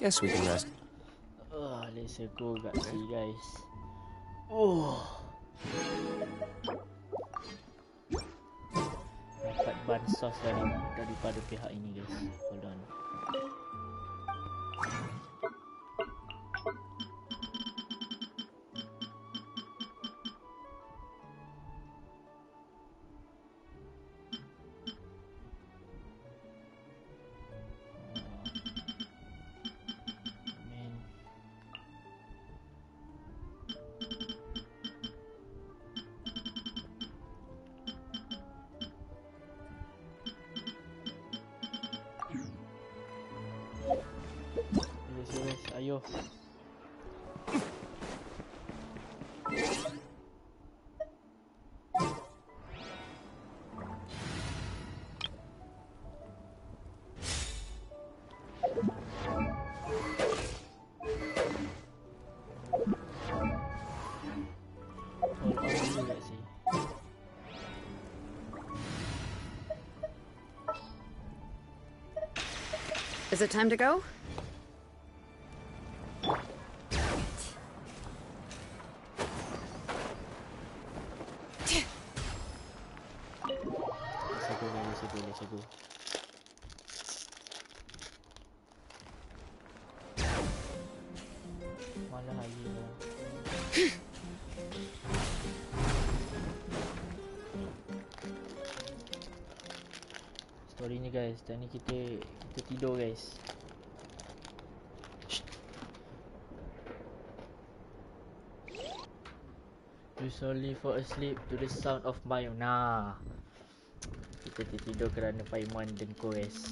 Guess we can rest. Let's go kat sini guys. Dapat bansos daripada pihak ini guys. Hold on. Ayo. Is it time to go? Let's go. Malah lagi lah. Story ni guys, dan ni kita tidur guys. You slowly fall asleep to the sound of my kita tidur kerana Paiman dengkur guys.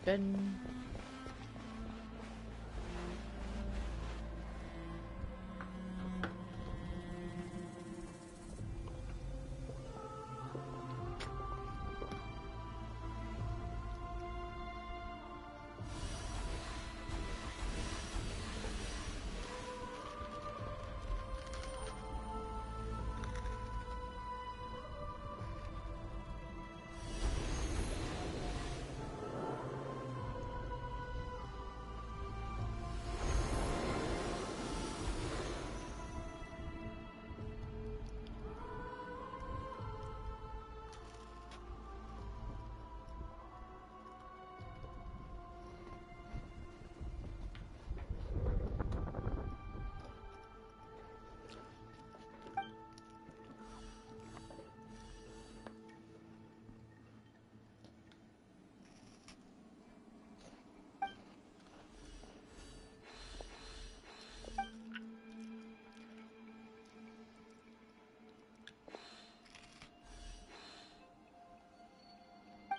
Kan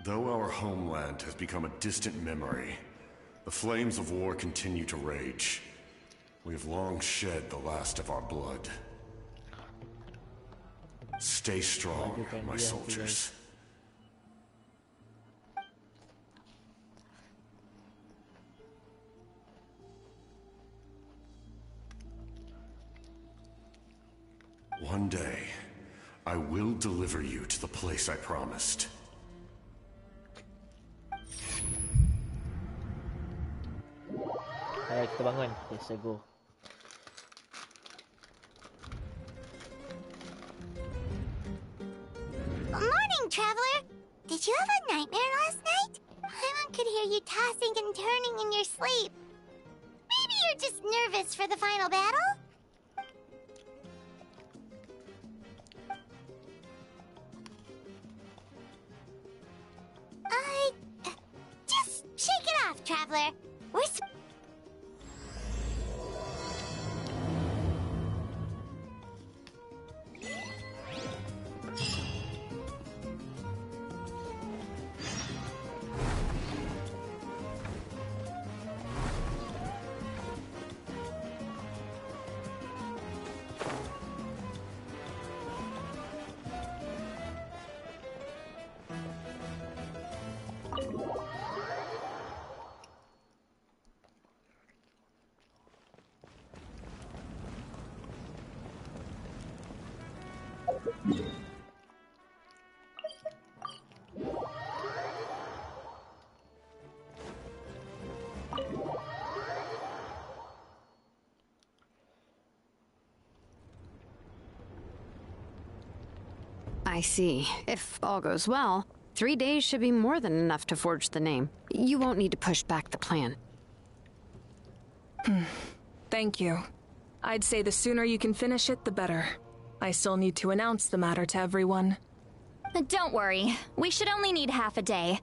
Though our homeland has become a distant memory, the flames of war continue to rage. We have long shed the last of our blood. Stay strong, my soldiers. One day, I will deliver you to the place I promised. Ayo kita bangun. Let's go. Morning, traveler. Did you have a nightmare last night? could hear you tossing and turning in your sleep. Maybe you're just nervous for the final battle? Just shake it off, Traveler. I see. If all goes well, 3 days should be more than enough to forge the name. You won't need to push back the plan. Thank you. I'd say the sooner you can finish it, the better. I still need to announce the matter to everyone. Don't worry. We should only need half a day.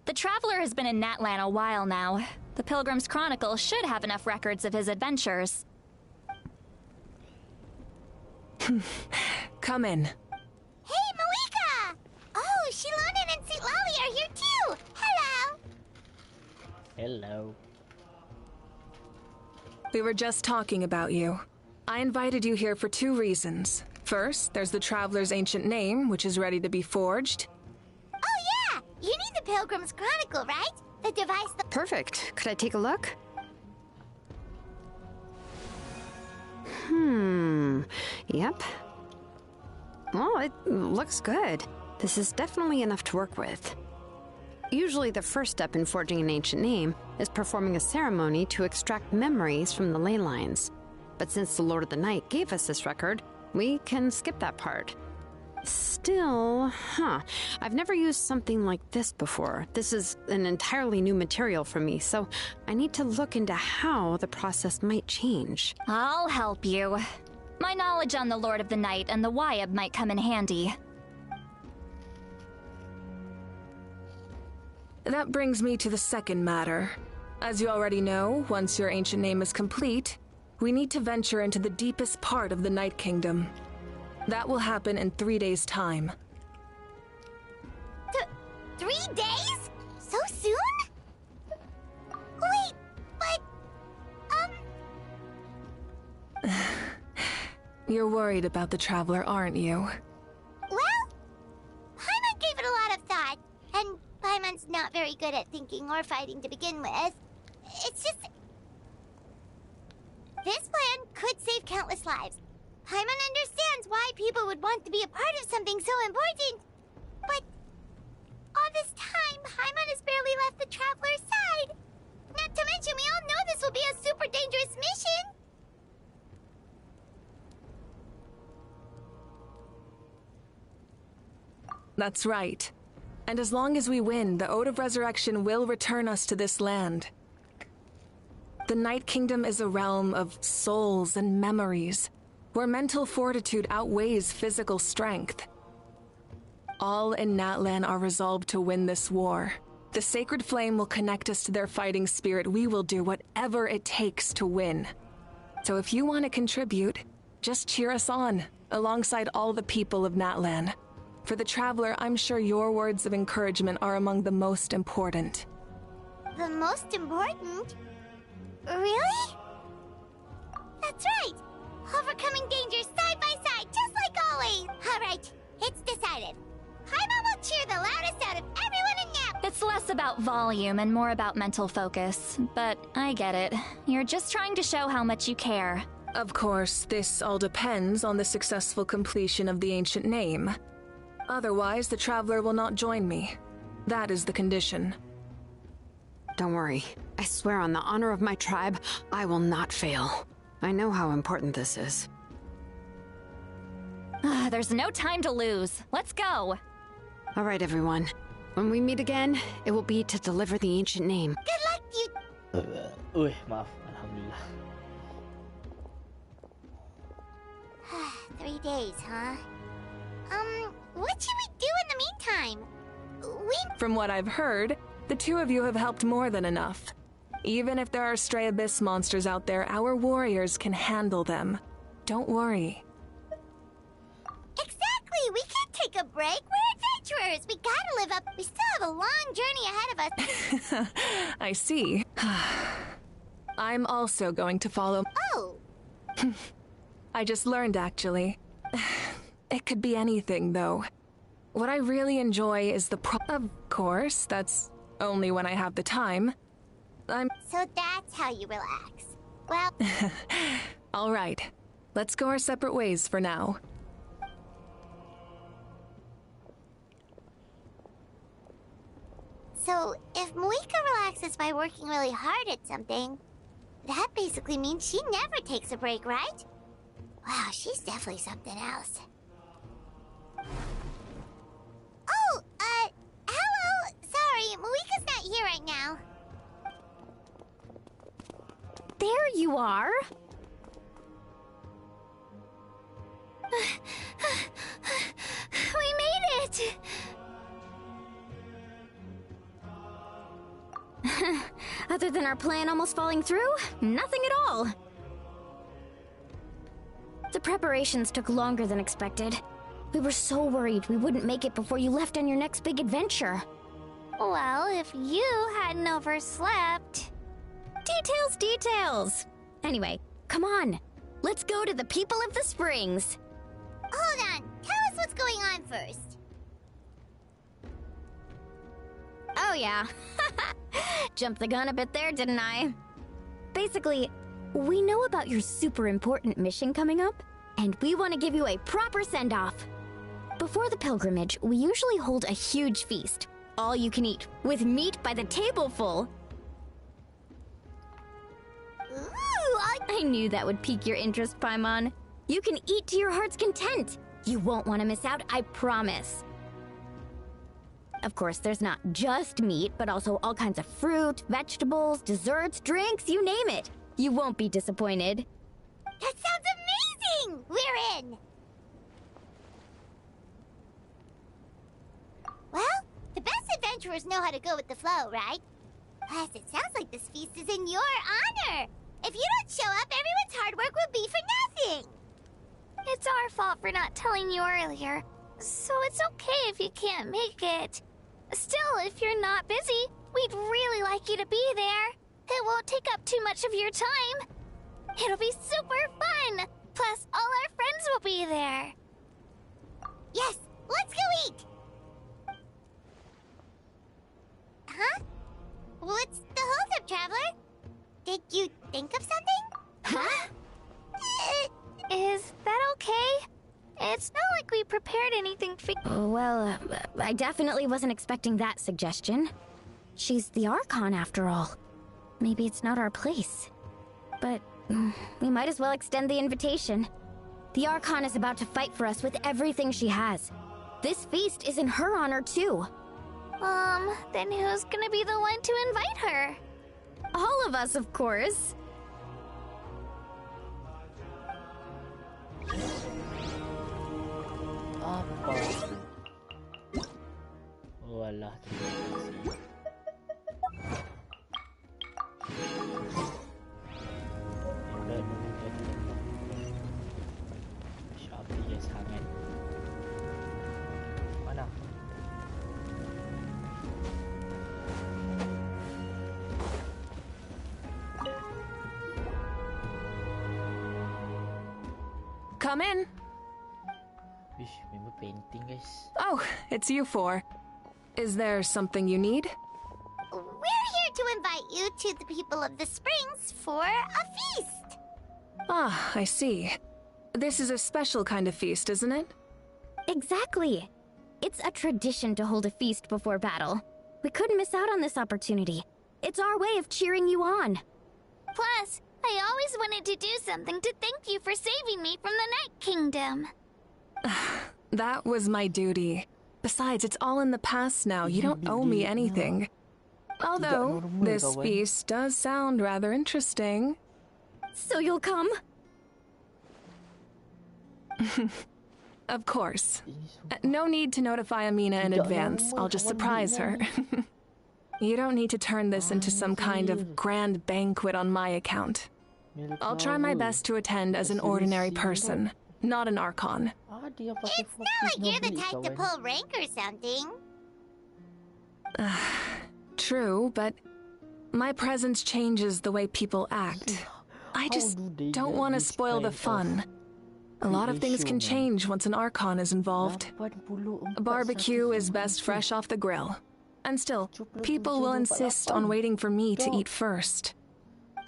The Traveler has been in NATLAN a while now. The Pilgrim's Chronicle should have enough records of his adventures. Come in. Hey, Malika! Oh, Shilonen and Sitlali are here too! Hello! Hello. We were just talking about you. I invited you here for 2 reasons. First, there's the Traveler's ancient name, which is ready to be forged. Oh yeah! You need the Pilgrim's Chronicle, right? The device that... Perfect. Could I take a look? Yep. Well, it looks good. This is definitely enough to work with. Usually the first step in forging an ancient name is performing a ceremony to extract memories from the ley lines. But since the Lord of the Night gave us this record, we can skip that part. Still, I've never used something like this before. This is an entirely new material for me, so I need to look into how the process might change. I'll help you. My knowledge on the Lord of the Night and the Wyab might come in handy. That brings me to the second matter. As you already know, once your ancient name is complete, we need to venture into the deepest part of the Night Kingdom. That will happen in 3 days' time. 3 days? So soon? Wait, but... You're worried about the Traveler, aren't you? Well, Paimon gave it a lot of thought, and Paimon's not very good at thinking or fighting to begin with. It's just... This plan could save countless lives. Paimon understands why people would want to be a part of something so important. But all this time, Paimon has barely left the Traveler's side. Not to mention, we all know this will be a super dangerous mission. That's right. And as long as we win, the Ode of Resurrection will return us to this land. The Night Kingdom is a realm of souls and memories, where mental fortitude outweighs physical strength. All in NATLAN are resolved to win this war. The Sacred Flame will connect us to their fighting spirit. We will do whatever it takes to win. So if you want to contribute, just cheer us on, alongside all the people of NATLAN. For the Traveler, I'm sure your words of encouragement are among the most important. The most important? Really? That's right! Overcoming dangers side by side, just like always! Alright, it's decided. Paimon will cheer the loudest out of everyone in Nap! It's less about volume and more about mental focus, but I get it. You're just trying to show how much you care. Of course, this all depends on the successful completion of the ancient name. Otherwise, the Traveler will not join me. That is the condition. Don't worry. I swear on the honor of my tribe, I will not fail. I know how important this is. There's no time to lose. Let's go. All right, everyone. When we meet again, it will be to deliver the ancient name. Good luck, you... Uy, maaf. Alhamdulillah. 3 days, huh? What should we do in the meantime? From what I've heard, the two of you have helped more than enough. Even if there are stray abyss monsters out there, our warriors can handle them. Don't worry. Exactly! We can't take a break. We're adventurers. We gotta live up. We still have a long journey ahead of us. I see. I'm also going to follow. Oh! I just learned, actually. It could be anything, though. What I really enjoy is the Of course, that's only when I have the time. So that's how you relax. Well... All right. Let's go our separate ways for now. So, if Moika relaxes by working really hard at something, that basically means she never takes a break, right? Wow, she's definitely something else. Oh, hello! Sorry, Moika's not here right now. There you are. We made it! Other than our plan almost falling through, nothing at all. The preparations took longer than expected. We were so worried we wouldn't make it before you left on your next big adventure. Well, if you hadn't overslept... Details! Anyway, come on. Let's go to the people of the Springs. Hold on. Tell us what's going on first. Oh yeah. Jumped the gun a bit there, didn't I? Basically, we know about your super important mission coming up, and we want to give you a proper send-off. Before the pilgrimage, we usually hold a huge feast. All you can eat, with meat by the tableful. Ooh, I knew that would pique your interest, Paimon. You can eat to your heart's content. You won't want to miss out, I promise. Of course, there's not just meat, but also all kinds of fruit, vegetables, desserts, drinks, you name it. You won't be disappointed. That sounds amazing! We're in! Well, the best adventurers know how to go with the flow, right? Plus, it sounds like this feast is in your honor! If you don't show up, everyone's hard work will be for nothing! It's our fault for not telling you earlier, so it's okay if you can't make it. Still, if you're not busy, we'd really like you to be there. It won't take up too much of your time. It'll be super fun! Plus, all our friends will be there. Yes, let's go eat! Huh? What's the holdup, Traveler? Did you think of something? Huh? Is that okay? It's not like we prepared anything for... Well, I definitely wasn't expecting that suggestion. She's the Archon, after all. Maybe it's not our place. But we might as well extend the invitation. The Archon is about to fight for us with everything she has. This feast is in her honor, too. Then who's gonna be the one to invite her? All of us, of course. Apa? Walah, terima kasih. Shopee dia sangat. Mana? Come in. Wish, memang painting guys. Oh, it's you four. Is there something you need? We're here to invite you to the people of the Springs for a feast. Ah, I see. This is a special kind of feast, isn't it? Exactly. It's a tradition to hold a feast before battle. We couldn't miss out on this opportunity. It's our way of cheering you on. Plus, I always wanted to do something to thank you for saving me from the Night Kingdom. That was my duty. Besides, it's all in the past now. You don't owe me anything. Although, normal, this kawan. feast does sound rather interesting. So you'll come? Of course. No need to notify Amina in advance. I'll just surprise her. You don't need to turn this into some kind of grand banquet on my account. I'll try my best to attend as an ordinary person, not an Archon. It's not like you're the type to pull rank or something. True, but my presence changes the way people act. I just don't want to spoil the fun. A lot of things can change once an Archon is involved. A barbecue is best fresh off the grill. And still, people will insist on waiting for me to eat first.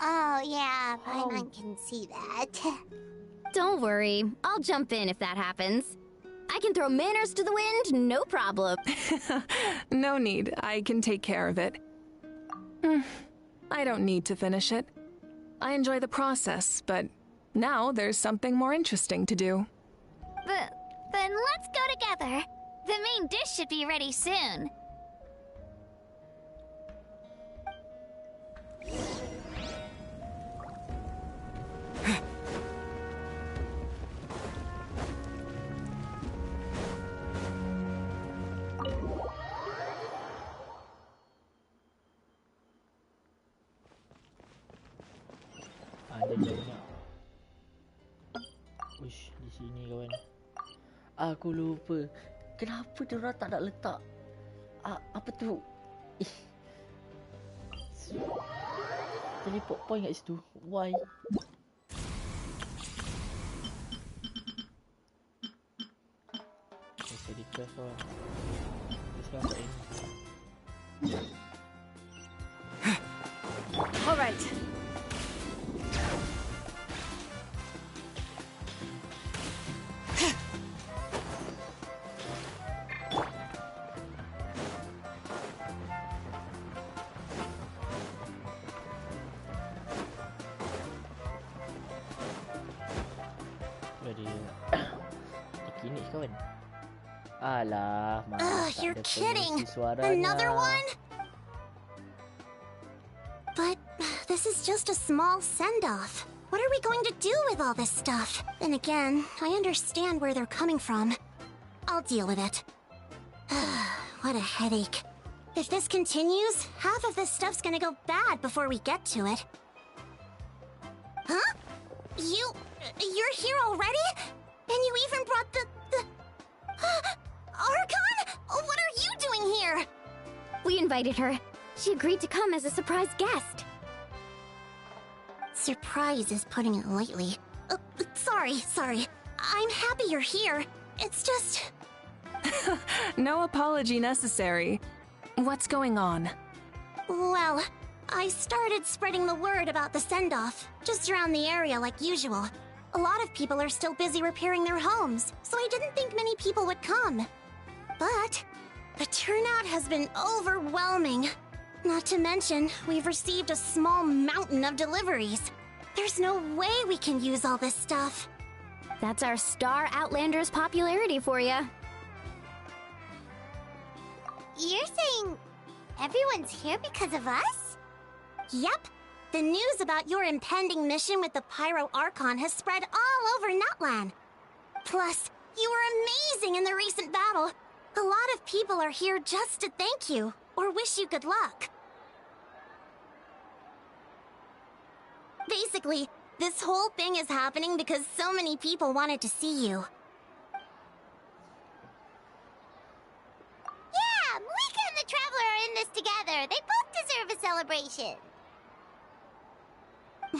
Oh, yeah, Paimon can see that. Don't worry, I'll jump in if that happens. I can throw manners to the wind, no problem. No need, I can take care of it. I don't need to finish it. I enjoy the process, but now there's something more interesting to do. Then let's go together. The main dish should be ready soon. Ada banyak. Uish, di sini kawan. Aku lupa. Kenapa diorang tak nak letak apa tu? Teleport point kat situ. Why? Bisa di craft lah. Bisa kat ini. All right. Kini kawan. Alah, You're kidding. Another one? But this is just a small send-off. What are we going to do with all this stuff? Then again, I understand where they're coming from. I'll deal with it. What a headache. If this continues, half of this stuff's gonna go bad before we get to it. Huh? You're here already? And you even brought the... Archon? What are you doing here? We invited her. She agreed to come as a surprise guest. Surprise is putting it lightly. Sorry. I'm happy you're here. It's just... No apology necessary. What's going on? Well, I started spreading the word about the send-off, just around the area like usual. A lot of people are still busy repairing their homes, so I didn't think many people would come. But the turnout has been overwhelming. Not to mention, we've received a small mountain of deliveries. There's no way we can use all this stuff. That's our Star Outlander's popularity for you. You're saying everyone's here because of us? Yep. The news about your impending mission with the Pyro Archon has spread all over NATLAN. Plus, you were amazing in the recent battle. A lot of people are here just to thank you, or wish you good luck. Basically, this whole thing is happening because so many people wanted to see you. Yeah, Malika and the Traveler are in this together. They both deserve a celebration.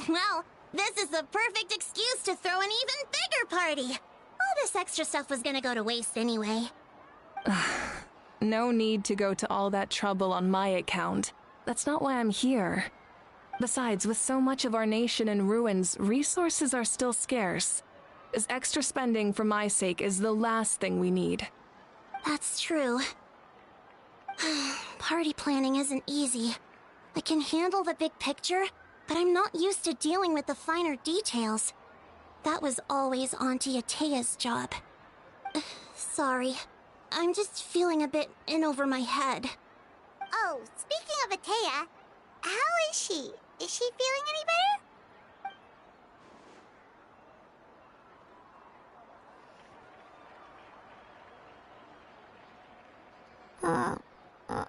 Well, this is the perfect excuse to throw an even bigger party. All this extra stuff was gonna go to waste anyway. No need to go to all that trouble on my account. That's not why I'm here. Besides, with so much of our nation in ruins, resources are still scarce. This extra spending for my sake is the last thing we need. That's true. Party planning isn't easy. I can handle the big picture, but I'm not used to dealing with the finer details. That was always Auntie Atea's job. Sorry. I'm just feeling a bit in over my head. Oh, speaking of Atea, how is she? Is she feeling any better?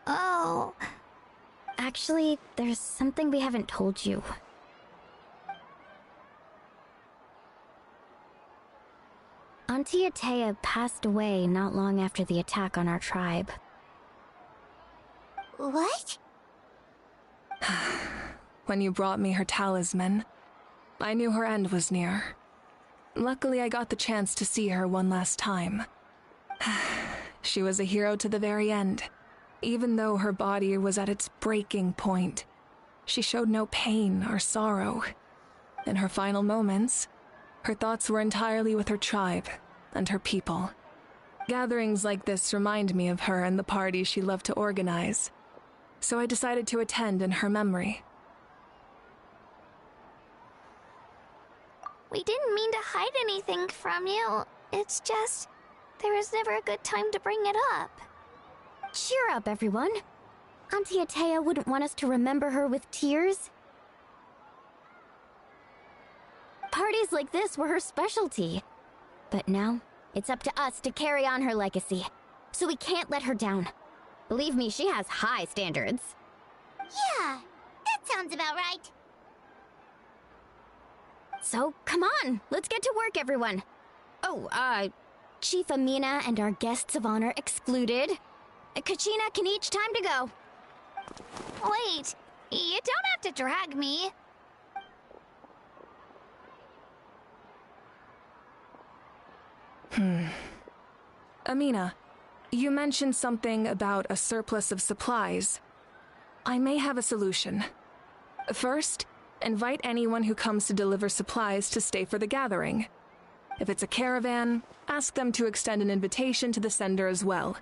Oh. Actually, there's something we haven't told you. Auntie Atea passed away not long after the attack on our tribe. What? When you brought me her talisman, I knew her end was near. Luckily, I got the chance to see her one last time. She was a hero to the very end. Even though her body was at its breaking point, she showed no pain or sorrow. In her final moments, her thoughts were entirely with her tribe and her people. Gatherings like this remind me of her and the parties she loved to organize, so I decided to attend in her memory. We didn't mean to hide anything from you. It's just, there was never a good time to bring it up. Cheer up, everyone. Auntie Atea wouldn't want us to remember her with tears. Parties like this were her specialty. But now, it's up to us to carry on her legacy. So we can't let her down. Believe me, she has high standards. Yeah, that sounds about right. So, come on, let's get to work, everyone. Oh, Chief Amina and our guests of honor excluded. Kachina can each time to go. Wait, you don't have to drag me. Amina, you mentioned something about a surplus of supplies. I may have a solution. First, invite anyone who comes to deliver supplies to stay for the gathering. If it's a caravan, ask them to extend an invitation to the sender as well.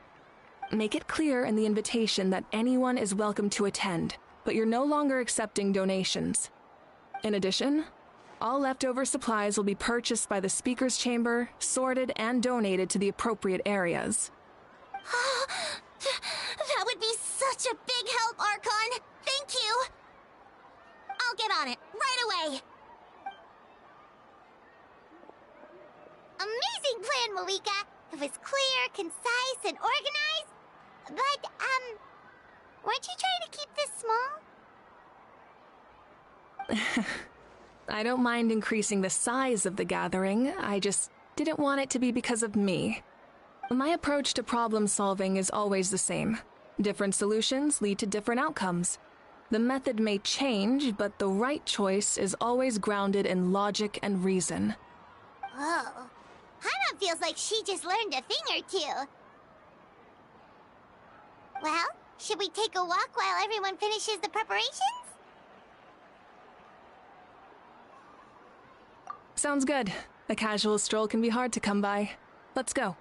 Make it clear in the invitation that anyone is welcome to attend, but you're no longer accepting donations. In addition, all leftover supplies will be purchased by the speaker's chamber, sorted, and donated to the appropriate areas. That would be such a big help, Archon. Thank you. I'll get on it right away. Amazing plan, Malika. It was clear, concise, and organized. But, weren't you trying to keep this small? I don't mind increasing the size of the gathering, I just didn't want it to be because of me. My approach to problem solving is always the same. Different solutions lead to different outcomes. The method may change, but the right choice is always grounded in logic and reason. Whoa. Paimon feels like she just learned a thing or two. Well, should we take a walk while everyone finishes the preparations? Sounds good. A casual stroll can be hard to come by. Let's go.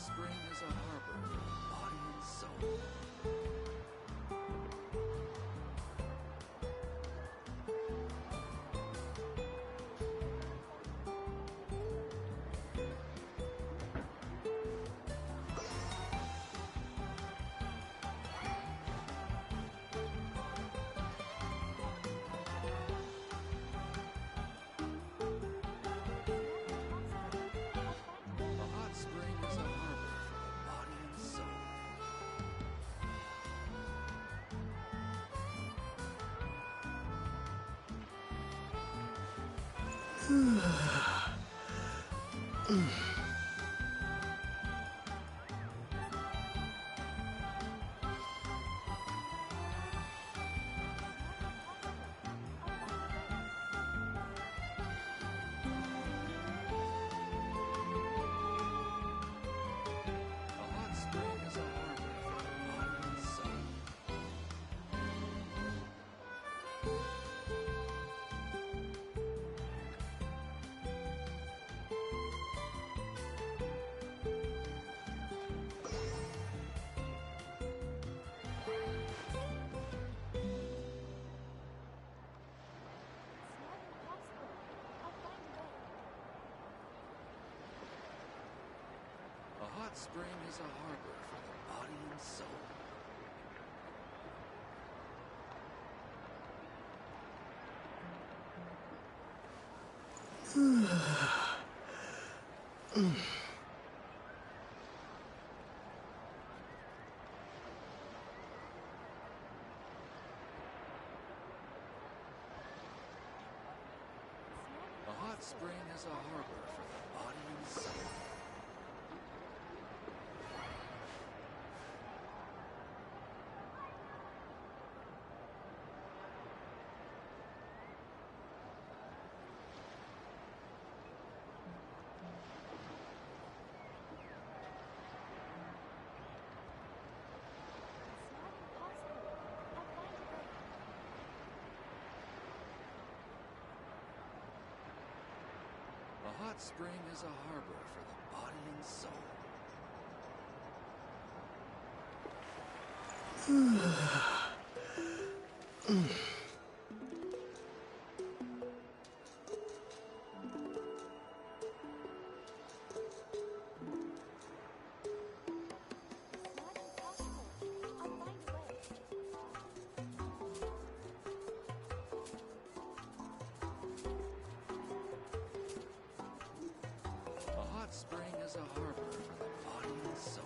spring is a harbor for the body and soul. A hot spring is a harbor for the body and soul. A hot spring is a harbor for the body and soul. A hot spring is a harbor for the body and soul. A hot spring is a harbor for the body and soul. A hot spring is a harbor for the body and soul.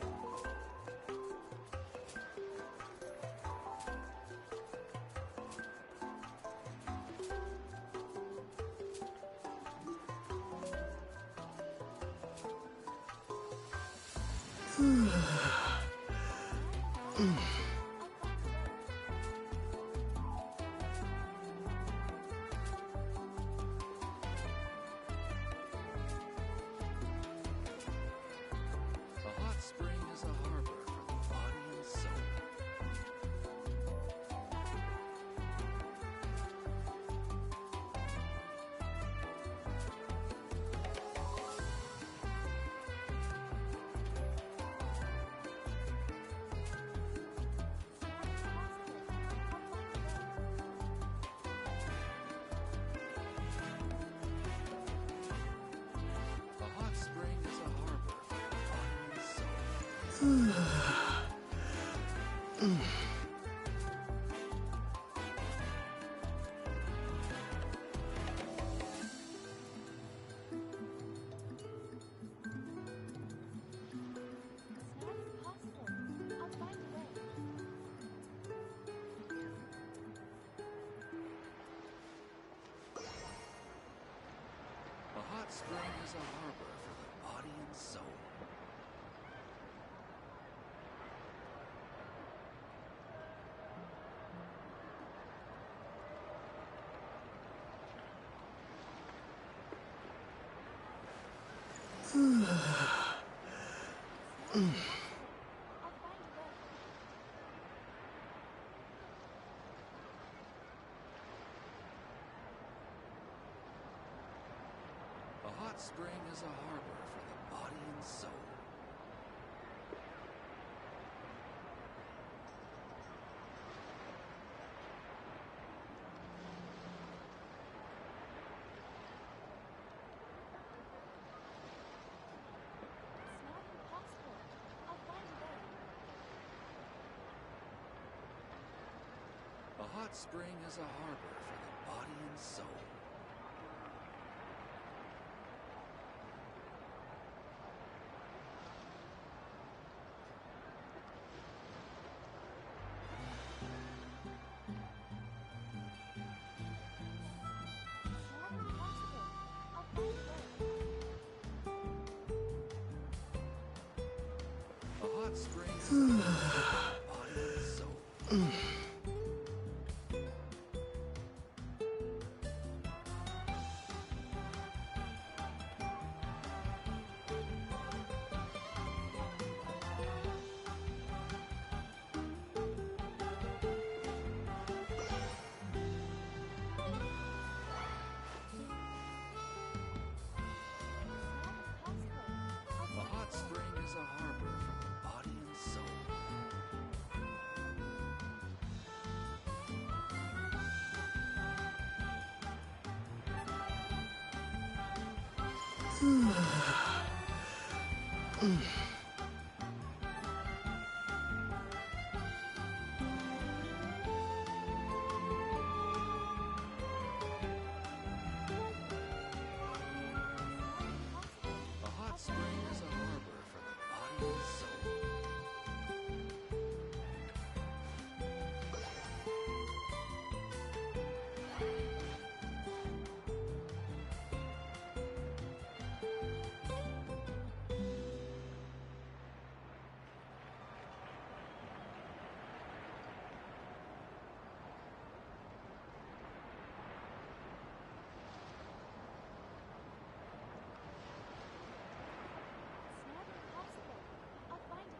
A hot spring is a harbor for the body and soul. A hot spring is a harbor for the body and soul. A hot spring is a harbor for the body and soul. A hot spring is a harbor for the body and soul. A hot spring is a harbor for the body and soul. hot spring is a harbor for the body and soul. A hot spring is a harbor for the body and soul. A hot spring is a harbor for the body and soul.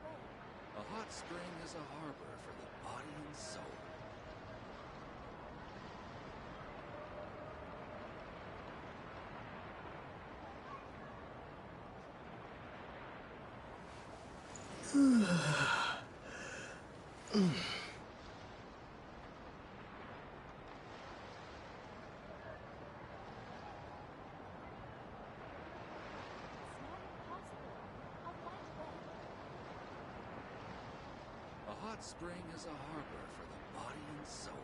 A hot spring is a harbor for the body and soul. A hot spring is a harbor for the body and soul.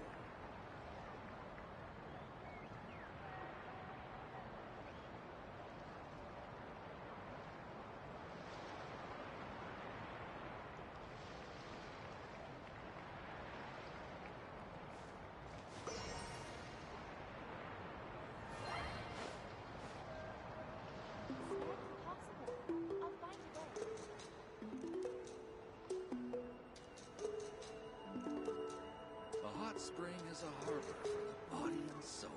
A hot spring is a harbor for the body and soul.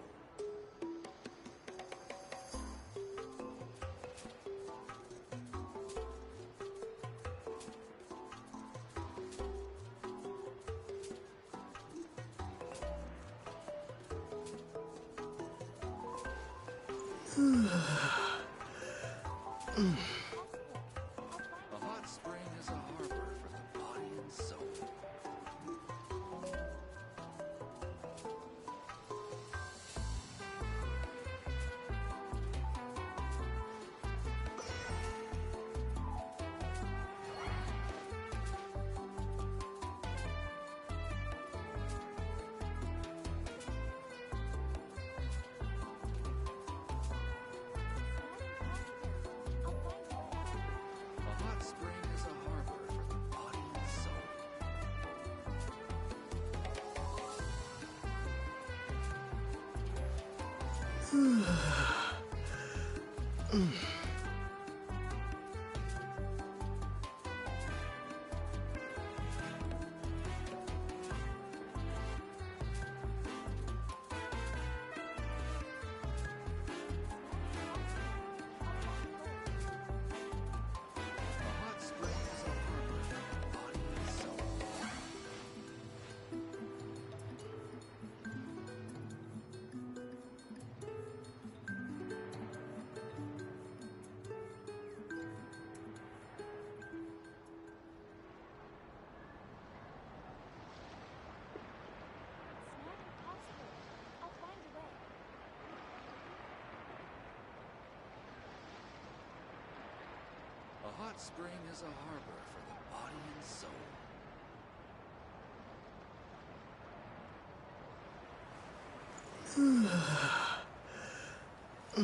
A hot spring is a harbor for the body and soul. A hot spring is a harbor for the body and soul. A hot spring is a harbor for the body and soul. A hot spring is a harbor for the body and soul. A hot spring is a harbor for the body and soul. A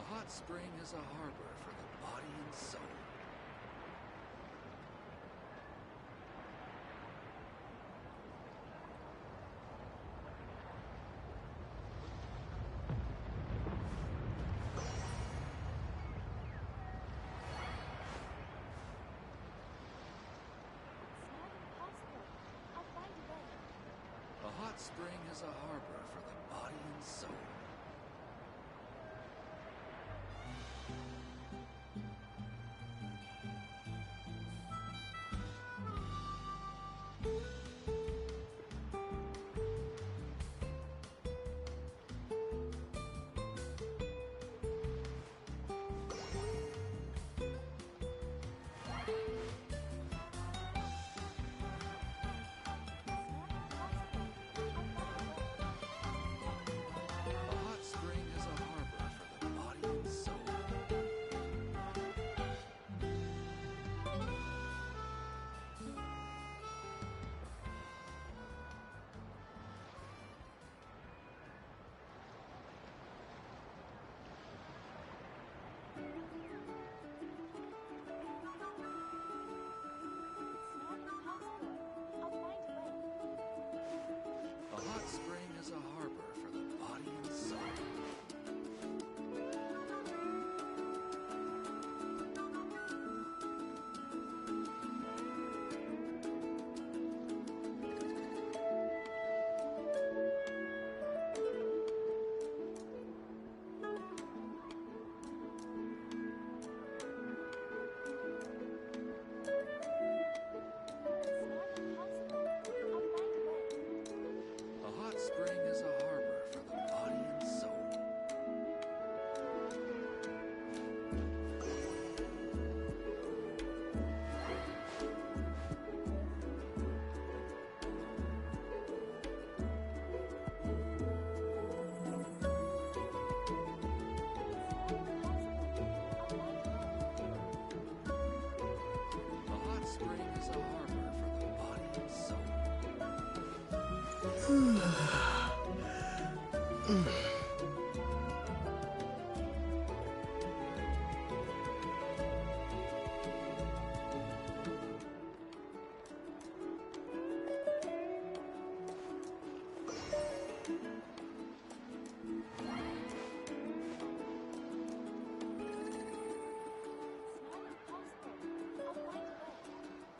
hot spring is a harbor for the body and soul. A hot spring is a harbor for the body and soul. A hot spring is a harbor for the body and soul. A hot spring is a harbor for the body and soul. A hot spring is a harbor for the body and soul. A hot spring is a harbor for the body and soul.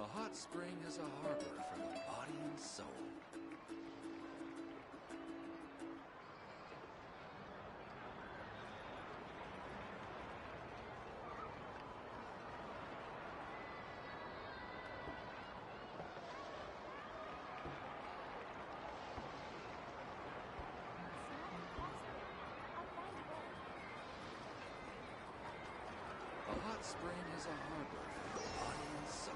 A hot spring is a harbor for the body and soul. A hot spring is a harbor for the body and soul.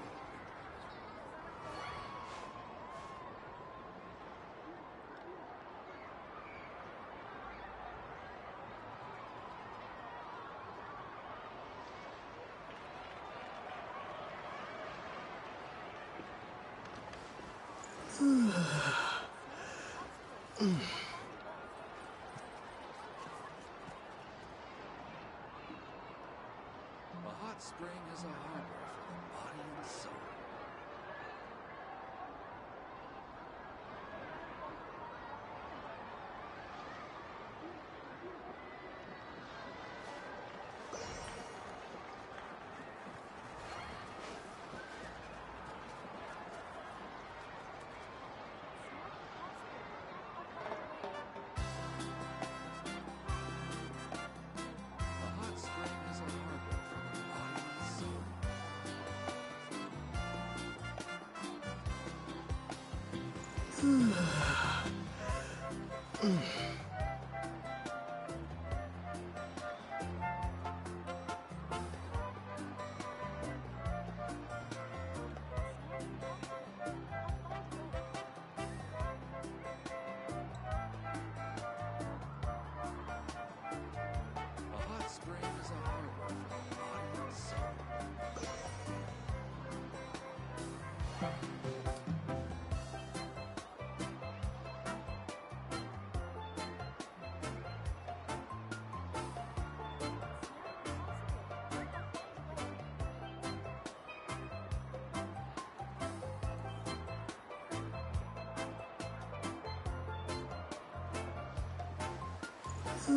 A hot spring is a harbor for the body and soul. A hot spring is a harbor for the body and soul. A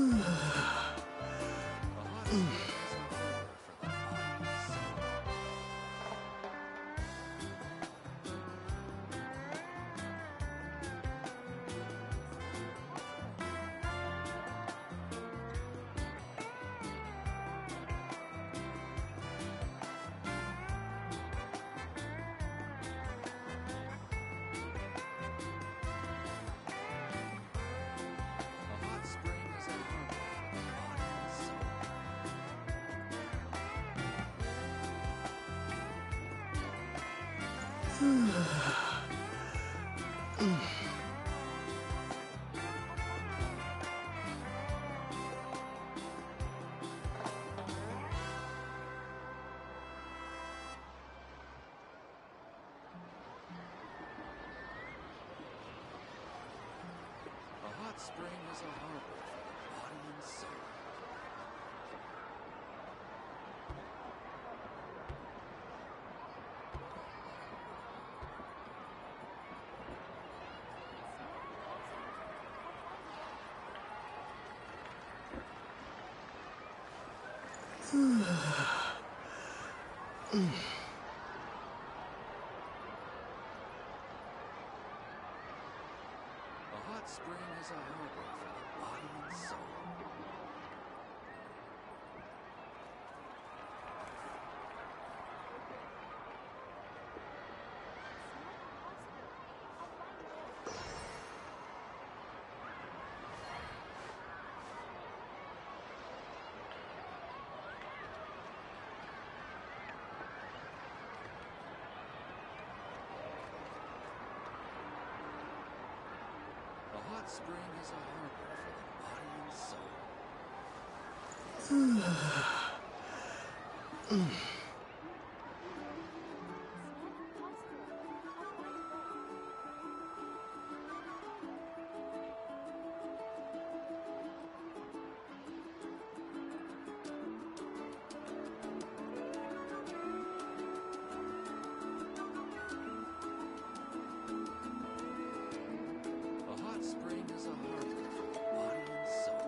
hot spring is a harbor for the body and soul. A hot spring is a harbor for the body and soul. A hot spring is a harbor for the body and soul. A hot spring is a harbor for the body and soul. A hot spring is a harbor for the body and soul.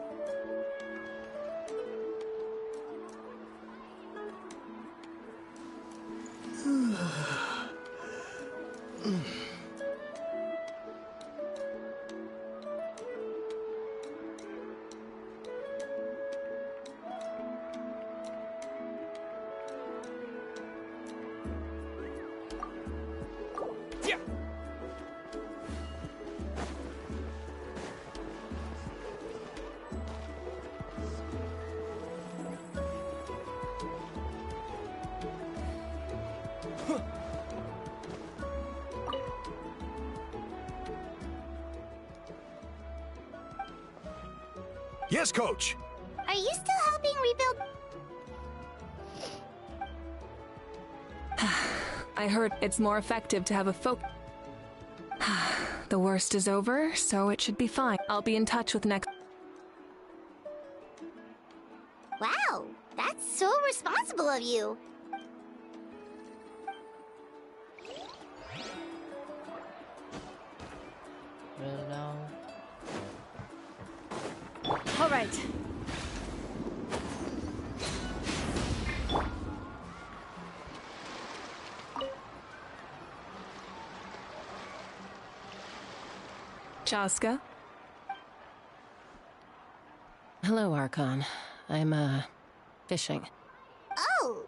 Yes, Coach. Are you still helping rebuild? I heard it's more effective to have a The worst is over, so it should be fine. I'll be in touch with next. Wow, that's so responsible of you. Well, now. All right. Chaska? Hello, Archon. I'm, fishing. Oh,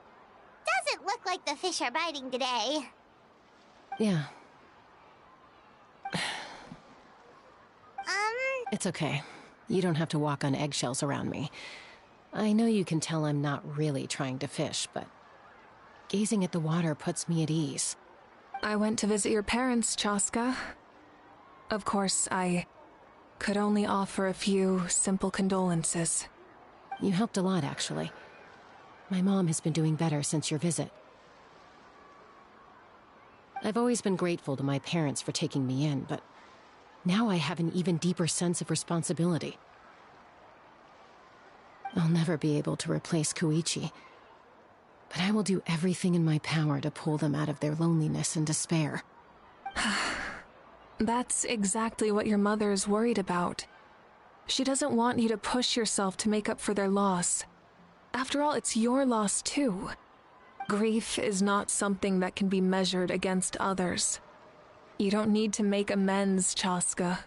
doesn't look like the fish are biting today. Yeah. It's okay. You don't have to walk on eggshells around me. I know you can tell I'm not really trying to fish, but gazing at the water puts me at ease. I went to visit your parents, Chaska. Of course, I could only offer a few simple condolences. You helped a lot, actually. My mom has been doing better since your visit. I've always been grateful to my parents for taking me in, but now I have an even deeper sense of responsibility. I'll never be able to replace Koichi, but I will do everything in my power to pull them out of their loneliness and despair. That's exactly what your mother's worried about. She doesn't want you to push yourself to make up for their loss. After all, it's your loss too. Grief is not something that can be measured against others. You don't need to make amends, Chaska.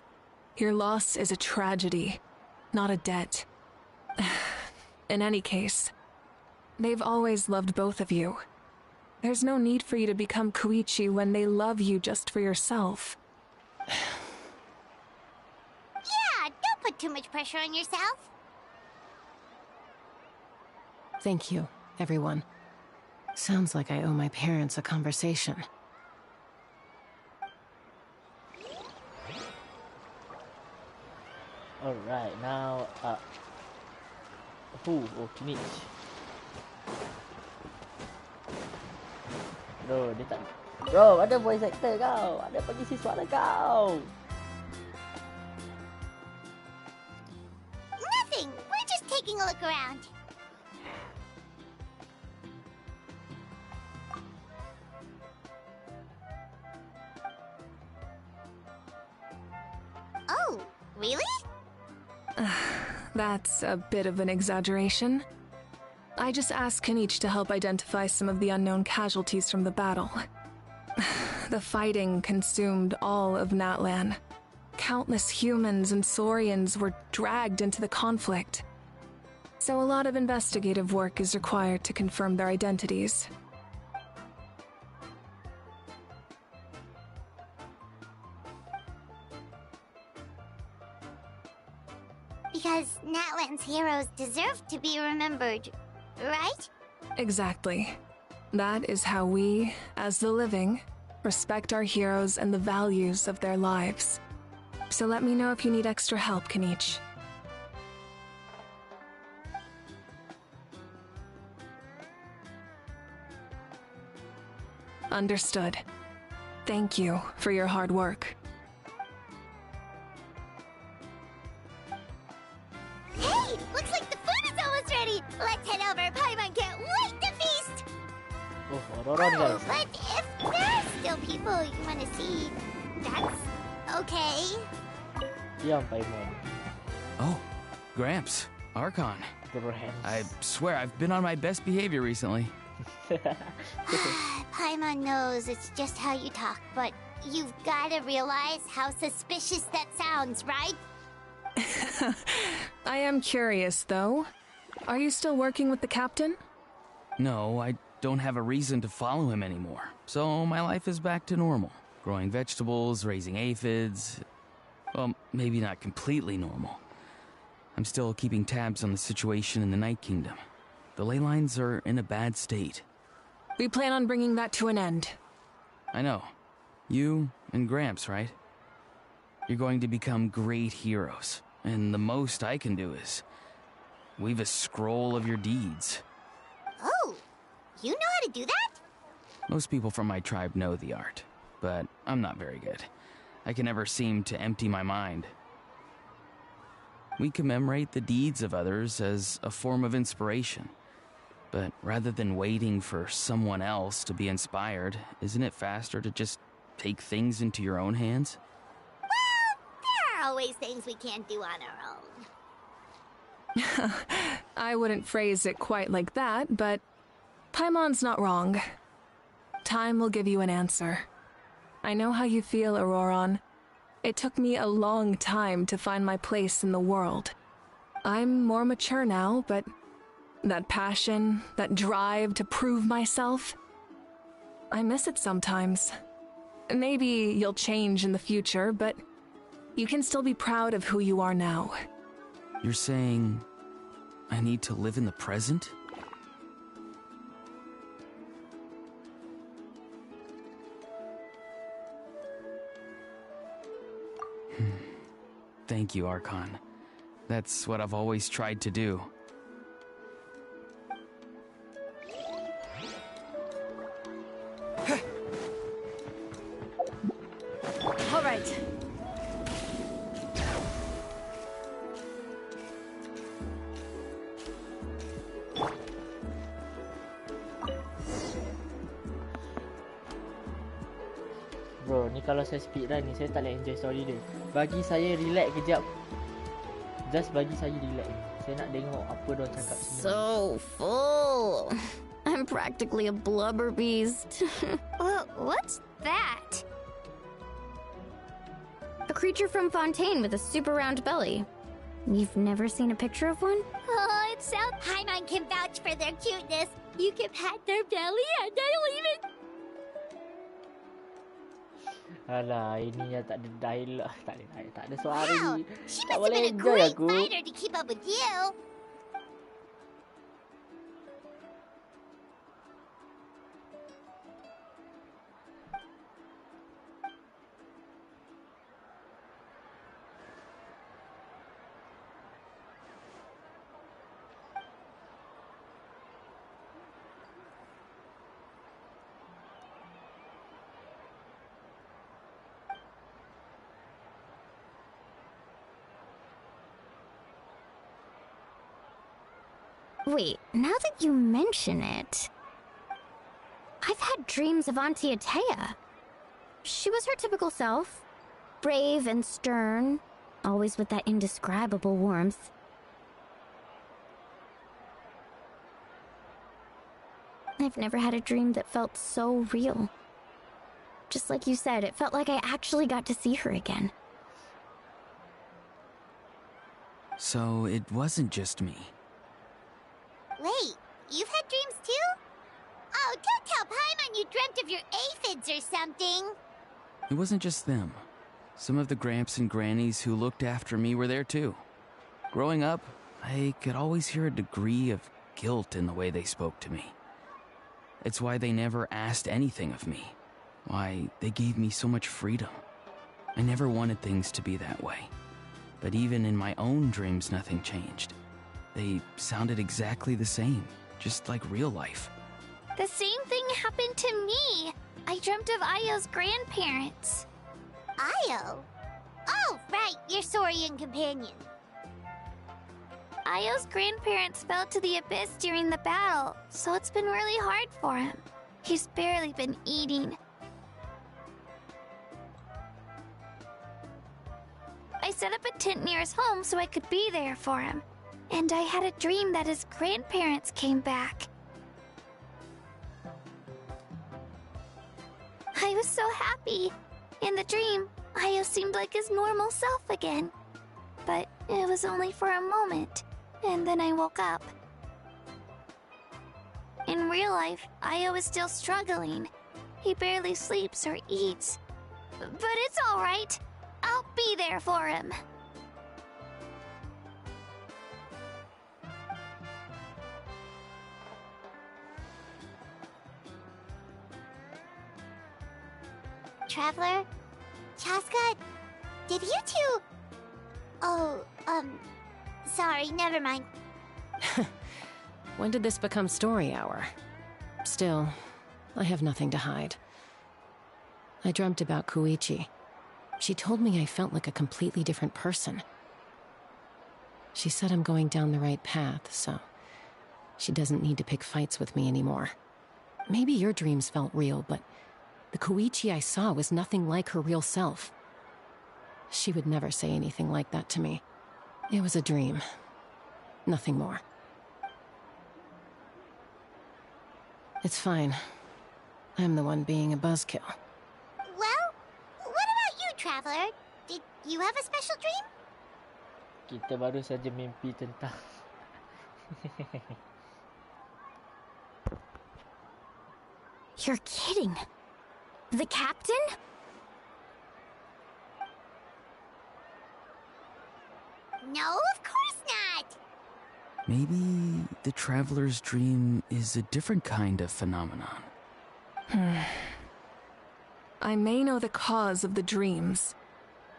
Your loss is a tragedy, not a debt. In any case, they've always loved both of you. There's no need for you to become Koichi when they love you just for yourself. Yeah, don't put too much pressure on yourself. Thank you, everyone. Sounds like I owe my parents a conversation. Alright, now Kinich. Bro, dia tak. Bro, ada voice actor kau. Ada pengisi suara kau. Nothing. We're just taking a look around. Oh, really? That's a bit of an exaggeration. I just asked Kanich to help identify some of the unknown casualties from the battle. The fighting consumed all of NATLAN. Countless humans and Saurians were dragged into the conflict. So a lot of investigative work is required to confirm their identities. Because NATLAN's heroes deserve to be remembered, right? Exactly. That is how we, as the living, respect our heroes and the values of their lives. So let me know if you need extra help, Kanich. Understood. Thank you for your hard work. Hey, looks like the food is almost ready. Let's head over. Paimon can't wait to feast. Oh, Aurora guys. But if there are still people you want to see, that's okay. Diam, Paimon. Oh, Gramps, Archon. Gramps. I swear I've been on my best behavior recently. Paimon knows it's just how you talk, but you've got to realize how suspicious that sounds, right? I am curious, though. Are you still working with the captain? No, I don't have a reason to follow him anymore. So my life is back to normal. Growing vegetables, raising aphids. Well, maybe not completely normal. I'm still keeping tabs on the situation in the Night Kingdom. The ley lines are in a bad state. We plan on bringing that to an end. I know. You and Gramps, right? You're going to become great heroes. And the most I can do is weave a scroll of your deeds. Oh, you know how to do that? Most people from my tribe know the art, but I'm not very good. I can never seem to empty my mind. We commemorate the deeds of others as a form of inspiration. But rather than waiting for someone else to be inspired, isn't it faster to just take things into your own hands? Well, there are always things we can't do on our own. I wouldn't phrase it quite like that, but Paimon's not wrong. Time will give you an answer. I know how you feel, Auroron. It took me a long time to find my place in the world. I'm more mature now, but that passion, that drive to prove myself, I miss it sometimes. Maybe you'll change in the future, but you can still be proud of who you are now. You're saying I need to live in the present? Thank you, Archon. That's what I've always tried to do. All right. Bro, ni kalau saya speedrun ni saya tak boleh enjoy story dia. Bagi saya relax kejap. Just bagi saya relax. Saya nak tengok apa dia cakap sini. So full. I'm practically a blubber beast. What's that? A creature from Fontaine with a super round belly. You've never seen a picture of one? Oh, it sounds... Paimon can vouch for their cuteness. You can pat their belly and they'll even... Alah, ini yang tak ada dialog. Tak ada suara Wow, ni. she Tak must have boleh been a enjoy great aku. fighter to keep up with you. Wait, now that you mention it, I've had dreams of Auntie Atea. She was her typical self, brave and stern, always with that indescribable warmth. I've never had a dream that felt so real. Just like you said, it felt like I actually got to see her again. So it wasn't just me. Wait, you've had dreams too? Oh, don't tell Paimon you dreamt of your aphids or something. It wasn't just them. Some of the Gramps and Grannies who looked after me were there too. Growing up, I could always hear a degree of guilt in the way they spoke to me. It's why they never asked anything of me. Why they gave me so much freedom. I never wanted things to be that way. But even in my own dreams, nothing changed. They sounded exactly the same, just like real life. The same thing happened to me. I dreamt of Ayo's grandparents. Ayo? Oh, right, your Saurian companion. Ayo's grandparents fell to the abyss during the battle, so it's been really hard for him. He's barely been eating. I set up a tent near his home so I could be there for him. And I had a dream that his grandparents came back. I was so happy. In the dream, Ayo seemed like his normal self again. But it was only for a moment, and then I woke up. In real life, Ayo is still struggling. He barely sleeps or eats. But it's all right. I'll be there for him. Traveler? Chaska? Did you two... Oh, sorry, never mind. When did this become story hour? Still, I have nothing to hide. I dreamt about Koichi. She told me I felt like a completely different person. She said I'm going down the right path, so she doesn't need to pick fights with me anymore. Maybe your dreams felt real, but the Koichi I saw was nothing like her real self. She would never say anything like that to me. It was a dream. Nothing more. It's fine. I'm the one being a buzzkill. Well, what about you, Traveler? Did you have a special dream? Kita baru saja mimpi tentang... You're kidding. The captain? No, of course not. Maybe the traveler's dream is a different kind of phenomenon. I may know the cause of the dreams.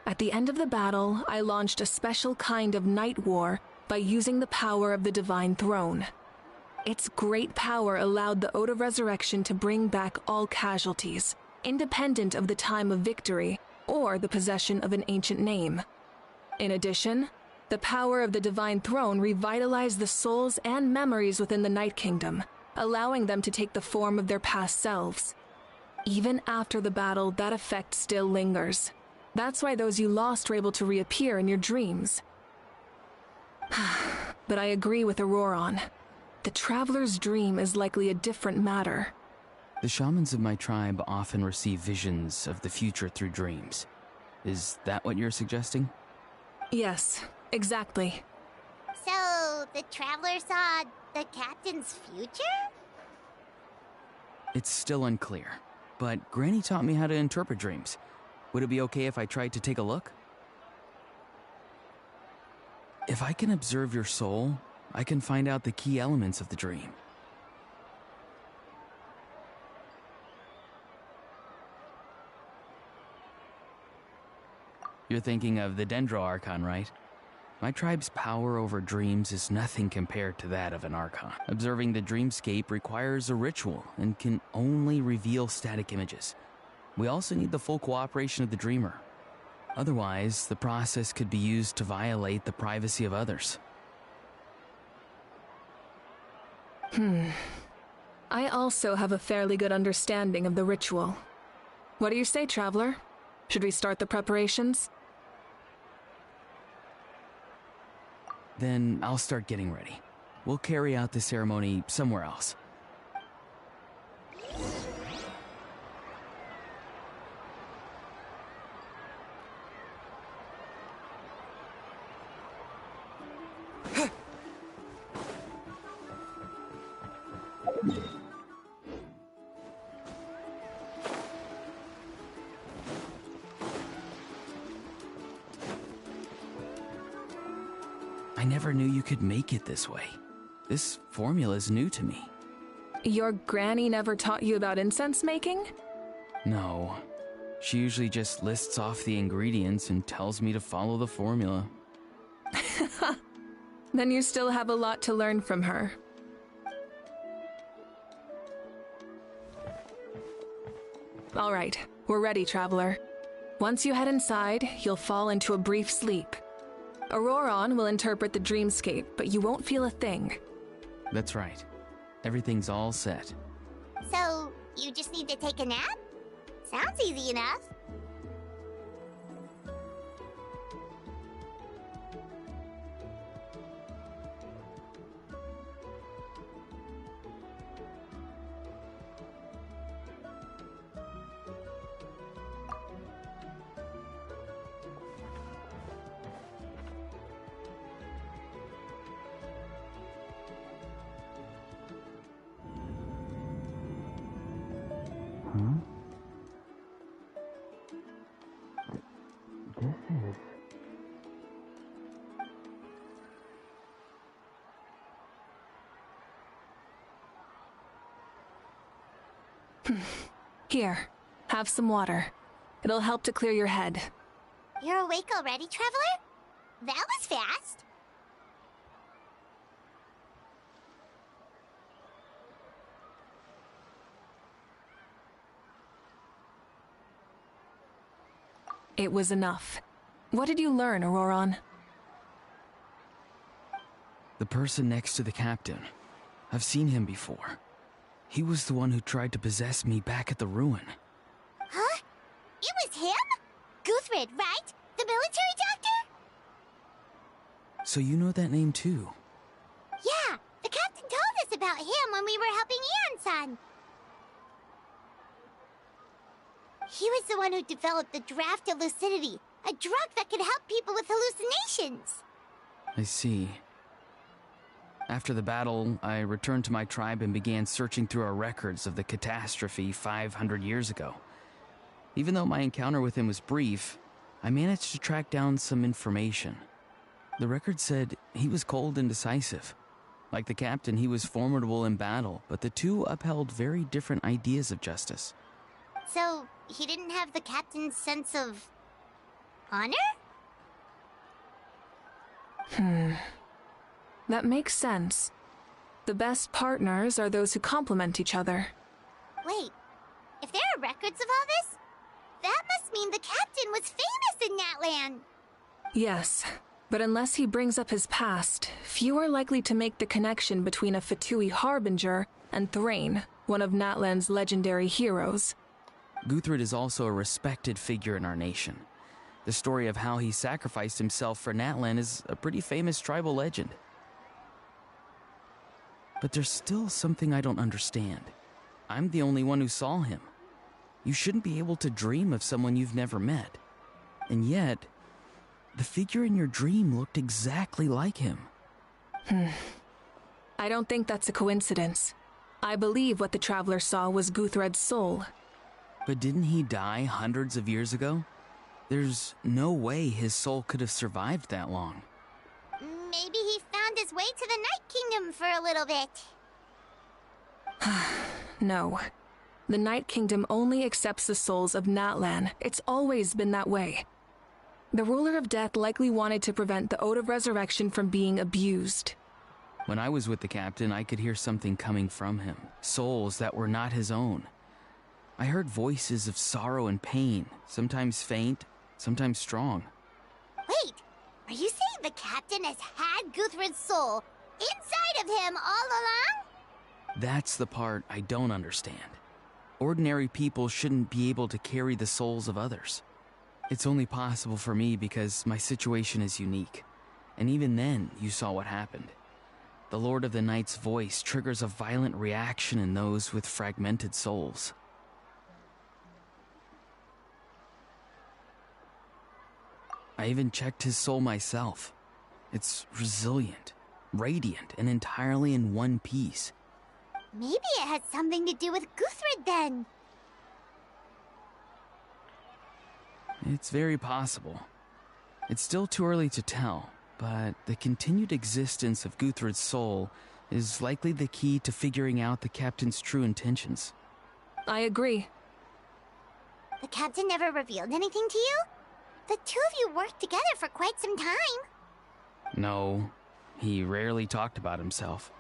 At the end of the battle, I launched a special kind of night war by using the power of the Divine Throne. Its great power allowed the Ode of Resurrection to bring back all casualties, independent of the time of victory or the possession of an ancient name. In addition, the power of the Divine Throne revitalized the souls and memories within the Night Kingdom, allowing them to take the form of their past selves. Even after the battle, that effect still lingers. That's why those you lost were able to reappear in your dreams. but I agree with Auroron. The traveler's dream is likely a different matter. The shamans of my tribe often receive visions of the future through dreams. Is that what you're suggesting? Yes, exactly. So, the traveler saw the captain's future? It's still unclear, but Granny taught me how to interpret dreams. Would it be okay if I tried to take a look? If I can observe your soul, I can find out the key elements of the dream. You're thinking of the Dendro Archon, right? My tribe's power over dreams is nothing compared to that of an Archon. Observing the dreamscape requires a ritual and can only reveal static images. We also need the full cooperation of the dreamer. Otherwise, the process could be used to violate the privacy of others. I also have a fairly good understanding of the ritual. What do you say, Traveler? Should we start the preparations? Then I'll start getting ready. We'll carry out the ceremony somewhere else. I never knew you could make it this way. This formula is new to me. Your granny never taught you about incense making? No. She usually just lists off the ingredients and tells me to follow the formula. Then you still have a lot to learn from her. All right, we're ready, Traveler. Once you head inside, you'll fall into a brief sleep. Auroron will interpret the dreamscape, but you won't feel a thing. That's right. Everything's all set. So, you just need to take a nap? Sounds easy enough. Huh? This is... Here, have some water. It'll help to clear your head. You're awake already, Traveler? That was fast. It was enough. What did you learn, Auroron? The person next to the captain. I've seen him before. He was the one who tried to possess me back at the ruin. Huh? It was him? Guthred, right? The military doctor? So you know that name too? Yeah, the captain told us about him when we were helping Ian-san. He was the one who developed the draft of lucidity, a drug that could help people with hallucinations. I see. After the battle, I returned to my tribe and began searching through our records of the catastrophe 500 years ago. Even though my encounter with him was brief, I managed to track down some information. The record said he was cold and decisive. Like the captain, he was formidable in battle, but the two upheld very different ideas of justice. So, he didn't have the captain's sense of... honor? That makes sense. The best partners are those who complement each other. Wait, if there are records of all this, that must mean the captain was famous in NATLAN. Yes, but unless he brings up his past, few are likely to make the connection between a Fatui harbinger and Thrain, one of NATLAN's legendary heroes. Guthred is also a respected figure in our nation. The story of how he sacrificed himself for NATLAN is a pretty famous tribal legend. But there's still something I don't understand. I'm the only one who saw him. You shouldn't be able to dream of someone you've never met. And yet, the figure in your dream looked exactly like him. I don't think that's a coincidence. I believe what the Traveler saw was Guthred's soul. But didn't he die hundreds of years ago? There's no way his soul could have survived that long. Maybe he found his way to the Night Kingdom for a little bit. No. The Night Kingdom only accepts the souls of NATLAN. It's always been that way. The Ruler of Death likely wanted to prevent the Ode of Resurrection from being abused. When I was with the captain, I could hear something coming from him. Souls that were not his own. I heard voices of sorrow and pain, sometimes faint, sometimes strong. Wait, are you saying the captain has had Guthred's soul inside of him all along? That's the part I don't understand. Ordinary people shouldn't be able to carry the souls of others. It's only possible for me because my situation is unique. And even then, you saw what happened. The Lord of the Night's voice triggers a violent reaction in those with fragmented souls. I even checked his soul myself. It's resilient, radiant, and entirely in one piece. Maybe it has something to do with Guthred then. It's very possible. It's still too early to tell, but the continued existence of Guthred's soul is likely the key to figuring out the captain's true intentions. I agree. The captain never revealed anything to you? The two of you worked together for quite some time. No, he rarely talked about himself.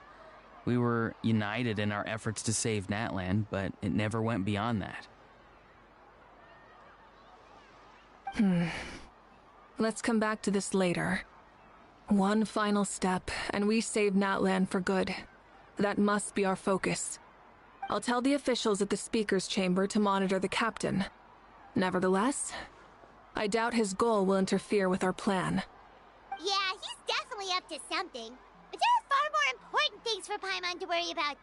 We were united in our efforts to save NATLAN, but it never went beyond that. Let's come back to this later. One final step, and we save NATLAN for good. That must be our focus. I'll tell the officials at the speaker's chamber to monitor the captain. Nevertheless, I doubt his goal will interfere with our plan. Yeah, he's definitely up to something. But there are far more important things for Paimon to worry about.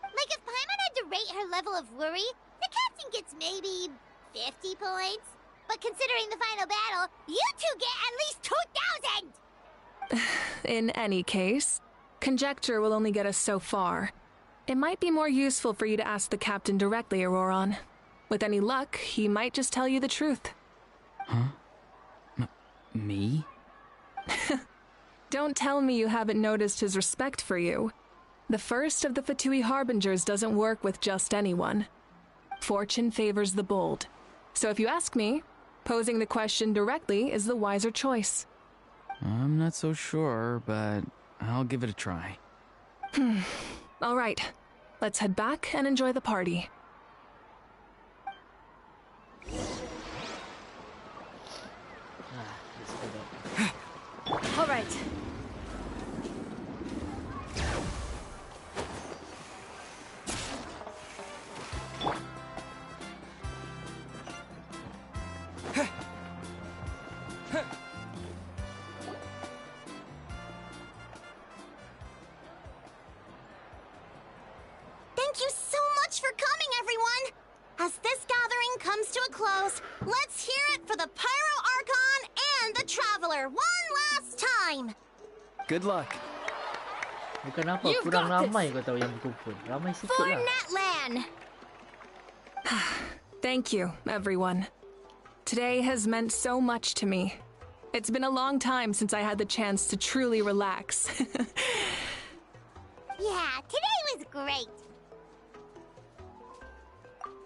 Like if Paimon had to rate her level of worry, the captain gets maybe 50 points. But considering the final battle, you two get at least 2,000! In any case, conjecture will only get us so far. It might be more useful for you to ask the captain directly, Auroron. With any luck, he might just tell you the truth. Huh? Me? Don't tell me you haven't noticed his respect for you. The first of the Fatui Harbingers doesn't work with just anyone. Fortune favors the bold. So if you ask me, posing the question directly is the wiser choice. I'm not so sure, but I'll give it a try. All right, let's head back and enjoy the party. All right. Thank you so much for coming, everyone! As this gathering comes to a close, let's hear it for the Pyro Archon and the Traveler one last time! Good luck. Bukan apa, kurang ramai kau tahu yang berkumpul. Ramai sikit For lah. NATLAN! Thank you, everyone. Today has meant so much to me. It's been a long time since I had the chance to truly relax. Yeah, today was great!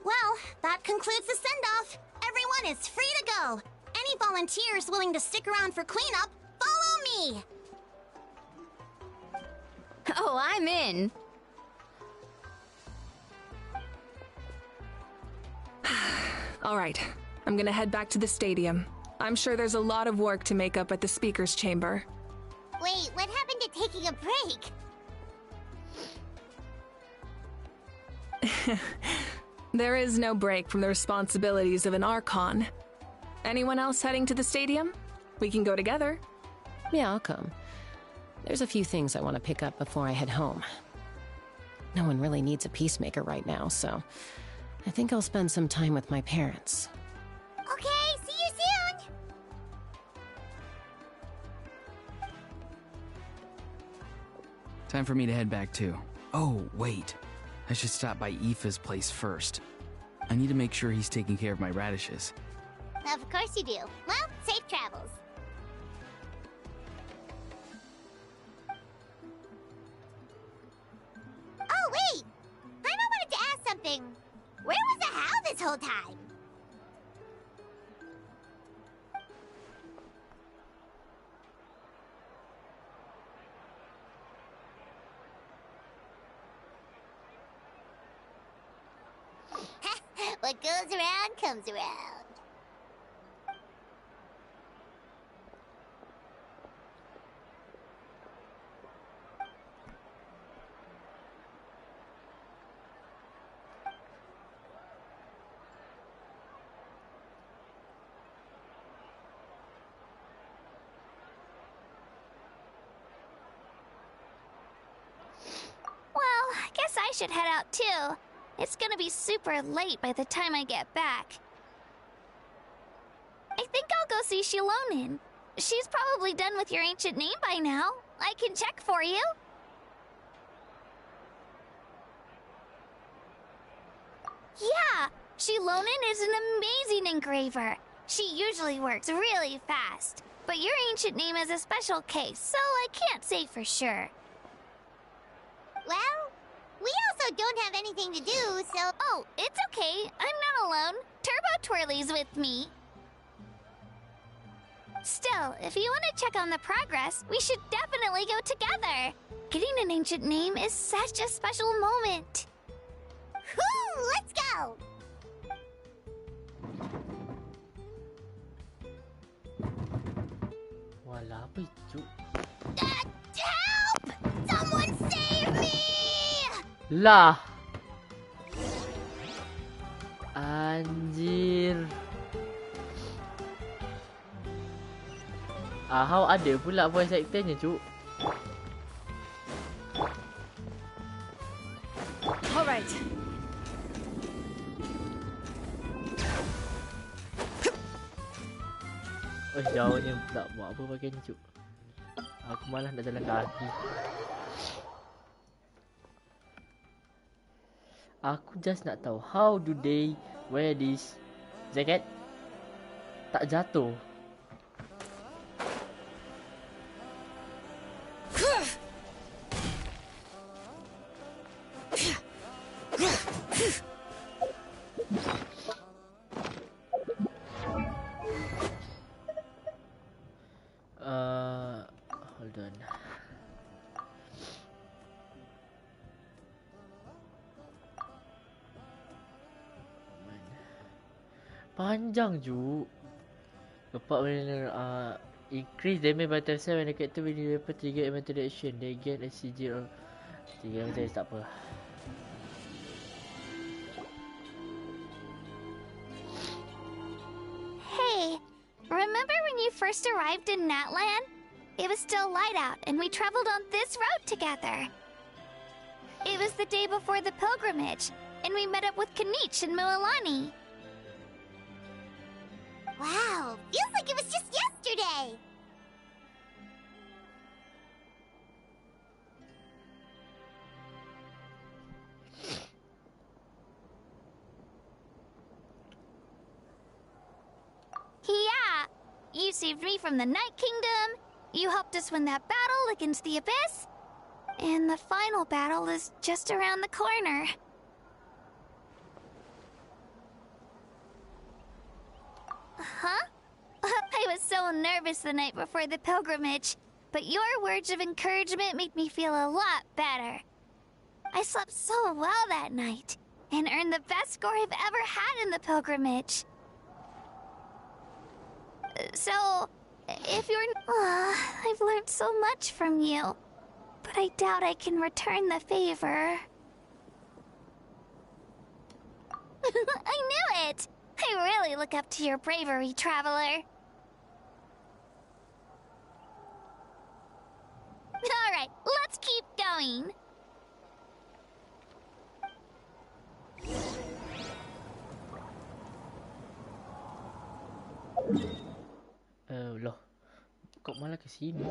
Well, that concludes the send-off. Everyone is free to go. Any volunteers willing to stick around for cleanup, follow me! Oh, I'm in. All right, I'm gonna head back to the stadium. I'm sure there's a lot of work to make up at the speaker's chamber. Wait, what happened to taking a break? There is no break from the responsibilities of an Archon. Anyone else heading to the stadium? We can go together. Yeah, I'll come. There's a few things I want to pick up before I head home. No one really needs a peacemaker right now, so I think I'll spend some time with my parents. Okay, see you soon! Time for me to head back too. Oh, wait. I should stop by Aoife's place first. I need to make sure he's taking care of my radishes. Of course you do. Well, safe travels. Oh, wait! Paimon wanted to ask something. Where was the How this whole time? What goes around comes around. Well, I guess I should head out too. It's gonna be super late by the time I get back. I think I'll go see Shilonin. She's probably done with your ancient name by now. I can check for you. Yeah, Shilonin is an amazing engraver. She usually works really fast. But your ancient name is a special case, so I can't say for sure. Well, we also don't have anything to do, so... Oh, it's okay. I'm not alone. Turbo Twirly's with me. Still, if you want to check on the progress, we should definitely go together. Getting an ancient name is such a special moment. Whoo! Let's go! Wala apa itu? Help! Someone save me! Lah! Anjir. How ada pula voice actornya, cuk. All right. Oh, jauhnya tak buat apa bagian ni, cuk. Aku malah nak jalan kaki. Aku just nak tahu how do they wear this jacket tak jatuh. Hold on. Panjang ju. Lepas mana increase damage by 10% when the character when the weapon trigger elemental action. They gain a CG or trigger macam tak apa. Hey, remember when you first arrived in NATLAN? It was still light out, and we traveled on this road together. It was the day before the pilgrimage, and we met up with Kanich and Mualani. Wow, feels like it was just yesterday. Yeah, you saved me from the Night Kingdom, you helped us win that battle against the Abyss, and the final battle is just around the corner. Huh? I was so nervous the night before the pilgrimage, but your words of encouragement made me feel a lot better. I slept so well that night, and earned the best score I've ever had in the pilgrimage. So, if you're... I've learned so much from you, but I doubt I can return the favor. I knew it! I really look up to your bravery, Traveler. Alright, let's keep going. ke sini.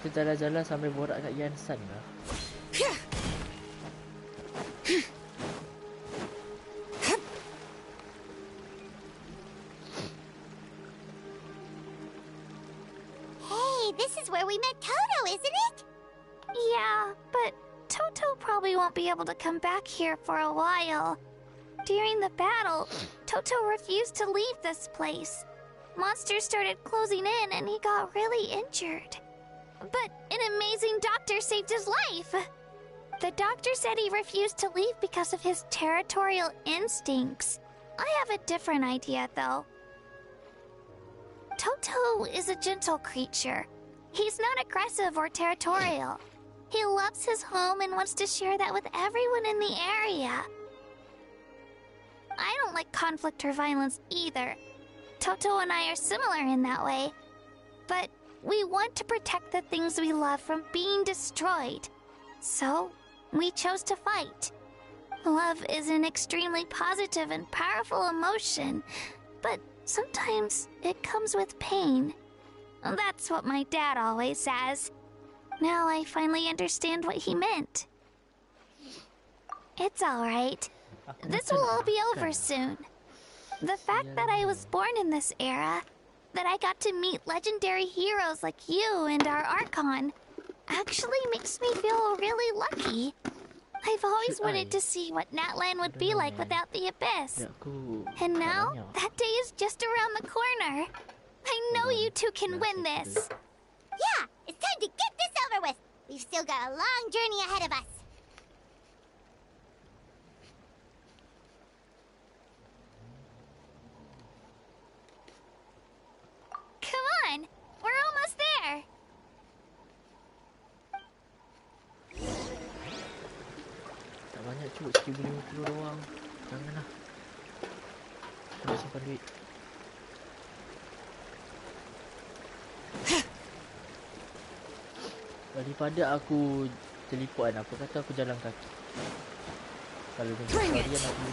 Kita jalan-jalan sambil borak kat Genshin lah. Hey, this is where we met Toto, isn't it? Yeah, but Toto probably won't be able to come back here for a while. During the battle, Toto refused to leave this place. Monsters started closing in and he got really injured. But an amazing doctor saved his life. The doctor said he refused to leave because of his territorial instincts. I have a different idea, though. Toto is a gentle creature. He's not aggressive or territorial. He loves his home and wants to share that with everyone in the area. I don't like conflict or violence either. Toto and I are similar in that way. But we want to protect the things we love from being destroyed. So, we chose to fight. Love is an extremely positive and powerful emotion, but sometimes it comes with pain. That's what my dad always says. Now I finally understand what he meant. It's alright. This will all be over soon. The fact that I was born in this era, that I got to meet legendary heroes like you and our Archon, actually makes me feel really lucky. I've always wanted to see what NATLAN would be like without the Abyss. And now, that day is just around the corner. I know you two can win this. Yeah, it's time to get this over with. We've still got a long journey ahead of us. Come on, we're almost there. Tak banyak cukup, RM1,050 doang. Janganlah. Nak simpan duit. Daripada aku teleport kan, apa kata aku jalan kaki. Kalau dengan sekalian aku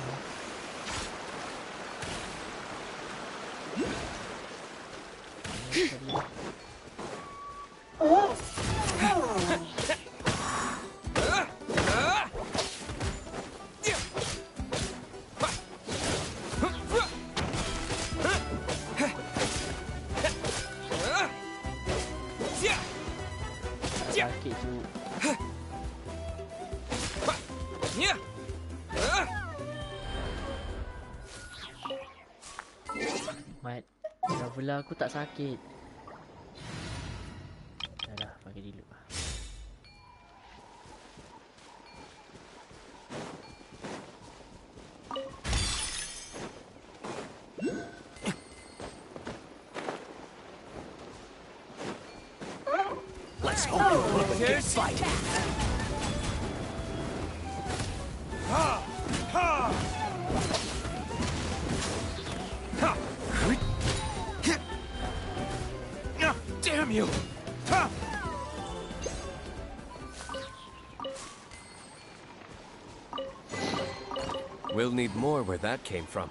sakit tu. Mat, traveler aku tak sakit. Dah, pakai dulu. Let's hope you put up a good fight. Ha! Ha! Ha! Damn you! Ha! We'll need more where that came from.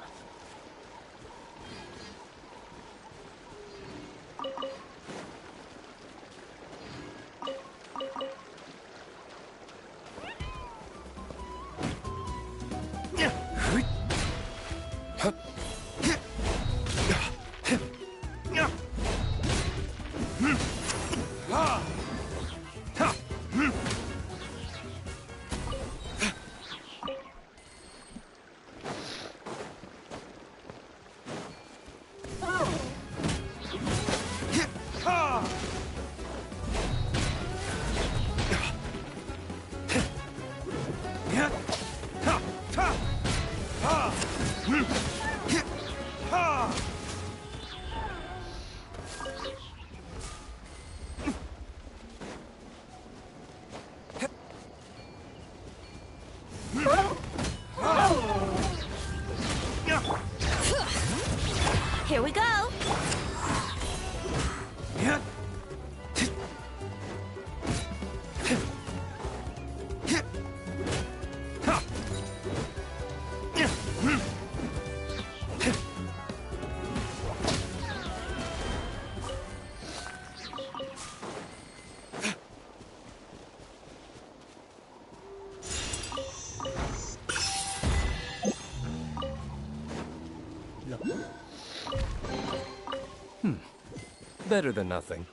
Better than nothing.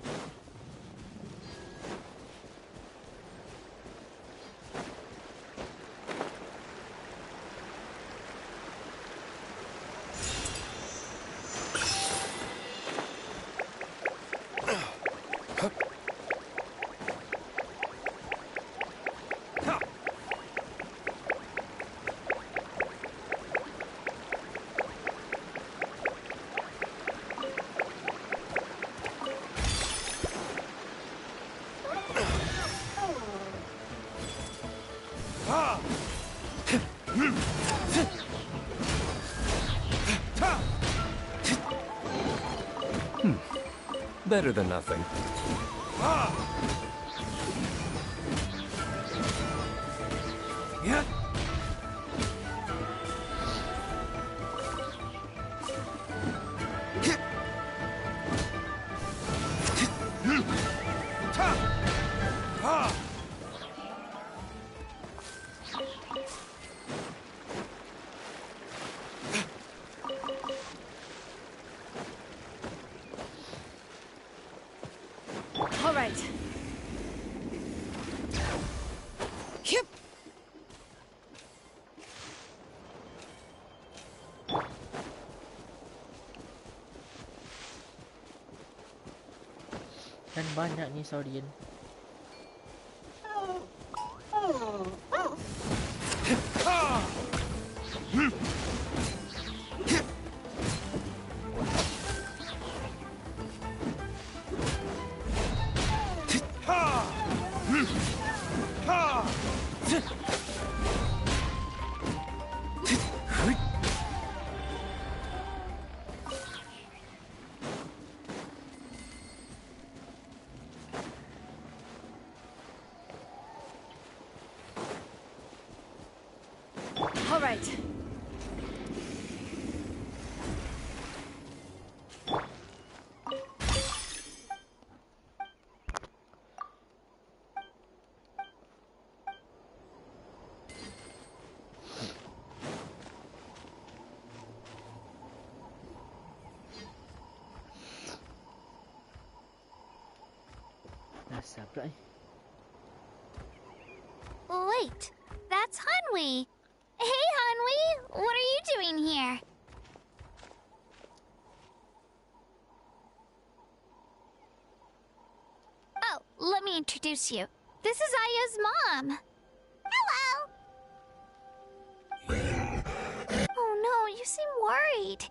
Better than nothing. Yeah. All right. Yep. Kan banyak ni Saurian. All right. Asal pula ni? Wait, that's Hanwi. Hey, Hanwi, what are you doing here? Oh, let me introduce you. This is Aya's mom. Hello! Oh no, you seem worried.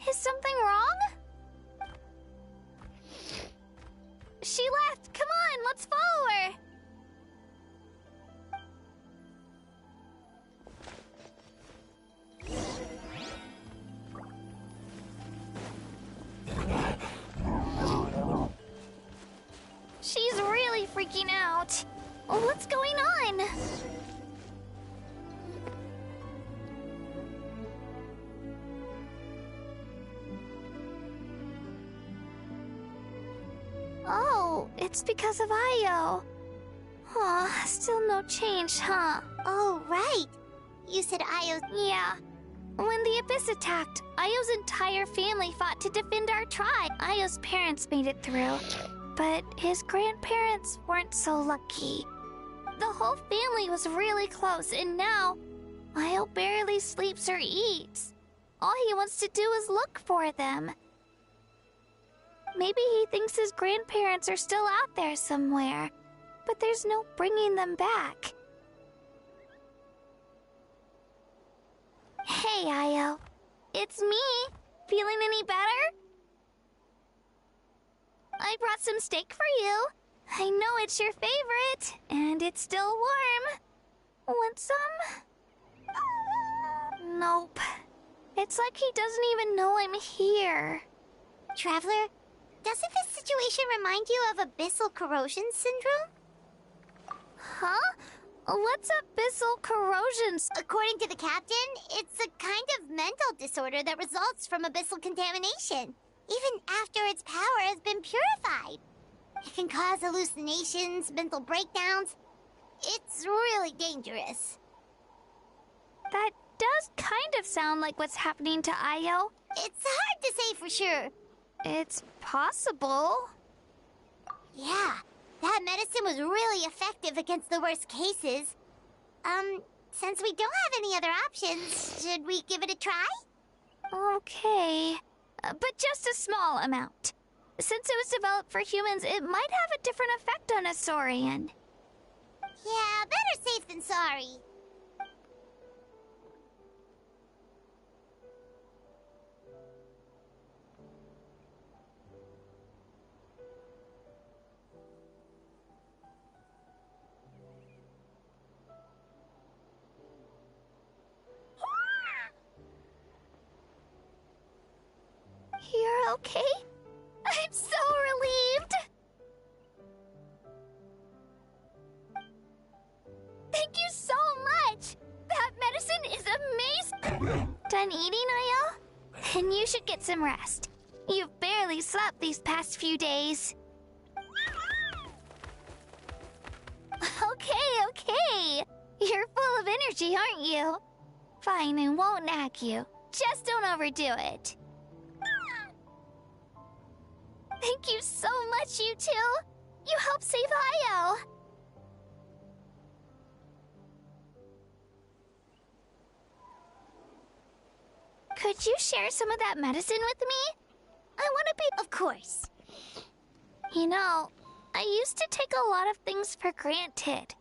Is something wrong? She left. Come on, let's follow her. She's really freaking out. What's going on? Oh, it's because of Io. Aw, still no change, huh? Oh, right. You said Io's... Yeah. When the Abyss attacked, Io's entire family fought to defend our tribe. Io's parents made it through, but his grandparents weren't so lucky. The whole family was really close, and now Io barely sleeps or eats. All he wants to do is look for them. Maybe he thinks his grandparents are still out there somewhere, but there's no bringing them back. Hey, Io. It's me. Feeling any better? I brought some steak for you. I know it's your favorite, and it's still warm. Want some? Nope. It's like he doesn't even know I'm here. Traveler, doesn't this situation remind you of abyssal corrosion syndrome? Huh? What's abyssal corrosion? According to the captain, it's a kind of mental disorder that results from abyssal contamination, even after its power has been purified. It can cause hallucinations, mental breakdowns. It's really dangerous. That does kind of sound like what's happening to Io. It's hard to say for sure, It's possible. Yeah, that medicine was really effective against the worst cases. Since we don't have any other options, should we give it a try? Okay. But just a small amount. Since it was developed for humans, it might have a different effect on a Saurian. Yeah, better safe than sorry. You're okay? I'm so relieved! Thank you so much! That medicine is amazing! Done eating, Ayel? Then you should get some rest. You've barely slept these past few days. Okay. You're full of energy, aren't you? Fine, I won't nag you. Just don't overdo it. Thank you so much, you two! You helped save Ayel! Could you share some of that medicine with me? I want to be... Of course. You know, I used to take a lot of things for granted.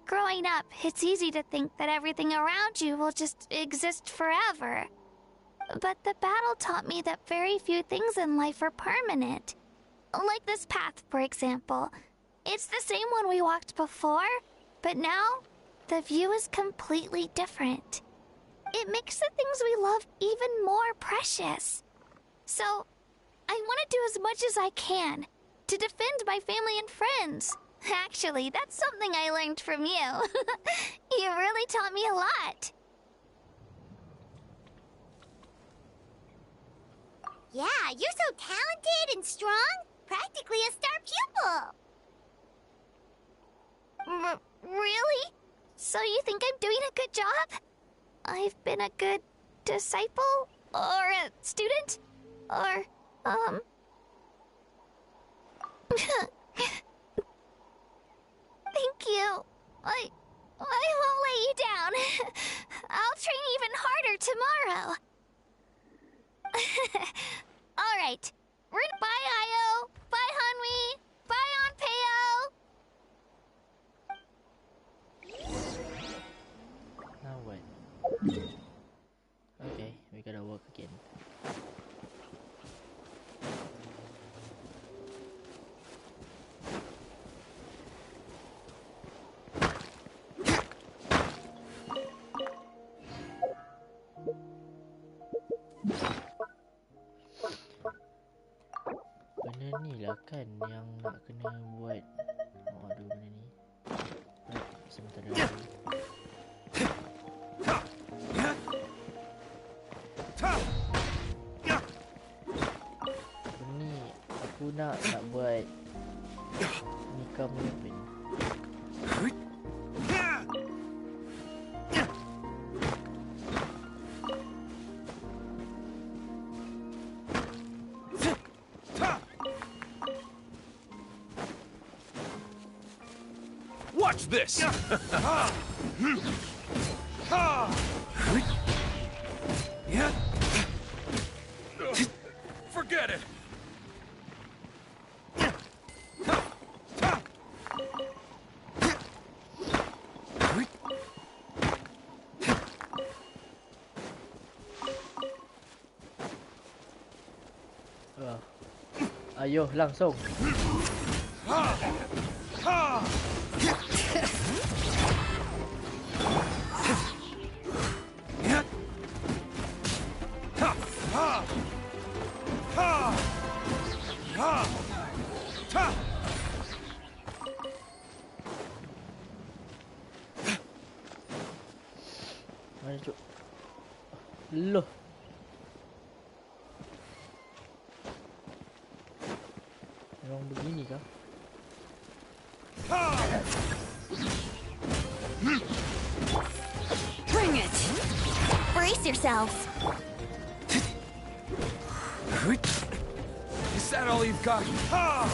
Growing up, it's easy to think that everything around you will just exist forever. But the battle taught me that very few things in life are permanent. Like this path, for example. It's the same one we walked before, but now the view is completely different. It makes the things we love even more precious. So, I want to do as much as I can to defend my family and friends. Actually, that's something I learned from you. You really taught me a lot. Yeah, you're so talented and strong. Practically a star pupil. Really? So you think I'm doing a good job? I've been a good disciple? Or a student? Or, Thank you. I won't let you down. I'll train even harder tomorrow. Alright. Bye, Io. Bye, Hanwi. Bye, Anpeo. Now what? Okay, we gotta work again. Benda ni lah kan yang nak kena buat. Oh, aduh benda ni. Sebentar dulu. Ni aku nak buat nikah movement. Watch this! Forget it! Ayo langsung. Mana cuk? Loh. Memang begini kah? Bring it! Brace yourselves! that all you've got? Ah!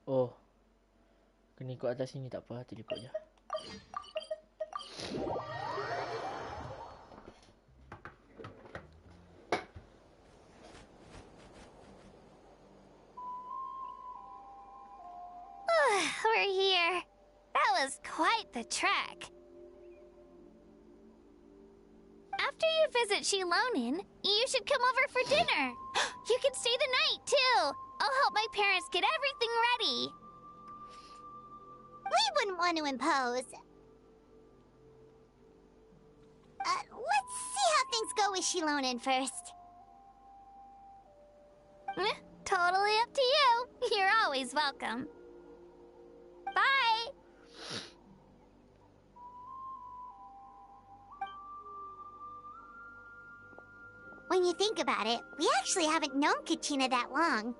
Oh. Kena ikut atas sini tak apa, teleport je. We're here. That was quite the trek. After you visit Shilonin, you should come over for dinner. You can stay the night, too. I'll help my parents get everything ready. We wouldn't want to impose. Let's see how things go with Shilonin first. Totally up to you. You're always welcome. Bye! When you think about it, we actually haven't known Kachina that long.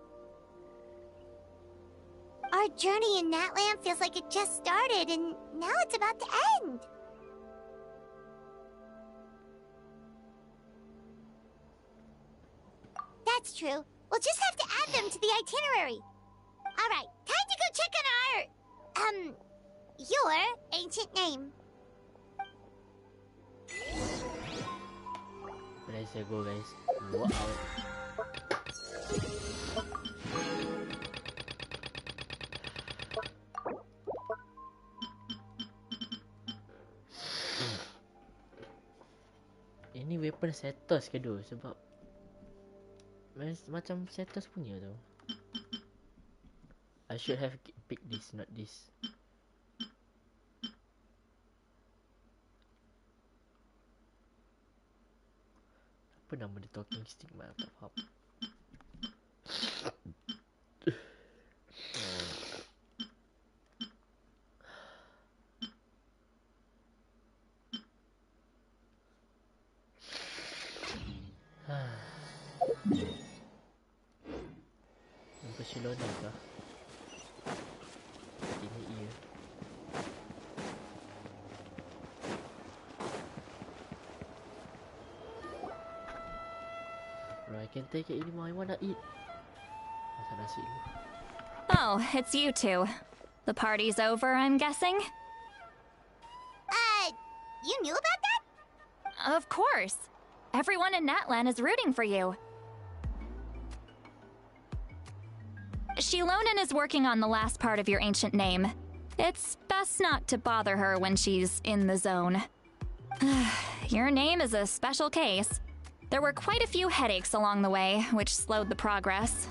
Our journey in NATLAN feels like it just started, and now it's about to end. That's true. We'll just have to add them to the itinerary. All right, time to go check on your ancient name. Let's go, guys. Wow. Ini weapon Setos ke tu? Sebab macam Setos punya tu. I should have picked this, not this. Apa nama dia talking stick? Mana tak faham. Nampak Shilona kah? Ini ia. Right, I can take it anymore. I wanna eat. Masak nasi dulu. Oh, it's you two. The party's over, I'm guessing? You knew about that? Of course. Everyone in NATLAN is rooting for you. Shilonin is working on the last part of your ancient name. It's best not to bother her when she's in the zone. Your name is a special case. There were quite a few headaches along the way, which slowed the progress.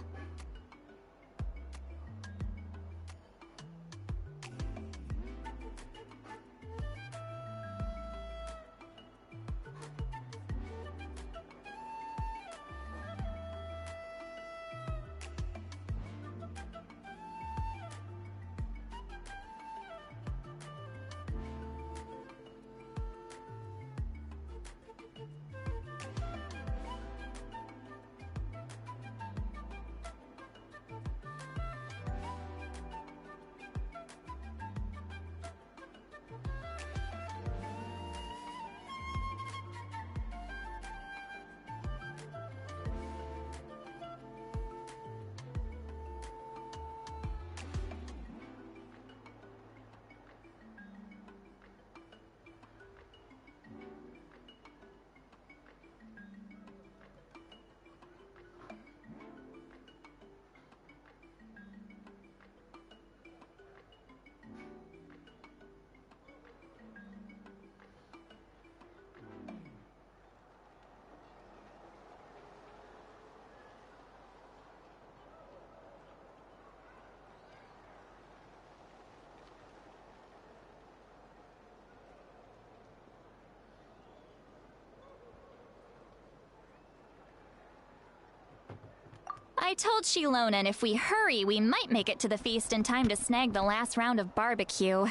I told Shilonin if we hurry, we might make it to the feast in time to snag the last round of barbecue.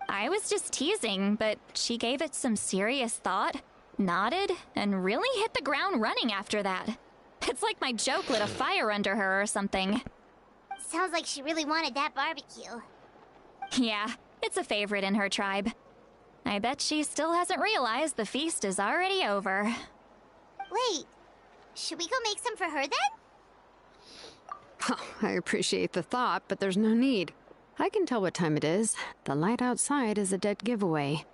I was just teasing, but she gave it some serious thought, nodded, and really hit the ground running after that. It's like my joke lit a fire under her or something. Sounds like she really wanted that barbecue. Yeah, it's a favorite in her tribe. I bet she still hasn't realized the feast is already over. Wait, should we go make some for her then? Oh, I appreciate the thought, but there's no need. I can tell what time it is. The light outside is a dead giveaway.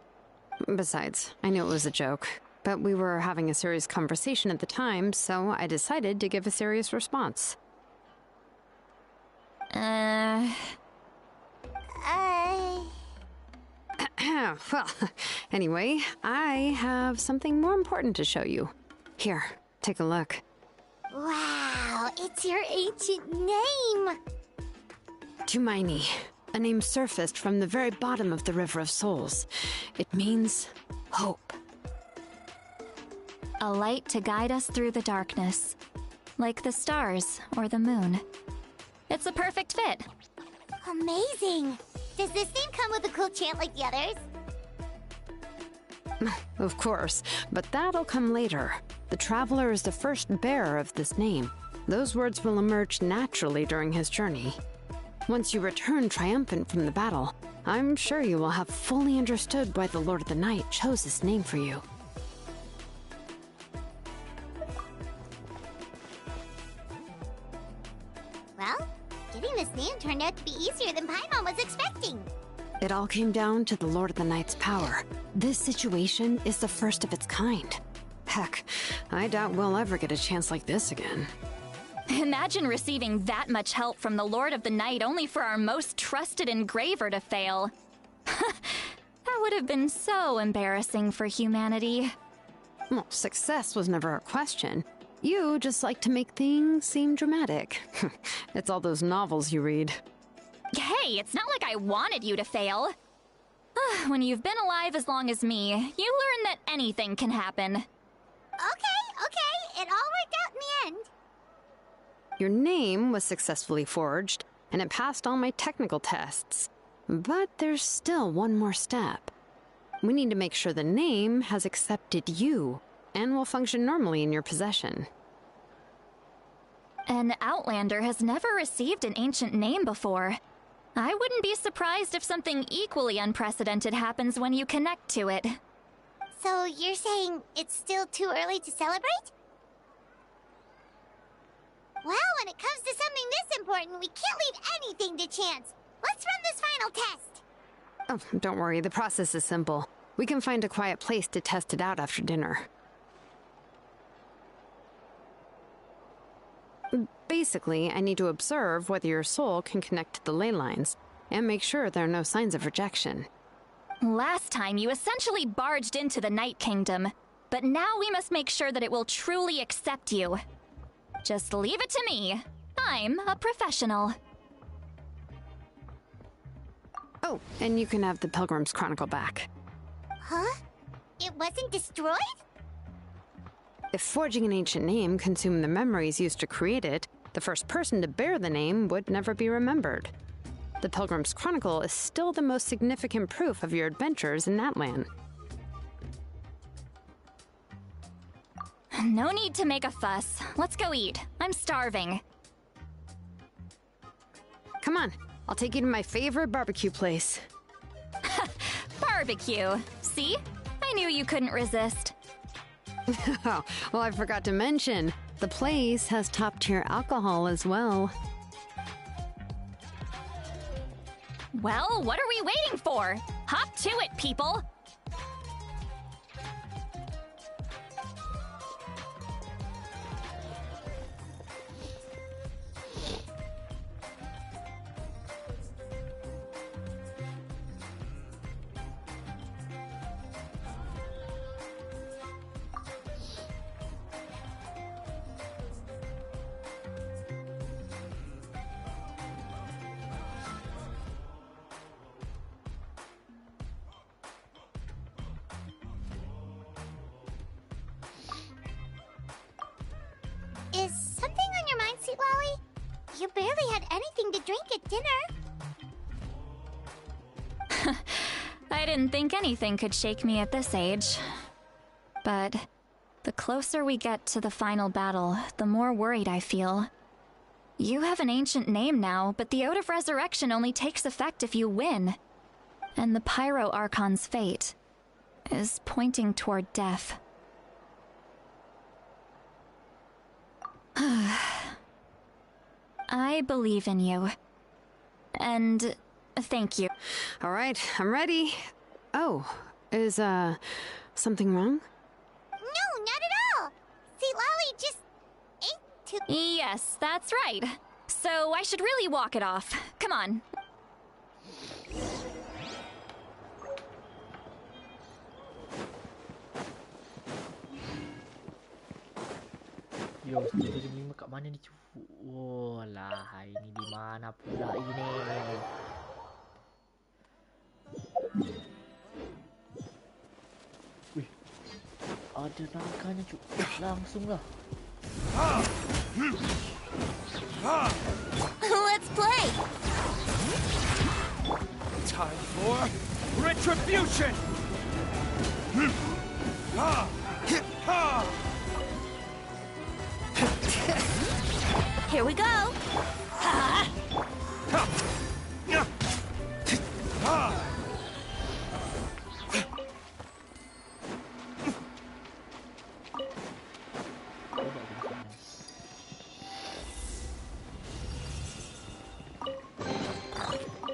Besides, I knew it was a joke, but we were having a serious conversation at the time, so I decided to give a serious response. Well, anyway, I have something more important to show you. Here, take a look. Wow, it's your ancient name! Tumaini, a name surfaced from the very bottom of the River of Souls. It means hope. A light to guide us through the darkness, like the stars or the moon. It's a perfect fit. Amazing! Does this name come with a cool chant like the others? Of course, but that'll come later. The Traveler is the first bearer of this name. Those words will emerge naturally during his journey. Once you return triumphant from the battle, I'm sure you will have fully understood why the Lord of the Night chose this name for you. Well, getting this name turned out to be easier than Paimon was expecting. It all came down to the Lord of the Night's power. This situation is the first of its kind. Heck, I doubt we'll ever get a chance like this again. Imagine receiving that much help from the Lord of the Night only for our most trusted engraver to fail. That would have been so embarrassing for humanity. Well, success was never a question. You just like to make things seem dramatic. It's all those novels you read. Hey, it's not like I wanted you to fail. When you've been alive as long as me, you learn that anything can happen. Okay, it all worked out in the end. Your name was successfully forged, and it passed all my technical tests. But there's still one more step. We need to make sure the name has accepted you, and will function normally in your possession. An Outlander has never received an ancient name before. I wouldn't be surprised if something equally unprecedented happens when you connect to it. So you're saying it's still too early to celebrate? Well, when it comes to something this important, we can't leave anything to chance. Let's run this final test. Oh, don't worry, the process is simple. We can find a quiet place to test it out after dinner. Basically, I need to observe whether your soul can connect to the ley lines, and make sure there are no signs of rejection. Last time, you essentially barged into the Night Kingdom, but now we must make sure that it will truly accept you. Just leave it to me. I'm a professional. Oh, and you can have the Pilgrim's Chronicle back. Huh? It wasn't destroyed? If forging an ancient name consumed the memories used to create it, the first person to bear the name would never be remembered. The Pilgrim's Chronicle is still the most significant proof of your adventures in NATLAN. No need to make a fuss. Let's go eat. I'm starving. Come on, I'll take you to my favorite barbecue place. Barbecue. See? I knew you couldn't resist. Oh, well, I forgot to mention, the place has top-tier alcohol as well. Well, what are we waiting for? Hop to it, people! Is something on your mind, Sweet Lolly? You barely had anything to drink at dinner. I didn't think anything could shake me at this age. But the closer we get to the final battle, the more worried I feel. You have an ancient name now, but the Ode of Resurrection only takes effect if you win. And the Pyro Archon's fate is pointing toward death. I believe in you. And thank you. All right, I'm ready. Oh, is, something wrong? No, not at all. See, Lolly just ate too... Yes, that's right. So I should really walk it off. Come on. Yo, studio game 5 kat mana ni cu? Oh lah, ini di mana pula ini? Wih, ada nangkanya cu. Langsung lah. Let's play! Time for retribution! Here we go!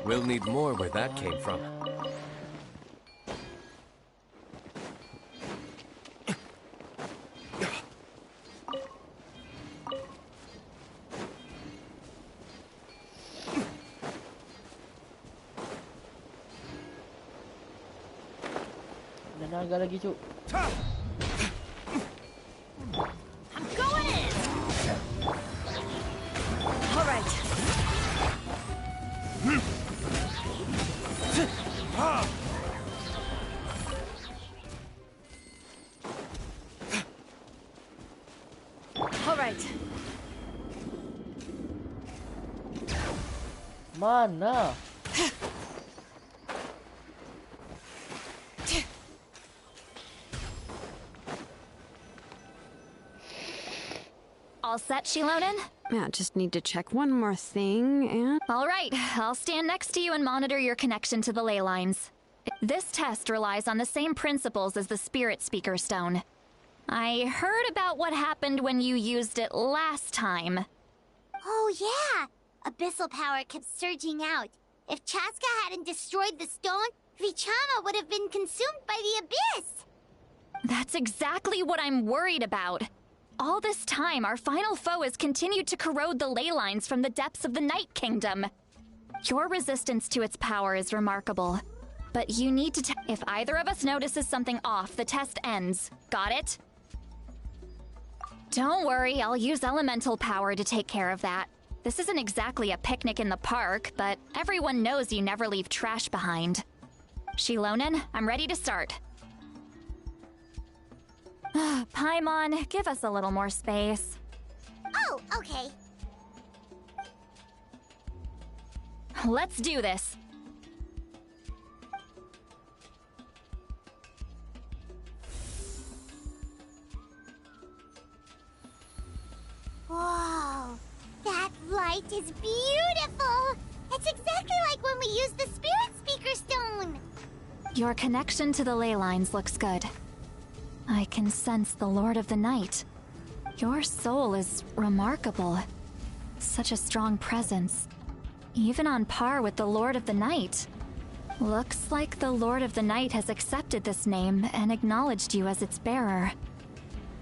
We'll need more where that came from. Ada naga lagi cu. I'm going in! All right. All right. Mana? All set, Shilonen? Yeah, just need to check one more thing, and... All right, I'll stand next to you and monitor your connection to the ley lines. This test relies on the same principles as the Spirit Speaker Stone. I heard about what happened when you used it last time. Oh, yeah! Abyssal power kept surging out. If Chaska hadn't destroyed the stone, Vichama would have been consumed by the abyss! That's exactly what I'm worried about. All this time, our final foe has continued to corrode the ley lines from the depths of the Night Kingdom. Your resistance to its power is remarkable. But you need to if either of us notices something off, the test ends. Got it? Don't worry, I'll use elemental power to take care of that. This isn't exactly a picnic in the park, but everyone knows you never leave trash behind. Shilonen, I'm ready to start. Paimon, give us a little more space. Oh, okay. Let's do this. Whoa, that light is beautiful! It's exactly like when we used the Spirit Speaker Stone! Your connection to the ley lines looks good. I can sense the Lord of the Night. Your soul is remarkable. Such a strong presence. Even on par with the Lord of the Night. Looks like the Lord of the Night has accepted this name and acknowledged you as its bearer.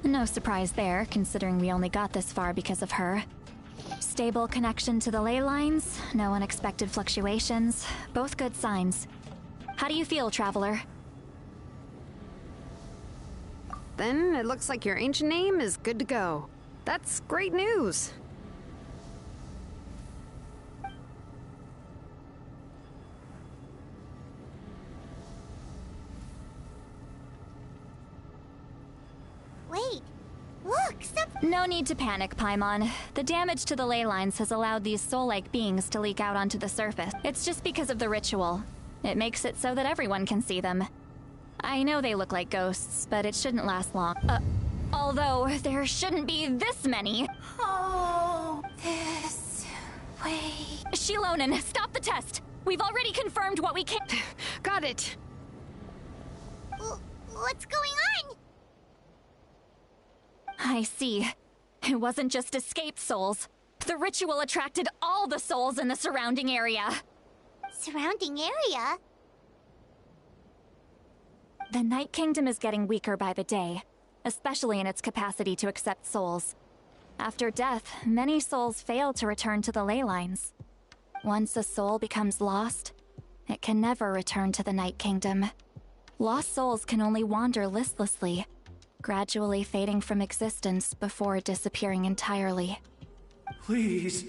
No surprise there, considering we only got this far because of her. Stable connection to the ley lines, no unexpected fluctuations, both good signs. How do you feel, Traveler? Then it looks like your ancient name is good to go. That's great news. Wait, look, something... No need to panic, Paimon. The damage to the ley lines has allowed these soul-like beings to leak out onto the surface. It's just because of the ritual. It makes it so that everyone can see them. I know they look like ghosts, but it shouldn't last long. Although, there shouldn't be this many. Oh, this Shilonen, stop the test! We've already confirmed what we can. Got it. What's going on? I see. It wasn't just escaped souls. The ritual attracted all the souls in the surrounding area. Surrounding area? The Night Kingdom is getting weaker by the day, especially in its capacity to accept souls. After death, many souls fail to return to the ley lines. Once a soul becomes lost, it can never return to the Night Kingdom. Lost souls can only wander listlessly, gradually fading from existence before disappearing entirely. Please,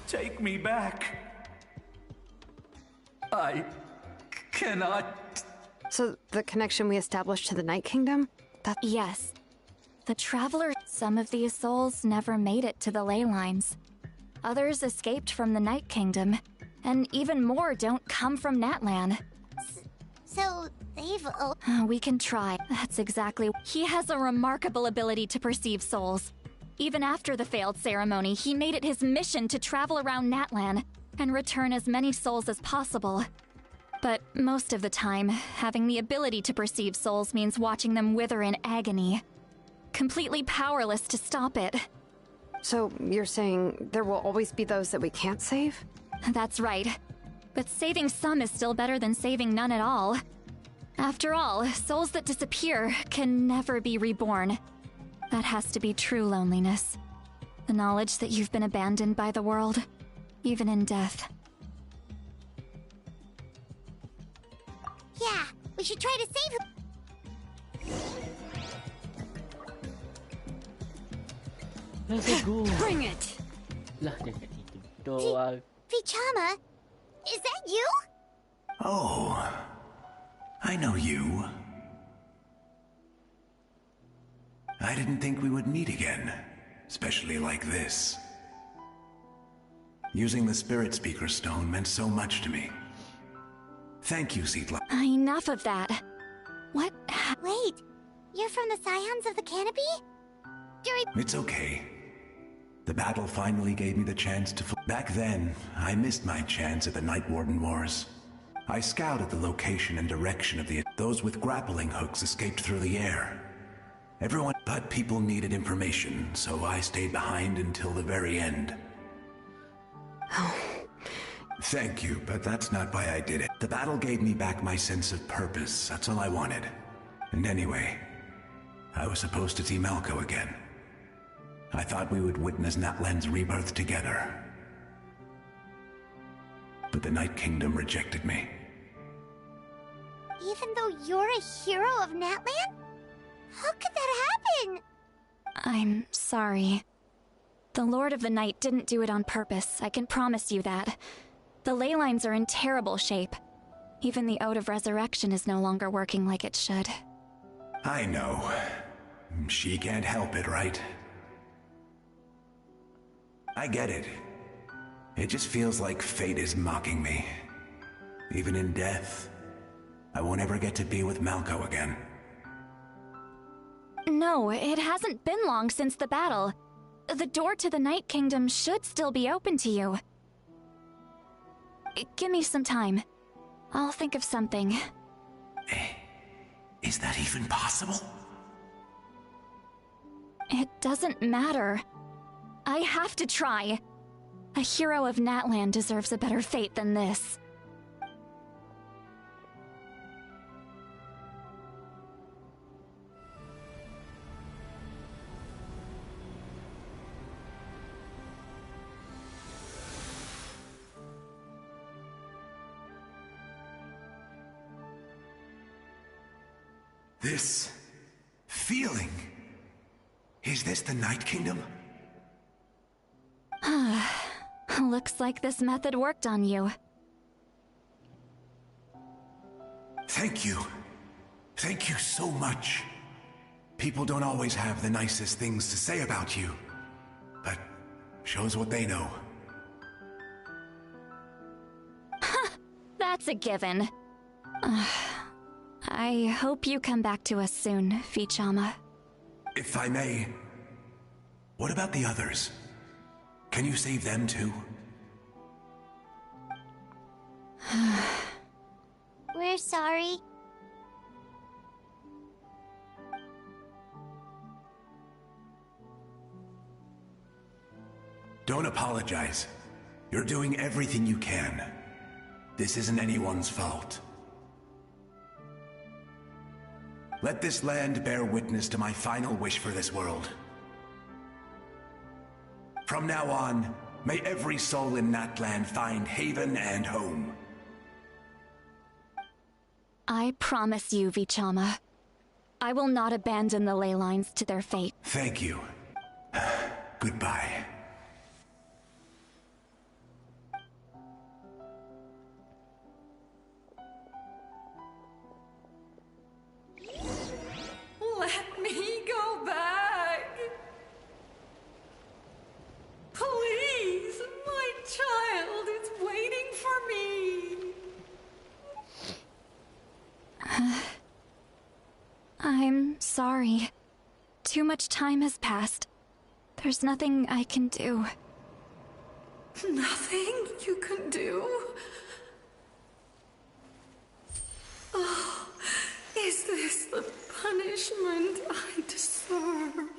take me back. I cannot... So, the connection we established to the Night Kingdom? Yes. The Traveler... Some of these souls never made it to the ley lines. Others escaped from the Night Kingdom, and even more don't come from NATLAN. So, they've... We can try. That's exactly... He has a remarkable ability to perceive souls. Even after the failed ceremony, he made it his mission to travel around NATLAN and return as many souls as possible. But most of the time, having the ability to perceive souls means watching them wither in agony. Completely powerless to stop it. So, you're saying there will always be those that we can't save? That's right. But saving some is still better than saving none at all. After all, souls that disappear can never be reborn. That has to be true loneliness. The knowledge that you've been abandoned by the world, even in death. Yeah, we should try to save him. Let's go. Bring it! Lah, dia kat situ. Doang. Vichama, is that you? Oh, I know you. I didn't think we would meet again, especially like this. Using the Spirit Speaker Stone meant so much to me. Thank you, Seatla. Enough of that. What? Wait, you're from the Scions of the Canopy? It's okay. The battle finally gave me the chance to... Back then, I missed my chance at the Night Warden Wars. I scouted the location and direction of the... Those with grappling hooks escaped through the air. Everyone... But people needed information, so I stayed behind until the very end. Thank you, but that's not why I did it. The battle gave me back my sense of purpose. That's all I wanted. And anyway, I was supposed to see Malco again. I thought we would witness NATLAN's rebirth together. But the Night Kingdom rejected me. Even though you're a hero of NATLAN? How could that happen? I'm sorry. The Lord of the Night didn't do it on purpose, I can promise you that. The ley lines are in terrible shape. Even the Ode of Resurrection is no longer working like it should. I know. She can't help it, right? I get it. It just feels like fate is mocking me. Even in death, I won't ever get to be with Malco again. No, it hasn't been long since the battle. The door to the Night Kingdom should still be open to you. Give me some time. I'll think of something. Is that even possible? It doesn't matter. I have to try. A hero of NATLAN deserves a better fate than this. This feeling. Is this the Night Kingdom? Looks like this method worked on you. Thank you. Thank you so much. People don't always have the nicest things to say about you, but shows what they know. That's a given. I hope you come back to us soon, Vichama. If I may, what about the others? Can you save them too? We're sorry. Don't apologize. You're doing everything you can. This isn't anyone's fault. Let this land bear witness to my final wish for this world. From now on, may every soul in NATLAN find haven and home. I promise you, Vichama. I will not abandon the ley lines to their fate. Thank you. Goodbye. Let me go back. Please, my child is waiting for me. I'm sorry. Too much time has passed. There's nothing I can do. Nothing you can do? Oh, is this the punishment I deserve?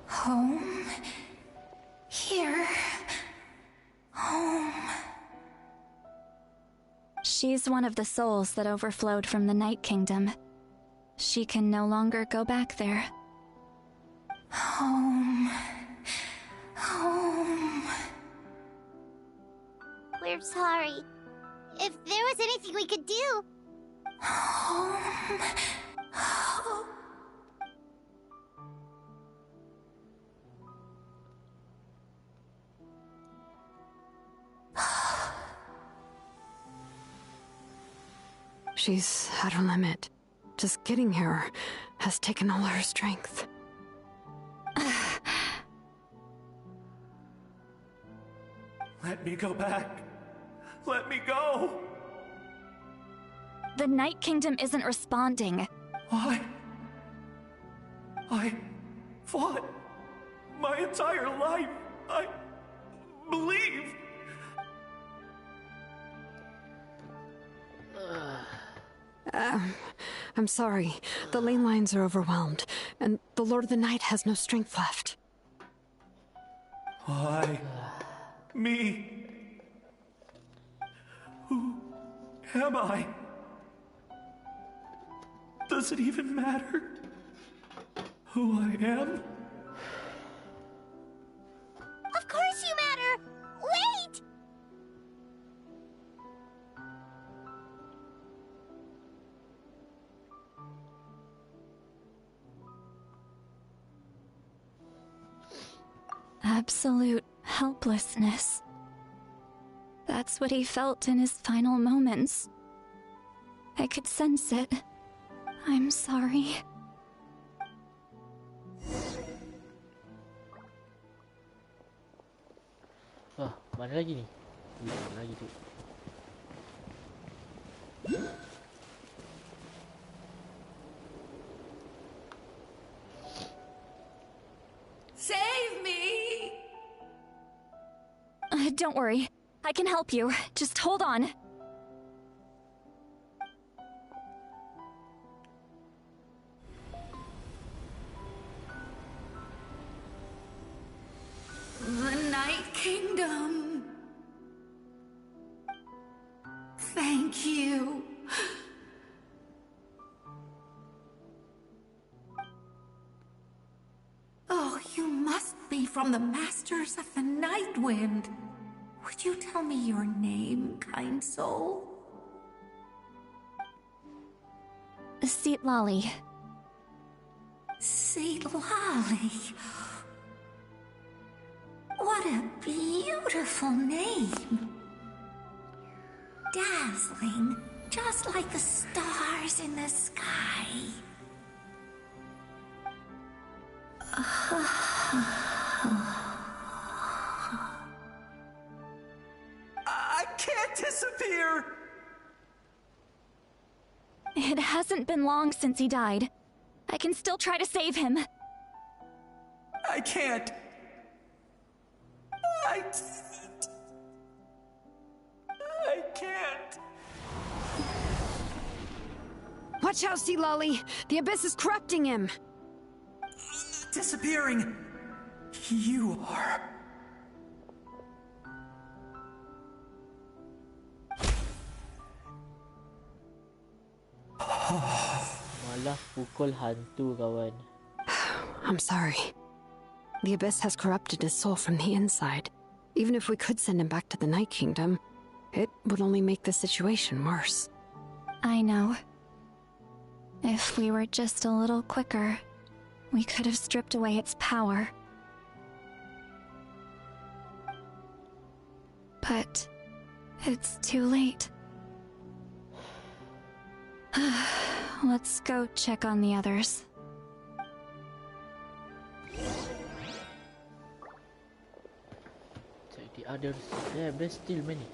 Home. Here. Home. She's one of the souls that overflowed from the Night Kingdom. She can no longer go back there. Home. Home. We're sorry. If there was anything we could do... Home. Home. She's at her limit. Just getting here has taken all her strength. Let me go back. Let me go. The Night Kingdom isn't responding. Why? I fought my entire life. I believed. I'm sorry. The ley lines are overwhelmed, and the Lord of the Night has no strength left. Why? Me? Who am I? Does it even matter who I am? Of course you matter! Wait! Absolute helplessness. That's what he felt in his final moments. I could sense it. I'm sorry. Wah, mana lagi ni? Mana lagi tu? Save me! Don't worry. I can help you. Just hold on. The Night Kingdom. Thank you. Oh, you must be from the Masters of the Night Wind. Would you tell me your name, kind soul? Seatlolly. Seatlolly. What a beautiful name. Dazzling, just like the stars in the sky. I can't disappear! It hasn't been long since he died. I can still try to save him. I can't. I can't. Watch out, Sea Lolly! The Abyss is corrupting him! Disappearing. You are. Malah pukul hantu, kawan. I'm sorry. The Abyss has corrupted his soul from the inside. Even if we could send him back to the Night Kingdom, it would only make the situation worse. I know. If we were just a little quicker, we could have stripped away its power. But it's too late. Let's go check on the others. Check the others. Yeah, there's still many.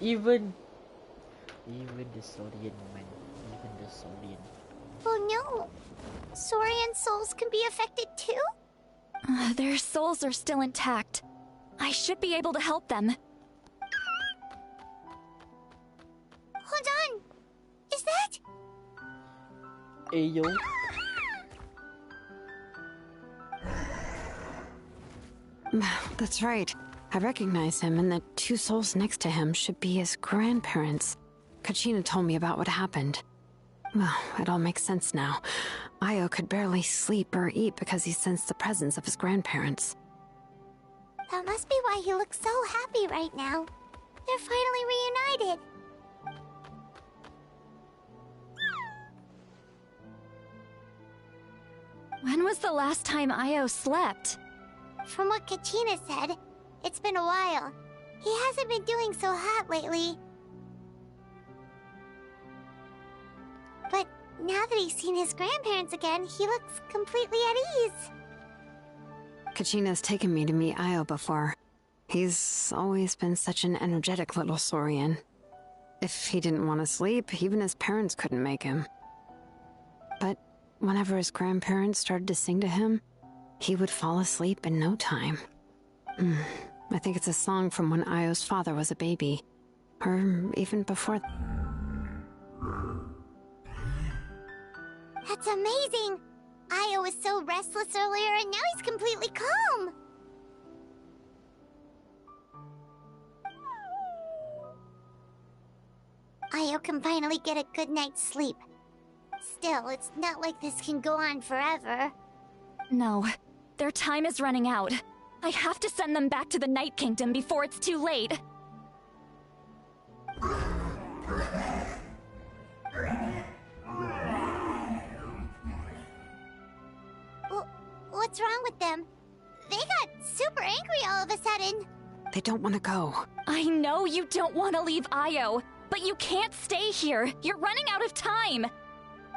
Even the Saurian, man. Even the Saurian. Oh no! Saurian souls can be affected too? Their souls are still intact. I should be able to help them. Hold on! Is that? Ayo. That's right. I recognize him, and the two souls next to him should be his grandparents. Kachina told me about what happened. Well, it all makes sense now. Io could barely sleep or eat because he sensed the presence of his grandparents. That must be why he looks so happy right now. They're finally reunited. When was the last time Io slept? From what Kachina said, it's been a while. He hasn't been doing so hot lately. But now that he's seen his grandparents again, he looks completely at ease. Kachina's taken me to meet Io before. He's always been such an energetic little Saurian. If he didn't want to sleep, even his parents couldn't make him. But whenever his grandparents started to sing to him, he would fall asleep in no time. I think it's a song from when Io's father was a baby. Or even before. That's amazing! Io was so restless earlier and now he's completely calm! Io can finally get a good night's sleep. Still, it's not like this can go on forever. No, their time is running out. I have to send them back to the Night Kingdom before it's too late. What's wrong with them? They got super angry all of a sudden. They don't want to go. I know you don't want to leave Io, but you can't stay here. You're running out of time.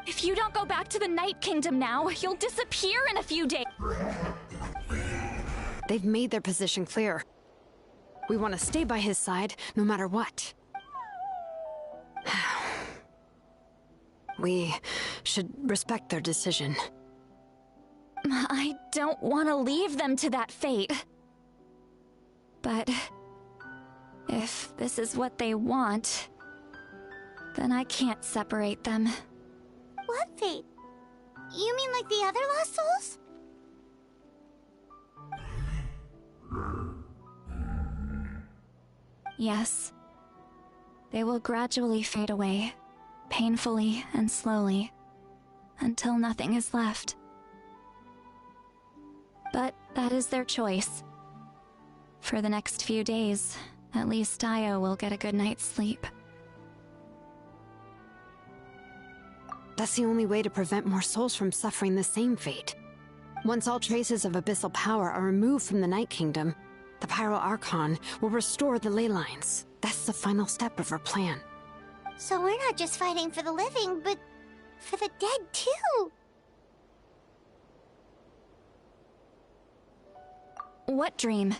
If you don't go back to the Night Kingdom now, you'll disappear in a few days. They've made their position clear. We want to stay by his side, no matter what. We should respect their decision. I don't want to leave them to that fate. But if this is what they want, then I can't separate them. What fate? You mean like the other lost souls? Yes. They will gradually fade away, painfully and slowly, until nothing is left. But that is their choice. For the next few days, at least Io will get a good night's sleep. That's the only way to prevent more souls from suffering the same fate. Once all traces of abyssal power are removed from the Night Kingdom, the Pyro Archon will restore the ley lines. That's the final step of our plan. So we're not just fighting for the living, but for the dead too. What dream?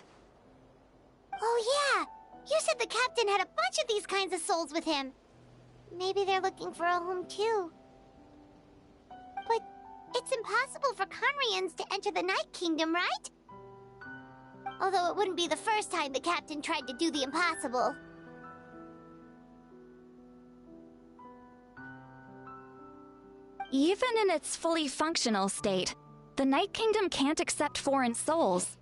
Oh yeah! You said the captain had a bunch of these kinds of souls with him. Maybe they're looking for a home too. It's impossible for Conrians to enter the Night Kingdom, right? Although it wouldn't be the first time the captain tried to do the impossible. Even in its fully functional state, the Night Kingdom can't accept foreign souls.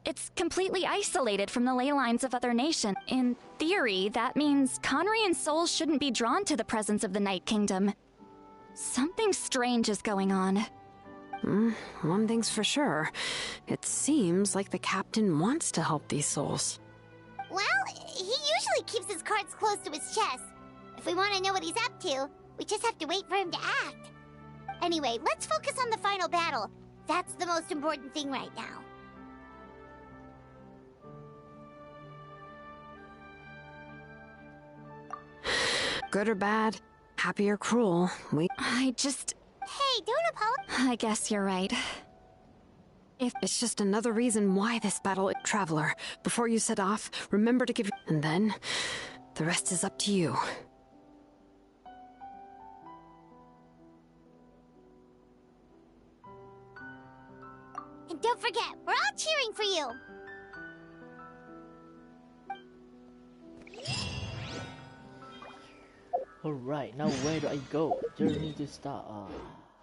It's completely isolated from the ley lines of other nations. In theory, that means Conrian souls shouldn't be drawn to the presence of the Night Kingdom. Something strange is going on. One thing's for sure. It seems like the captain wants to help these souls. Well, he usually keeps his cards close to his chest. If we want to know what he's up to, we just have to wait for him to act. Anyway, let's focus on the final battle. That's the most important thing right now. Good or bad, happy or cruel, Hey, don't apologize. I guess you're right. It's just another reason why this battle... Traveler, before you set off, remember to give... And then, the rest is up to you. And don't forget, we're all cheering for you. Alright, now where do I go? Journey to start.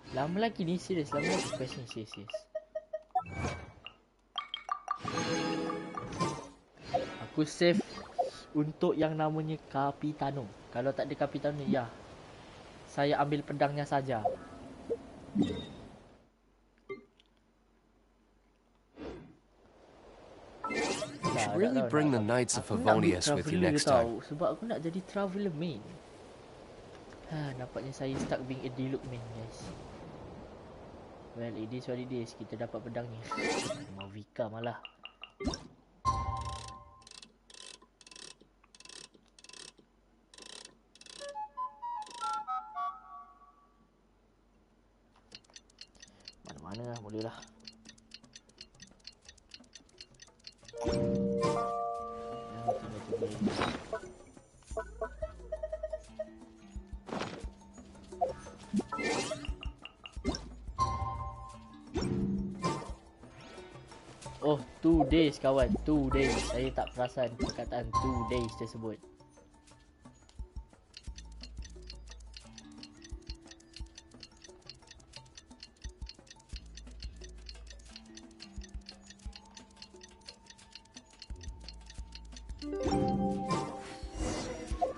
Lama lagi ni, serius. Lama lagi quest ni, serius. Aku save untuk yang namanya Capitano. Kalau tak ada Capitano, ya. Saya ambil pedangnya saja. should really bring the Knights of Favonius with you next time. Sebab aku nak jadi traveler main. Nampaknya saya stuck being a deluxe main, guys. Well, it is what it is. Kita dapat pedang ni. Mau Vika malah. Mana-mana lah, boleh lah. Oh, 2 days kawan, 2 days. Saya tak perasan perkataan 2 days tersebut.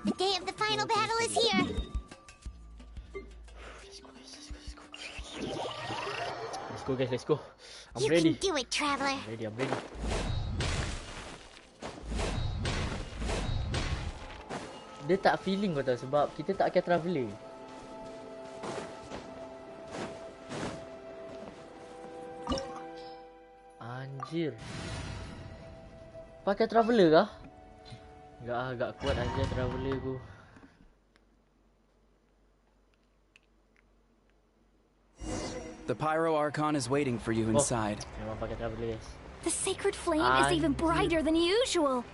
The day of the final battle is here. Let's go guys, let's go. I'm You ready. can do it, traveler. I'm ready. Dia tak feeling kau tahu sebab kita tak pakai traveler. Anjir. Pakai traveler kah? Agak kuat anjir traveler ku. The Pyro Archon is waiting for you inside. Memang pakai traveler guys. The sacred flame is even brighter than usual.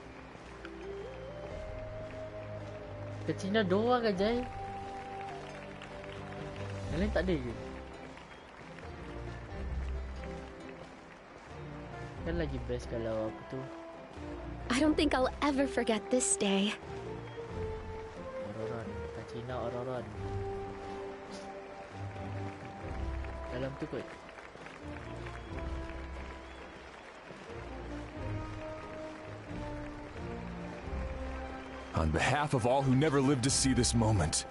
Kecina doang kan Jai? Yang lain tak ada ke? Kan lagi best kalau apa tu? I don't think I'll ever forget this day. Ororon, Kecina Ororon. Dalam tu kot. On behalf of all who never lived to see this moment.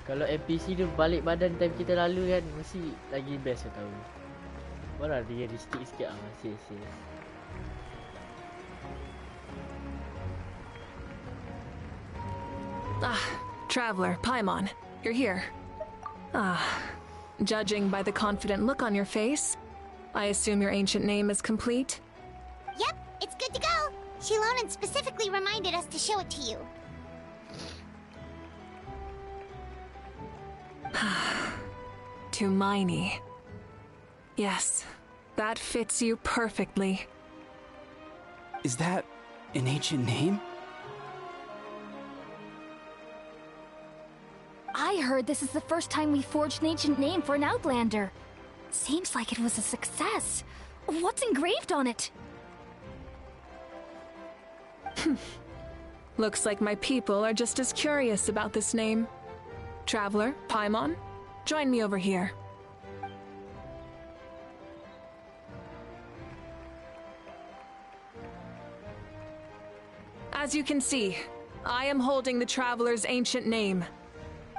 Kalau NPC tu balik badan time kita lalu kan, mesti lagi best kau tahu. Baru realistik sikit lah, masih. Traveler, Paimon, you're here. Judging by the confident look on your face, I assume your ancient name is complete? Yep, it's good to go. Shilonen specifically reminded us to show it to you. Tumaini. Yes, that fits you perfectly. Is that an ancient name? I heard this is the first time we forged an ancient name for an Outlander. Seems like it was a success. What's engraved on it? Looks like my people are just as curious about this name. Traveler, Paimon, join me over here. As you can see, I am holding the Traveler's ancient name.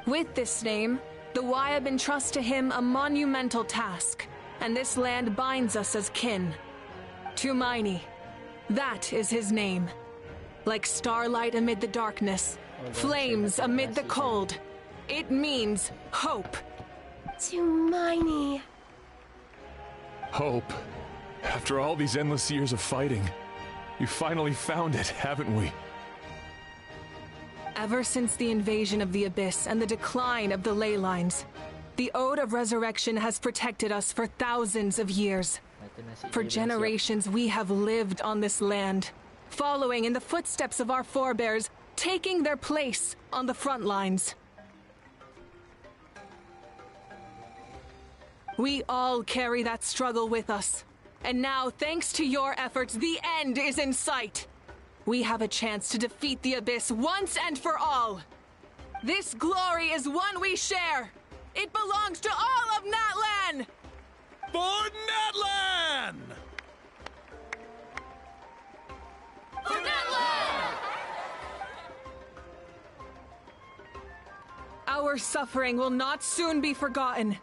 With this name, the Wyab entrust to him a monumental task, and this land binds us as kin. Tumaini, that is his name. Like starlight amid the darkness, flames amid the cold, it means hope. Tumaini. Hope. After all these endless years of fighting, you finally found it, haven't we? Ever since the invasion of the Abyss and the decline of the ley lines, the Ode of Resurrection has protected us for thousands of years. For generations, we have lived on this land, following in the footsteps of our forebears, taking their place on the front lines. We all carry that struggle with us. And now, thanks to your efforts, the end is in sight. We have a chance to defeat the Abyss once and for all. This glory is one we share. It belongs to all of NATLAN! For NATLAN! For NATLAN! Our suffering will not soon be forgotten.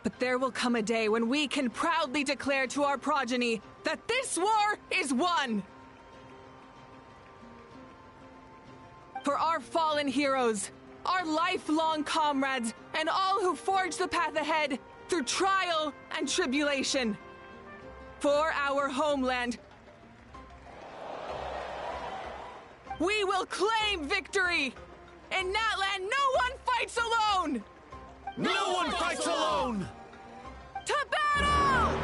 But there will come a day when we can proudly declare to our progeny that this war is won! For our fallen heroes, our lifelong comrades, and all who forge the path ahead through trial and tribulation. For our homeland, we will claim victory! In NATLAN, no one fights alone! No one fights alone! To battle!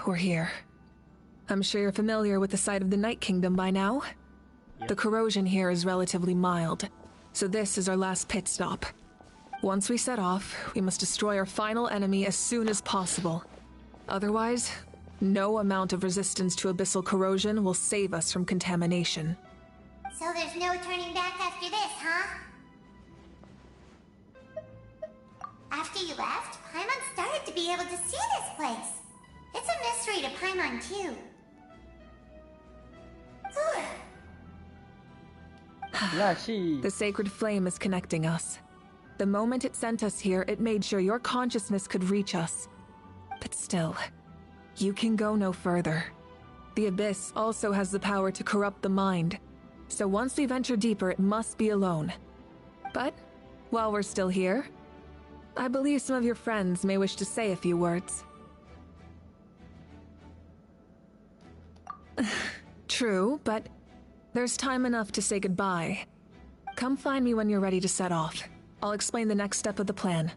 We're here. I'm sure you're familiar with the site of the Night Kingdom by now. Yep. The corrosion here is relatively mild, so this is our last pit stop. Once we set off, we must destroy our final enemy as soon as possible. Otherwise, no amount of resistance to abyssal corrosion will save us from contamination. So there's no turning back after this, huh? After you left, Paimon started to be able to see this place. It's a mystery to Paimon, too. The sacred flame is connecting us. The moment it sent us here, it made sure your consciousness could reach us. But still, you can go no further. The Abyss also has the power to corrupt the mind, so once we venture deeper, it must be alone. But, while we're still here, I believe some of your friends may wish to say a few words. True, but there's time enough to say goodbye. Come find me when you're ready to set off. I'll explain the next step of the plan.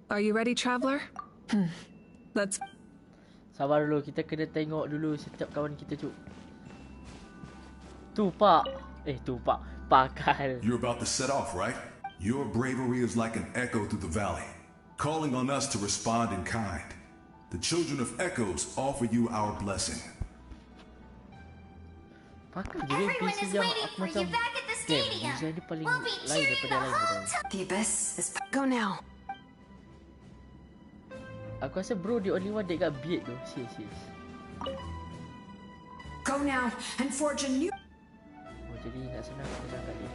Are you ready, traveler? Let's... Sabar dulu, kita kena tengok dulu setiap kawan kita, cuk. Tu pak. Tu pak. Pakal. You're about to set off, right? Your bravery is like an echo through the valley, calling on us to respond in kind. The children of Echoes offer you our blessing. Everyone is waiting for you back at the stadium. We'll be cheering the whole time. The Abyss is... Go now. Aku rasa bro the only one that got beat though. Serious. Go now and forge a new... Oh, jadi nak senang kita kat dia.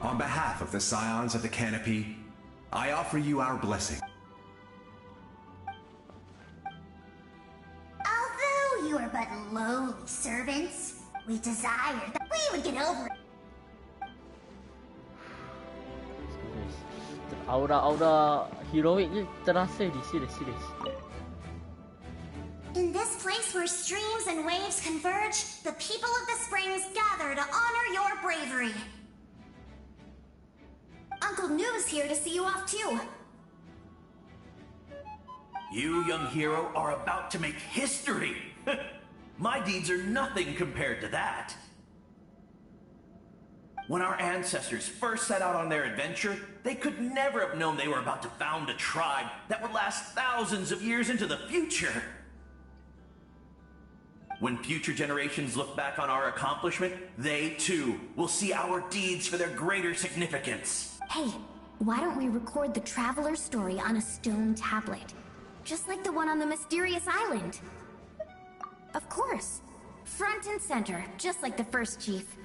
On behalf of the Scions of the Canopy, I offer you our blessing. Although you are but lowly servants, we desire that we would get over it. Aura heroic je terasa di serius. In this place where streams and waves converge, the people of the springs gather to honor your bravery. Uncle Noo's here to see you off too. You, young hero, are about to make history. My deeds are nothing compared to that. When our ancestors first set out on their adventure, they could never have known they were about to found a tribe that would last thousands of years into the future. When future generations look back on our accomplishment, they too will see our deeds for their greater significance. Hey, why don't we record the traveler's story on a stone tablet? Just like the one on the mysterious island. Of course. Front and center, just like the first chief.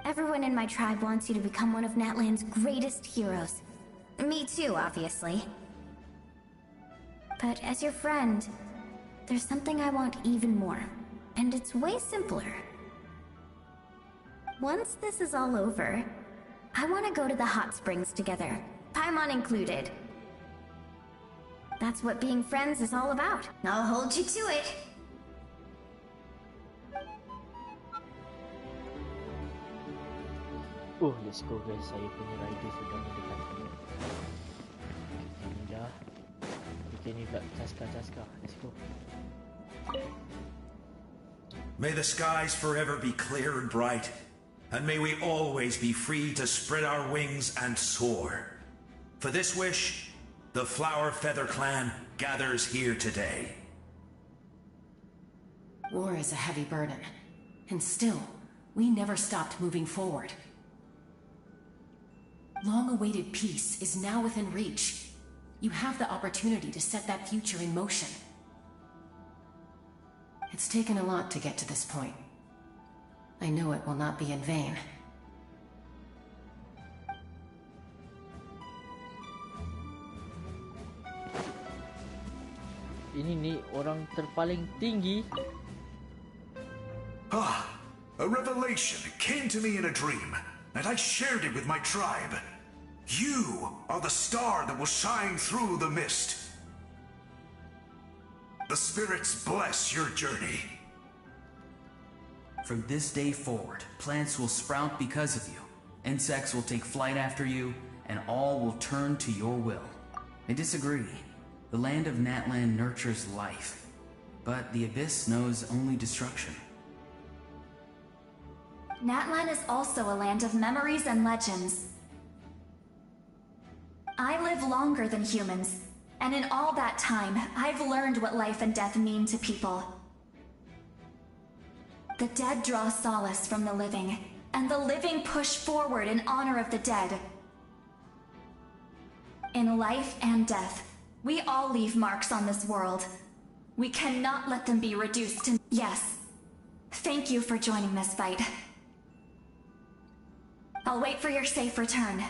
Everyone in my tribe wants you to become one of NATLAN's greatest heroes. Me too, obviously. But as your friend, there's something I want even more. And it's way simpler. Once this is all over, I want to go to the hot springs together. Paimon included. That's what being friends is all about. I'll hold you to it. Oh, let's go guys. Saya punya rider sudah mendekati. Ini dah. Okay, ni pula Caska. Let's go. May the skies forever be clear and bright, and may we always be free to spread our wings and soar. For this wish, the Flower Feather Clan gathers here today. War is a heavy burden, and still, we never stopped moving forward. Long-awaited peace is now within reach. You have the opportunity to set that future in motion. It's taken a lot to get to this point. I know it will not be in vain. Ini ni orang terpaling tinggi. A revelation came to me in a dream, and I shared it with my tribe. You are the star that will shine through the mist. The spirits bless your journey. From this day forward, plants will sprout because of you. Insects will take flight after you, and all will turn to your will. I disagree. The land of NATLAN nurtures life, but the Abyss knows only destruction. NATLAN is also a land of memories and legends. I live longer than humans, and in all that time, I've learned what life and death mean to people. The dead draw solace from the living, and the living push forward in honor of the dead. In life and death, we all leave marks on this world. We cannot let them be reduced to... Yes. Thank you for joining this fight. I'll wait for your safe return.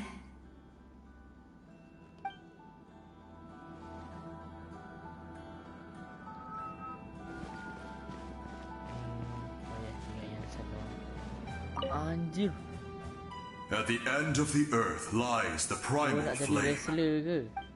Anjir. At the end of the earth lies the primal Nak jadi flame. wrestler ke?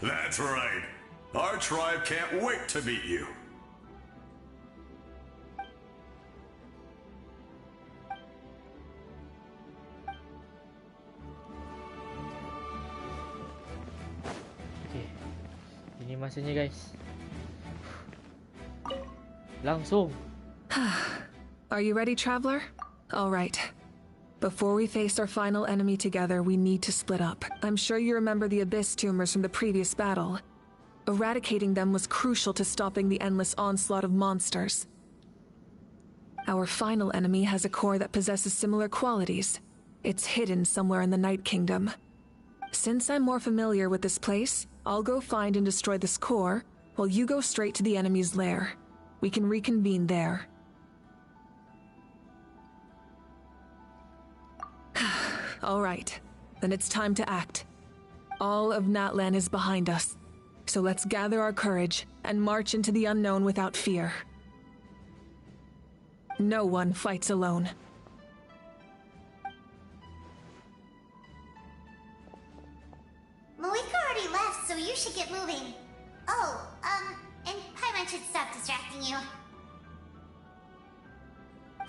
That's right. Our tribe can't wait to meet you. Okay. Ini masanya guys. Langsung. Are you ready, traveler? All right. Before we face our final enemy together, we need to split up. I'm sure you remember the Abyss tumors from the previous battle. Eradicating them was crucial to stopping the endless onslaught of monsters. Our final enemy has a core that possesses similar qualities. It's hidden somewhere in the Night Kingdom. Since I'm more familiar with this place, I'll go find and destroy this core, while you go straight to the enemy's lair. We can reconvene there. All right, then it's time to act. All of NATLAN is behind us, so let's gather our courage and march into the unknown without fear. No one fights alone. Malika already left, so you should get moving. Oh, and Paimon should stop distracting you.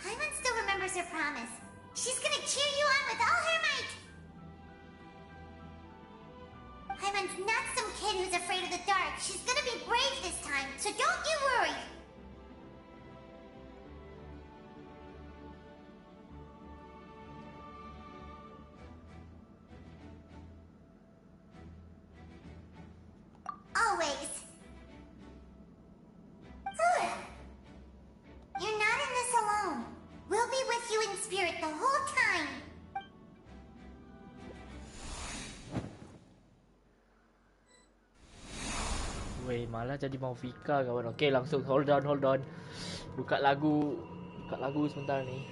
Paimon still remembers her promise. She's gonna cheer you on with all her might. Paimon's not some kid who's afraid of the dark. She's gonna be brave this time, so don't you worry. Always. You're not in this alone. We'll be with you in spirit the whole time. Weh, malah jadi mau Fika kawan. Okay, langsung hold on. Buka lagu sebentar ni.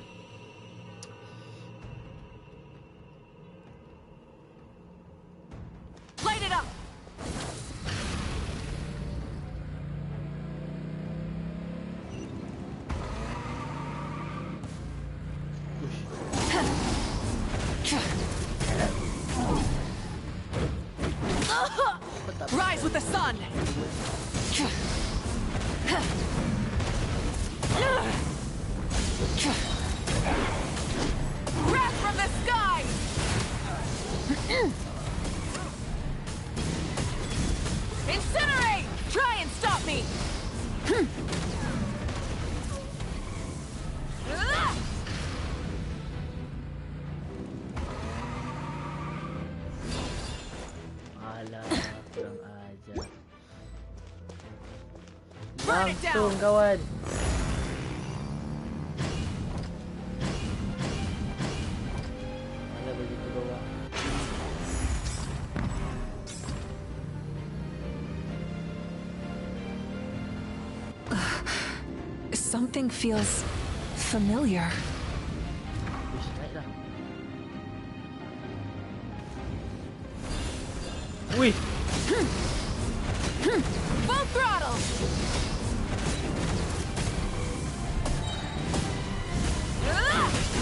Light it up! Rise with the sun! Wrath from the sky! Incinerate! Try and stop me! Alah, kurang ajar. Langsung kawan. Alah, begitu bawah. Something feels familiar. Wish, naiklah. Wih. Full throttle!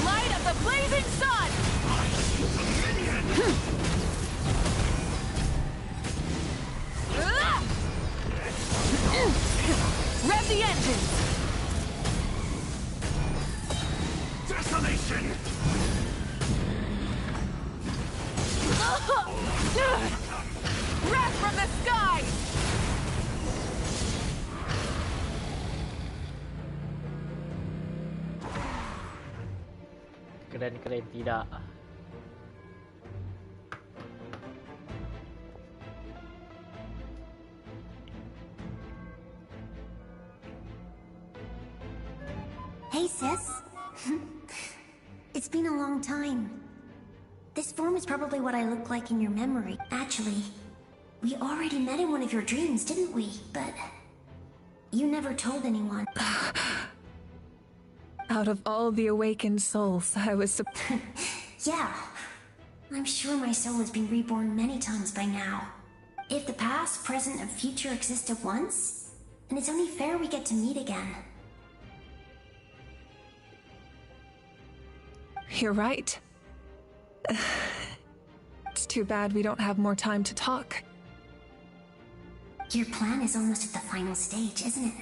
Light of the blazing sun! Rev the engines! Desolation! Wrath from the sky! Keren tidak. Hey, sis. It's been a long time. This form is probably what I look like in your memory. Actually, we already met in one of your dreams, didn't we? But you never told anyone. Out of all the awakened souls, I was Yeah. I'm sure my soul has been reborn many times by now. If the past, present, and future exist at once, then it's only fair we get to meet again. You're right. It's too bad we don't have more time to talk. Your plan is almost at the final stage, isn't it?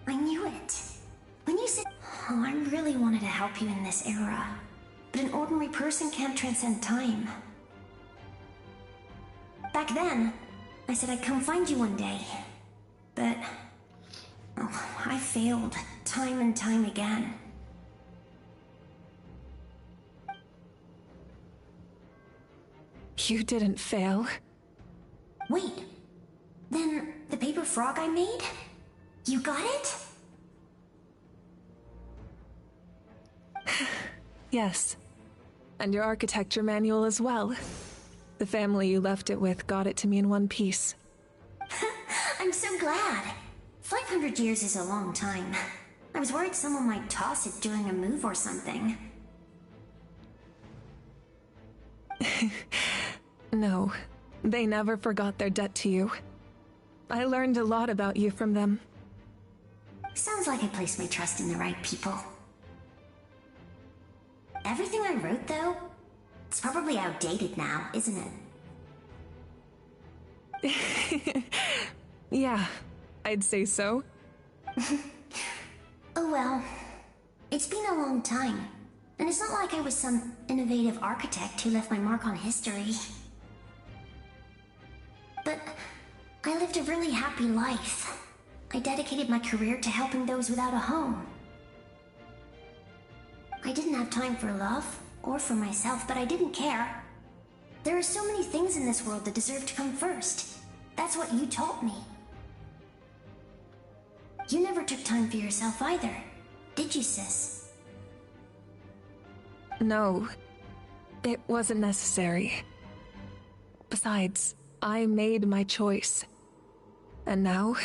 I knew it. When you said, oh, I really wanted to help you in this era. But an ordinary person can't transcend time. Back then, I said I'd come find you one day. But oh, I failed time and time again. You didn't fail. Wait. Then the paper frog I made? You got it? Yes. And your architecture manual as well. The family you left it with got it to me in one piece. I'm so glad. 500 years is a long time. I was worried someone might toss it during a move or something. No, they never forgot their debt to you. I learned a lot about you from them. Sounds like I placed my trust in the right people. Everything I wrote, though, it's probably outdated now, isn't it? Yeah, I'd say so. Oh well. It's been a long time. And it's not like I was some innovative architect who left my mark on history. But I lived a really happy life. I dedicated my career to helping those without a home. I didn't have time for love, or for myself, but I didn't care. There are so many things in this world that deserve to come first. That's what you taught me. You never took time for yourself either, did you, sis? No, it wasn't necessary. Besides, I made my choice. And now,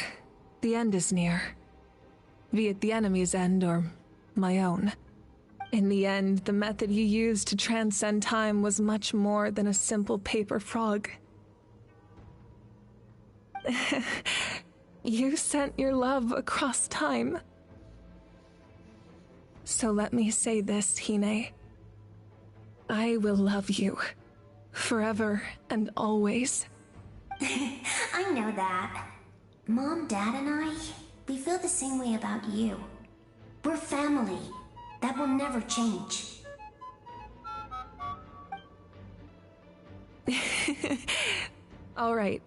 the end is near. Be it the enemy's end or my own. In the end, the method you used to transcend time was much more than a simple paper frog. You sent your love across time. So let me say this, Hine. I will love you. Forever and always. I know that. Mom, Dad, and I, we feel the same way about you. We're family. That will never change. All right.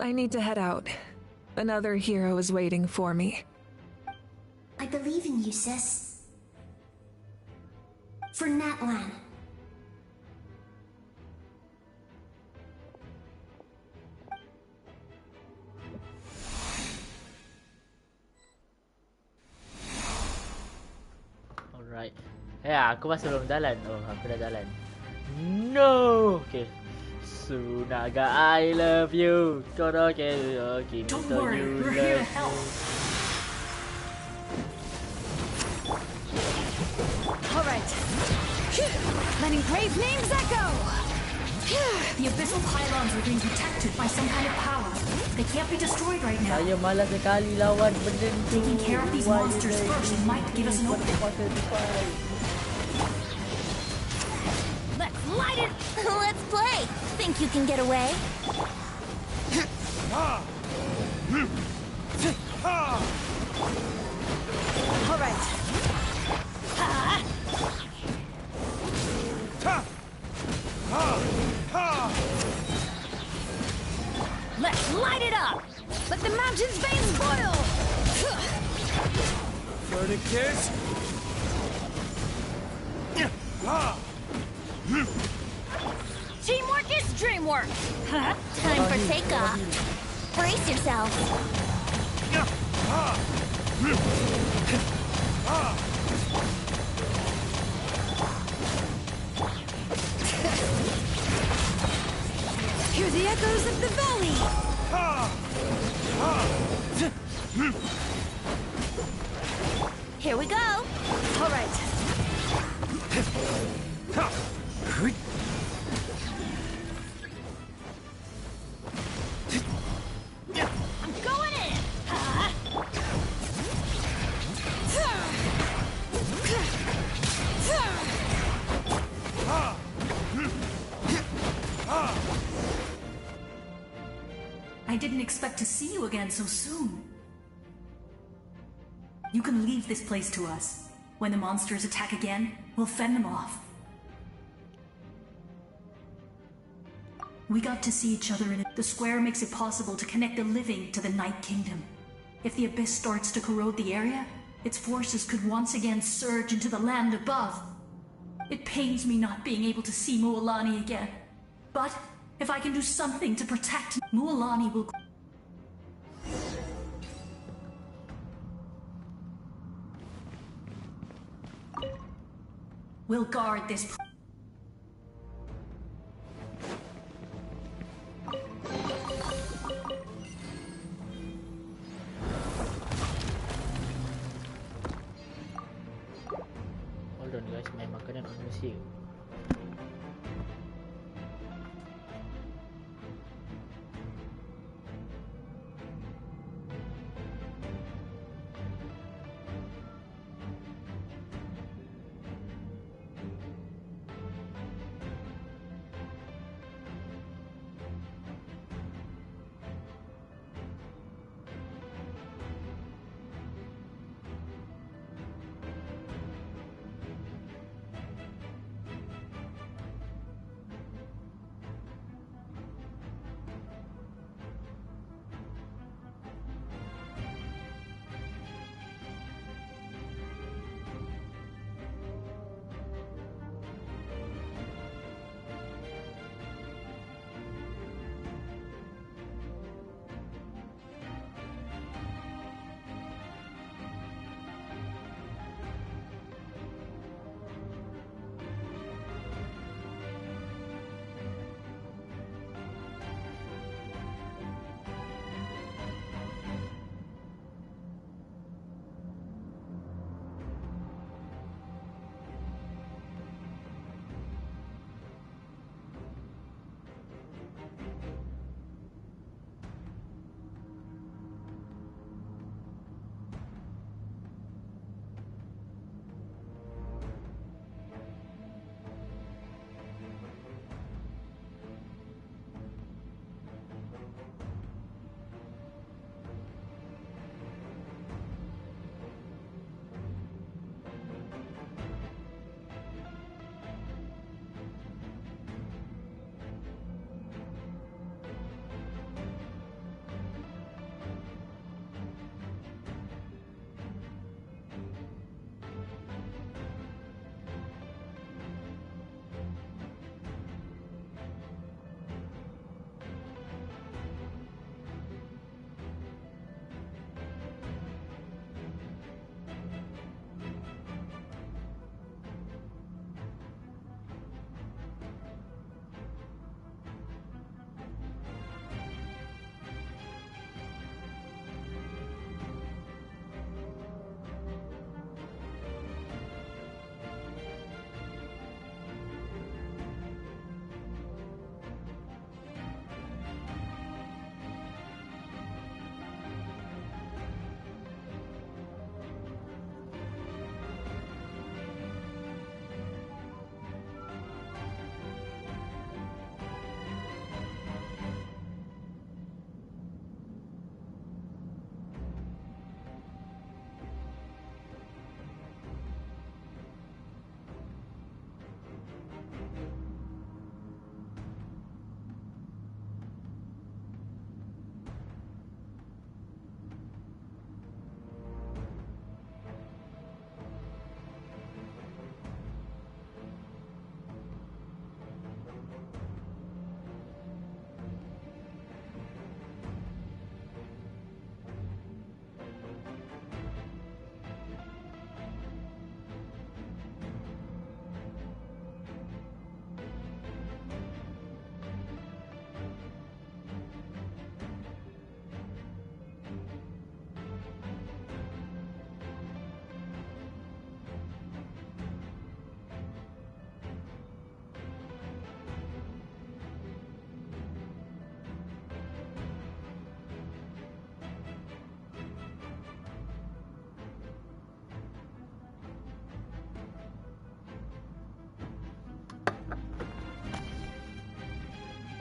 I need to head out. Another hero is waiting for me. I believe in you, sis. For NATLAN. Alright. Aku masih belum jalan. Oh, aku dah jalan. No. Okay. Sunaga, I love you. Don't worry, we're here to help. All right. Letting brave names echo. The abyssal pylons are being protected by some kind of power. They can't be destroyed right now. Saya malas sekali lawan benda tu. Taking care of these monsters first might give us an opening. Let's light it! Let's play! Think you can get away? All right. Let's light it up! Let the mountain's veins boil! Tourniquet? Teamwork is dreamwork! Huh? Time for takeoff. Brace yourself. Hear the echoes of the valley! Here we go! All right. I'm going in! I didn't expect to see you again so soon. You can leave this place to us. When the monsters attack again, we'll fend them off. We got to see each other in it. The square makes it possible to connect the living to the Night Kingdom. If the abyss starts to corrode the area, its forces could once again surge into the land above. It pains me not being able to see Moalani again. But if I can do something to protect, Mualani will... We'll guard this... Hold on guys, main makanan on music.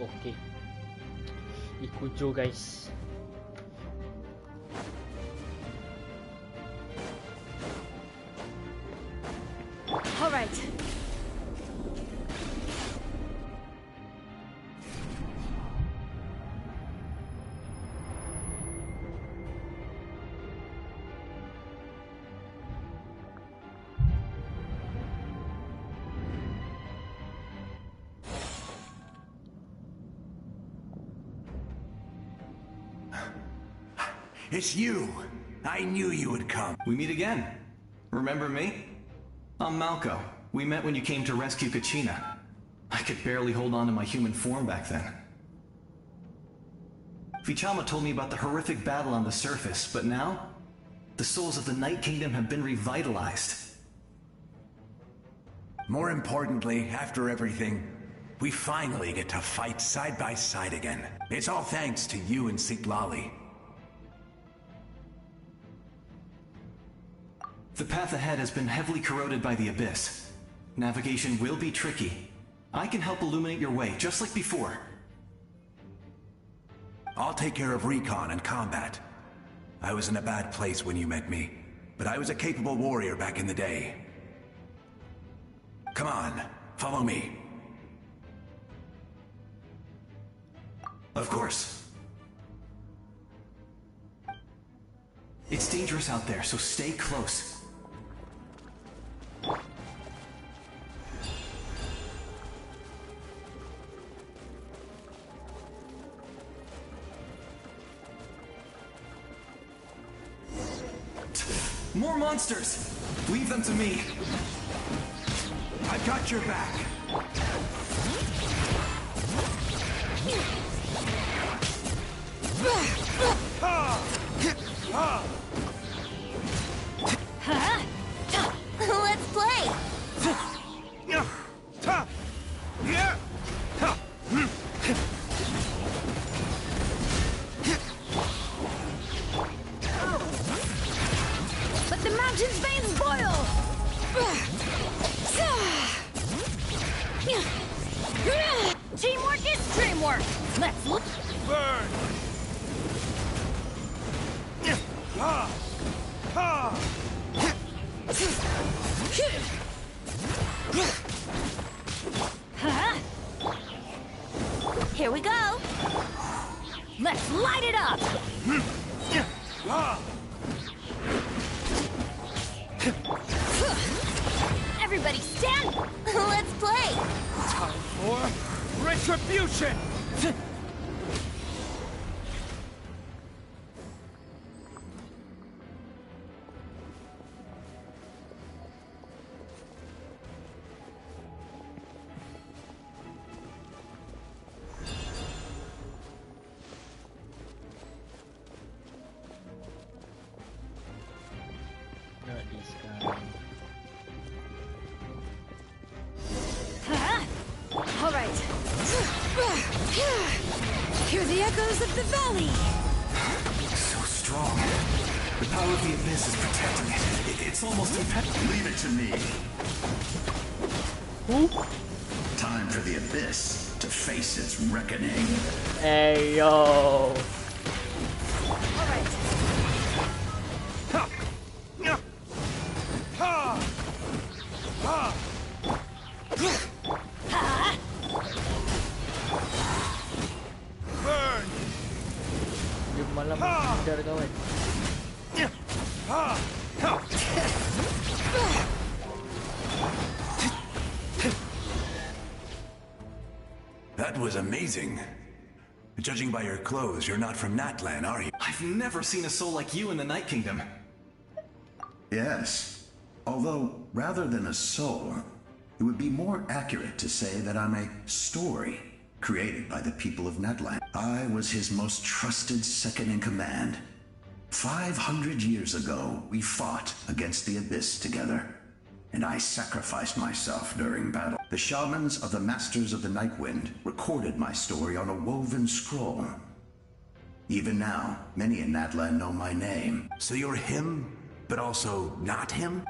Okay. Ikut Joe guys. All right. It's you! I knew you would come. We meet again. Remember me? I'm Malco. We met when you came to rescue Kachina. I could barely hold on to my human form back then. Vichama told me about the horrific battle on the surface, but now, the souls of the Night Kingdom have been revitalized. More importantly, after everything, we finally get to fight side by side again. It's all thanks to you and Sitlali. The path ahead has been heavily corroded by the Abyss. Navigation will be tricky. I can help illuminate your way, just like before. I'll take care of recon and combat. I was in a bad place when you met me, but I was a capable warrior back in the day. Come on, follow me. Of course. It's dangerous out there, so stay close. More monsters! Leave them to me. I've got your back. Let's play! Let the mountain's veins boil! Teamwork is dreamwork! Let's look! Burn! Here we go! Let's light it up! Everybody stand! Let's play! Time for retribution! Not this guy. All right. Hear the echoes of the valley. So strong. The power of the Abyss is protecting it. It's almost impenetrable. Leave it to me. Who? Time for the Abyss to face its reckoning. Hey, yo. All right. Burn! Dia malam menghindar kawan. That was amazing. Judging by your clothes, you're not from NATLAN, are you? I've never seen a soul like you in the Night Kingdom. Yes. Although, rather than a soul, it would be more accurate to say that I'm a story created by the people of NATLAN. I was his most trusted second-in-command. 500 years ago, we fought against the Abyss together, and I sacrificed myself during battle. The shamans of the Masters of the Night Wind recorded my story on a woven scroll. Even now, many in NATLAN know my name. So you're him, but also not him?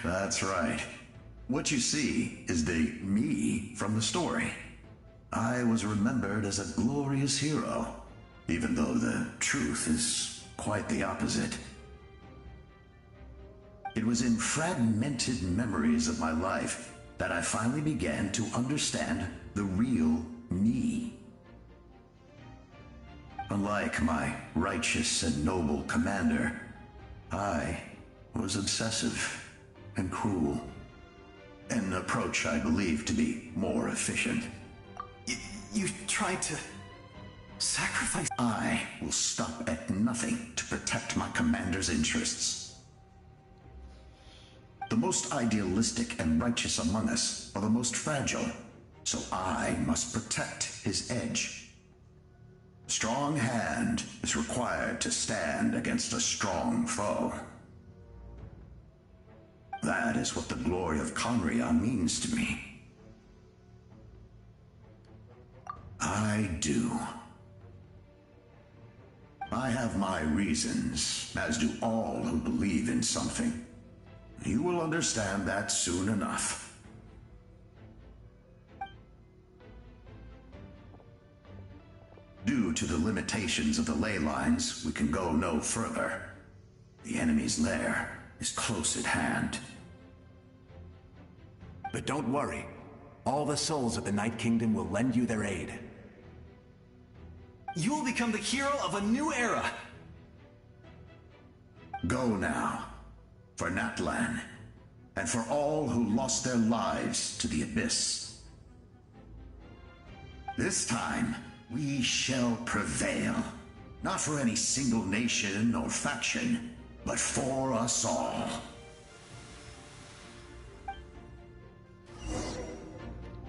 That's right. What you see is the me from the story. I was remembered as a glorious hero, even though the truth is quite the opposite. It was in fragmented memories of my life that I finally began to understand the real me. Unlike my righteous and noble commander, I was obsessive and cruel, an approach I believe to be more efficient. You tried to Sacrifice. I will stop at nothing to protect my commander's interests. The most idealistic and righteous among us are the most fragile, so I must protect his edge. A strong hand is required to stand against a strong foe. That is what the glory of Conria means to me. I do. I have my reasons, as do all who believe in something. You will understand that soon enough. Due to the limitations of the ley lines, we can go no further. The enemy's lair is close at hand. But don't worry. All the souls of the Night Kingdom will lend you their aid. You will become the hero of a new era! Go now, for NATLAN, and for all who lost their lives to the Abyss. This time, we shall prevail. Not for any single nation or faction, but for us all.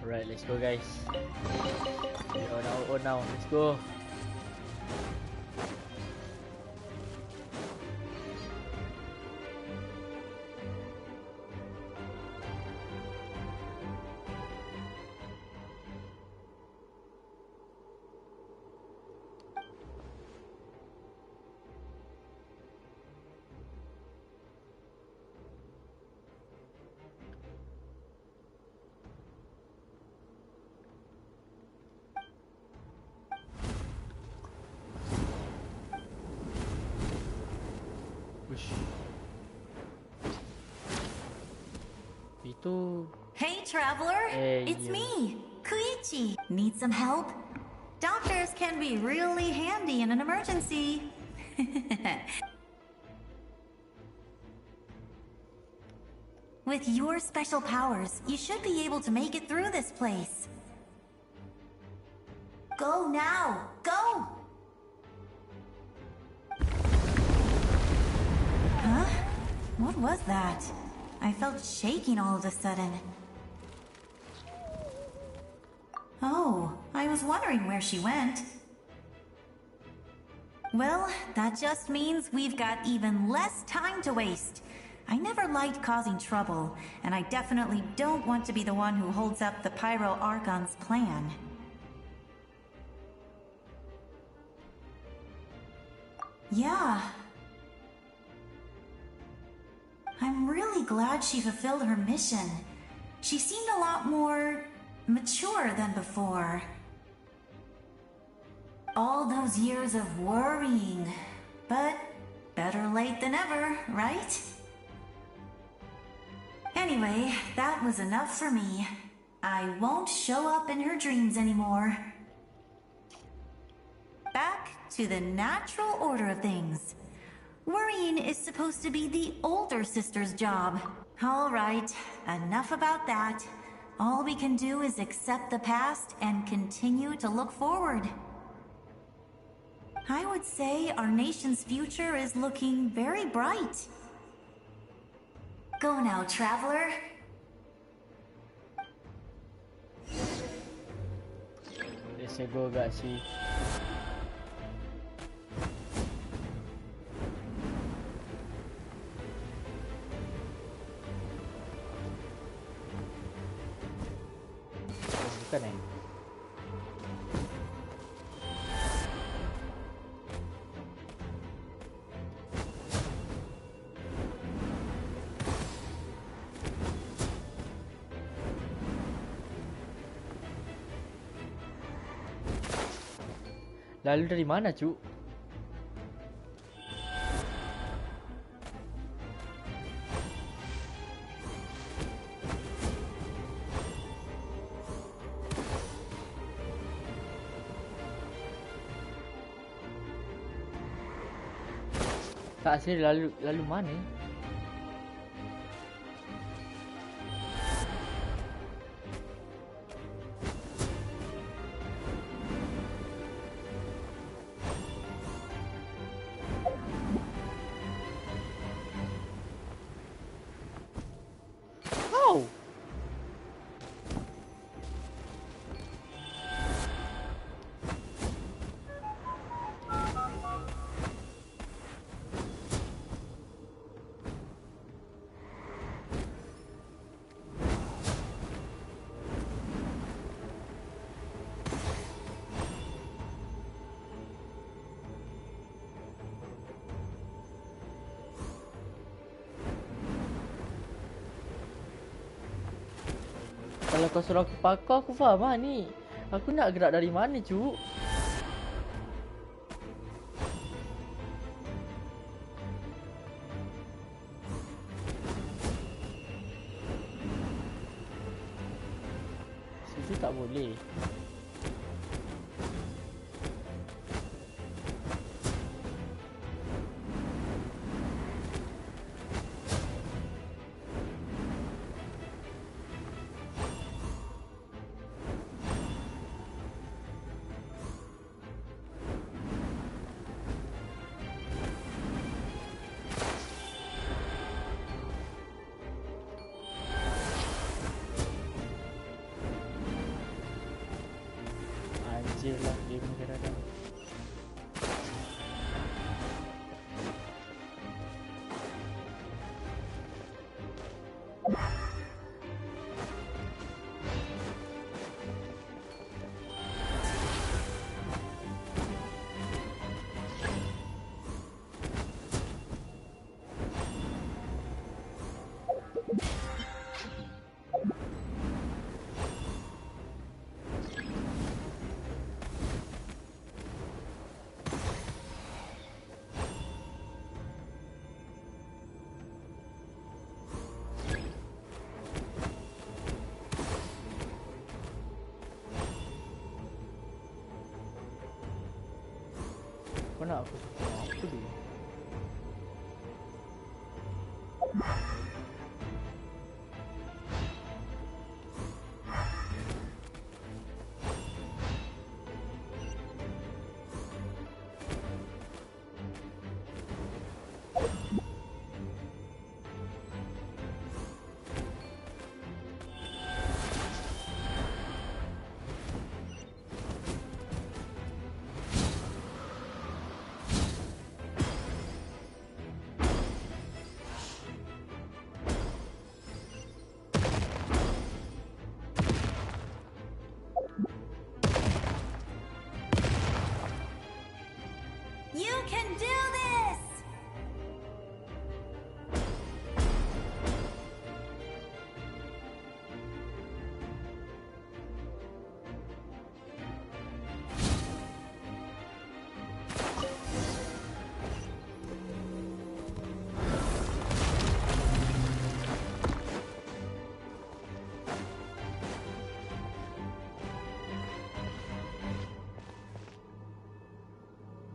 Alright, let's go, guys. On now, let's go. Itu. Hey, traveler! It's me, Koichi. Need some help? Doctors can be really handy in an emergency. With your special powers, you should be able to make it through this place. Go now! Go! Huh? What was that? I felt shaking all of a sudden. Oh, I was wondering where she went. Well, that just means we've got even less time to waste. I never liked causing trouble, and I definitely don't want to be the one who holds up the Pyro Archon's plan. Yeah. I'm really glad she fulfilled her mission. She seemed a lot more mature than before. All those years of worrying, but better late than ever, right? Anyway, that was enough for me. I won't show up in her dreams anymore. Back to the natural order of things. Worrying is supposed to be the older sister's job. All right, enough about that. All we can do is accept the past and continue to look forward. I would say our nation's future is looking very bright. Go now, traveler. Let's go, guys. Bukan eh? Lalu dari mana, cu? Tak sini lalu mana? Kalau kau suruh aku parkour, aku faham lah ni. Aku nak gerak dari mana, cuk? Situ tak boleh. Anjir lah game ni kadang-kadang. Kau nak aku suka apa dulu? You can do this!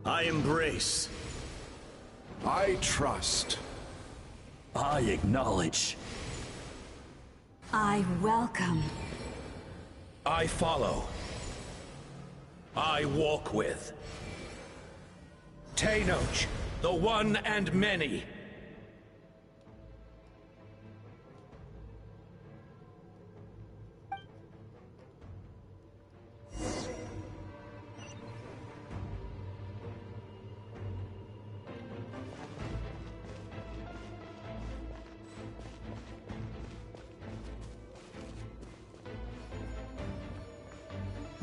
I embrace. I trust. I acknowledge. I welcome. I follow. I walk with. Tenoch, the one and many.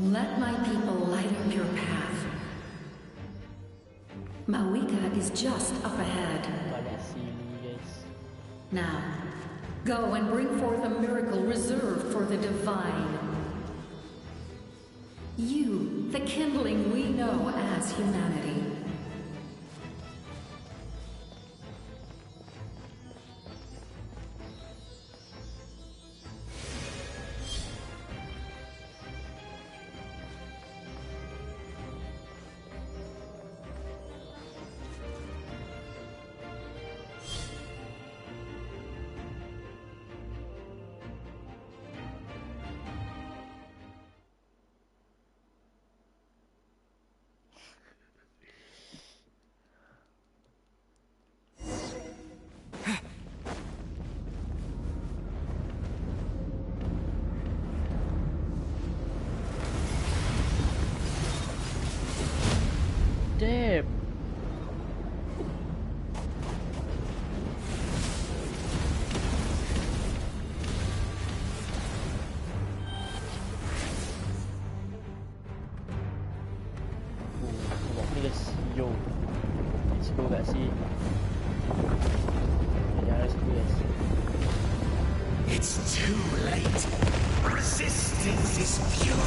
Let my people light up your path. Mawika is just up ahead. Now, go and bring forth a miracle reserved for the divine. You, the kindling we know as humanity. Damn. Yo. Let's go kat sini. Jangan let's go guys. It's too late. Resistance is futile.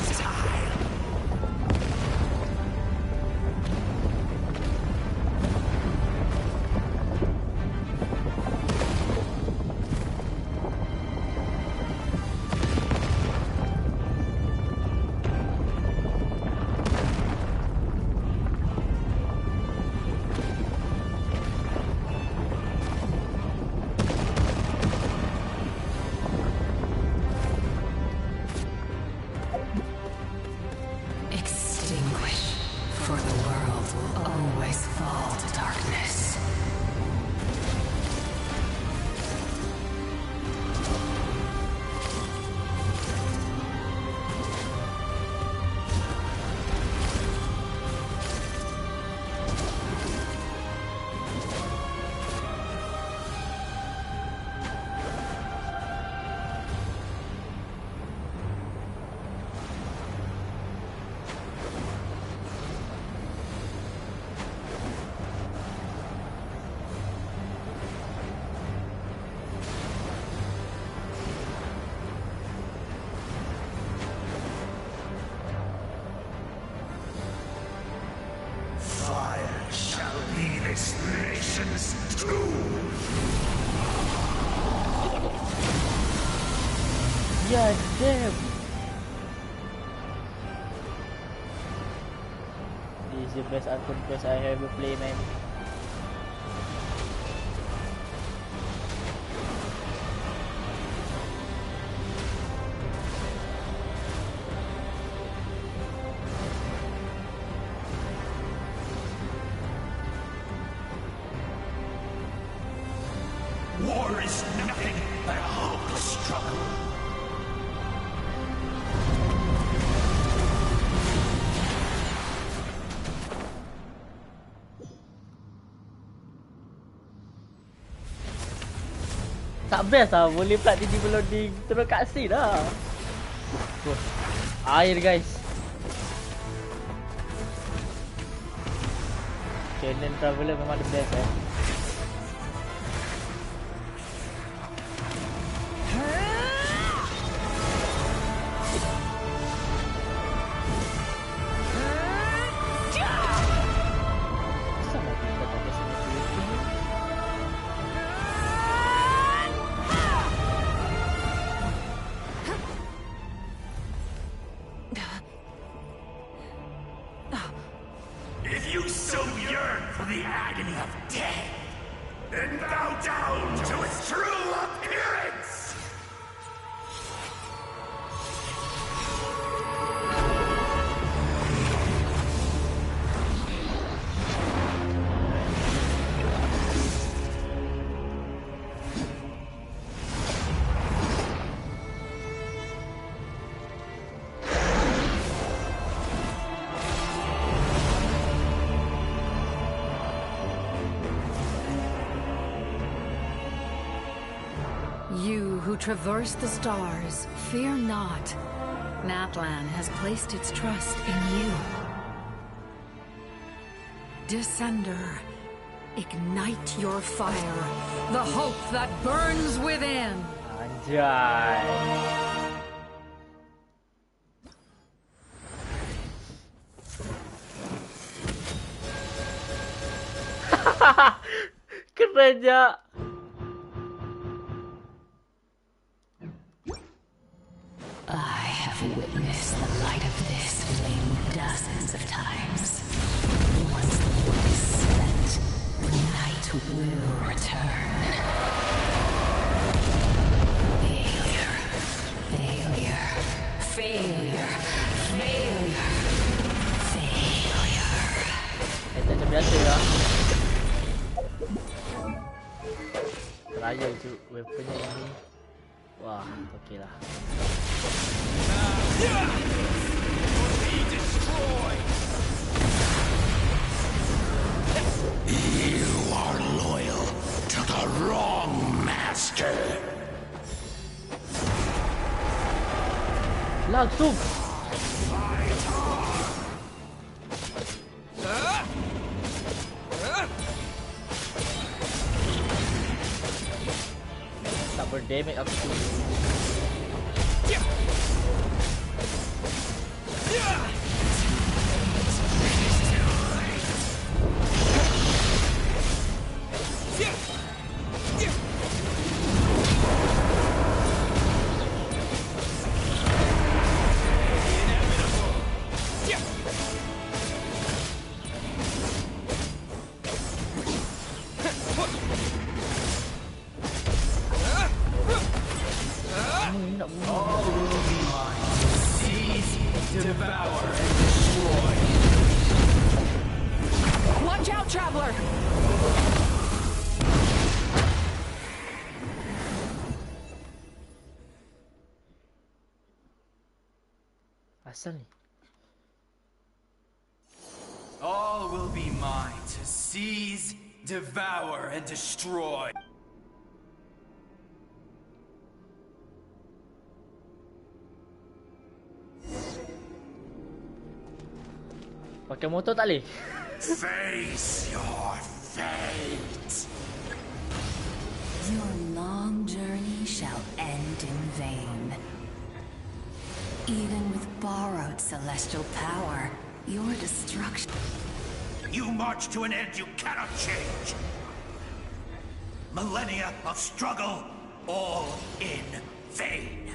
God damn! This is the best Archon quest I ever played, man. War is nothing but a hopeless struggle. Tak best lah, boleh pula dia loading terus kat scene lah. Air guys. Cannon Traveler memang the best eh. If you so yearn for the agony of death, then bow down to its true appearance! You who traverse the stars, fear not. NATLAN has placed its trust in you. Descender, ignite your fire, the hope that burns within. Anjay. Keren je. I have witnessed the light of this flame dozens of times. Once the work is spent, the night will return. Failure. Failure. Failure. Failure. Failure. Macam biasa lah. Raya tu weaponnya ini. Wah, okey lah. You are loyal to the wrong master. Langsung. Tak berdamage aku tu. devour and destroy. Watch out, traveler! Asal ni. All will be mine to seize, devour, and destroy. Pakai motor tak boleh? Face your fate. Your long journey shall end in vain. Even with borrowed celestial power, your destruction... You march to an end you cannot change. Millennia of struggle, all in vain.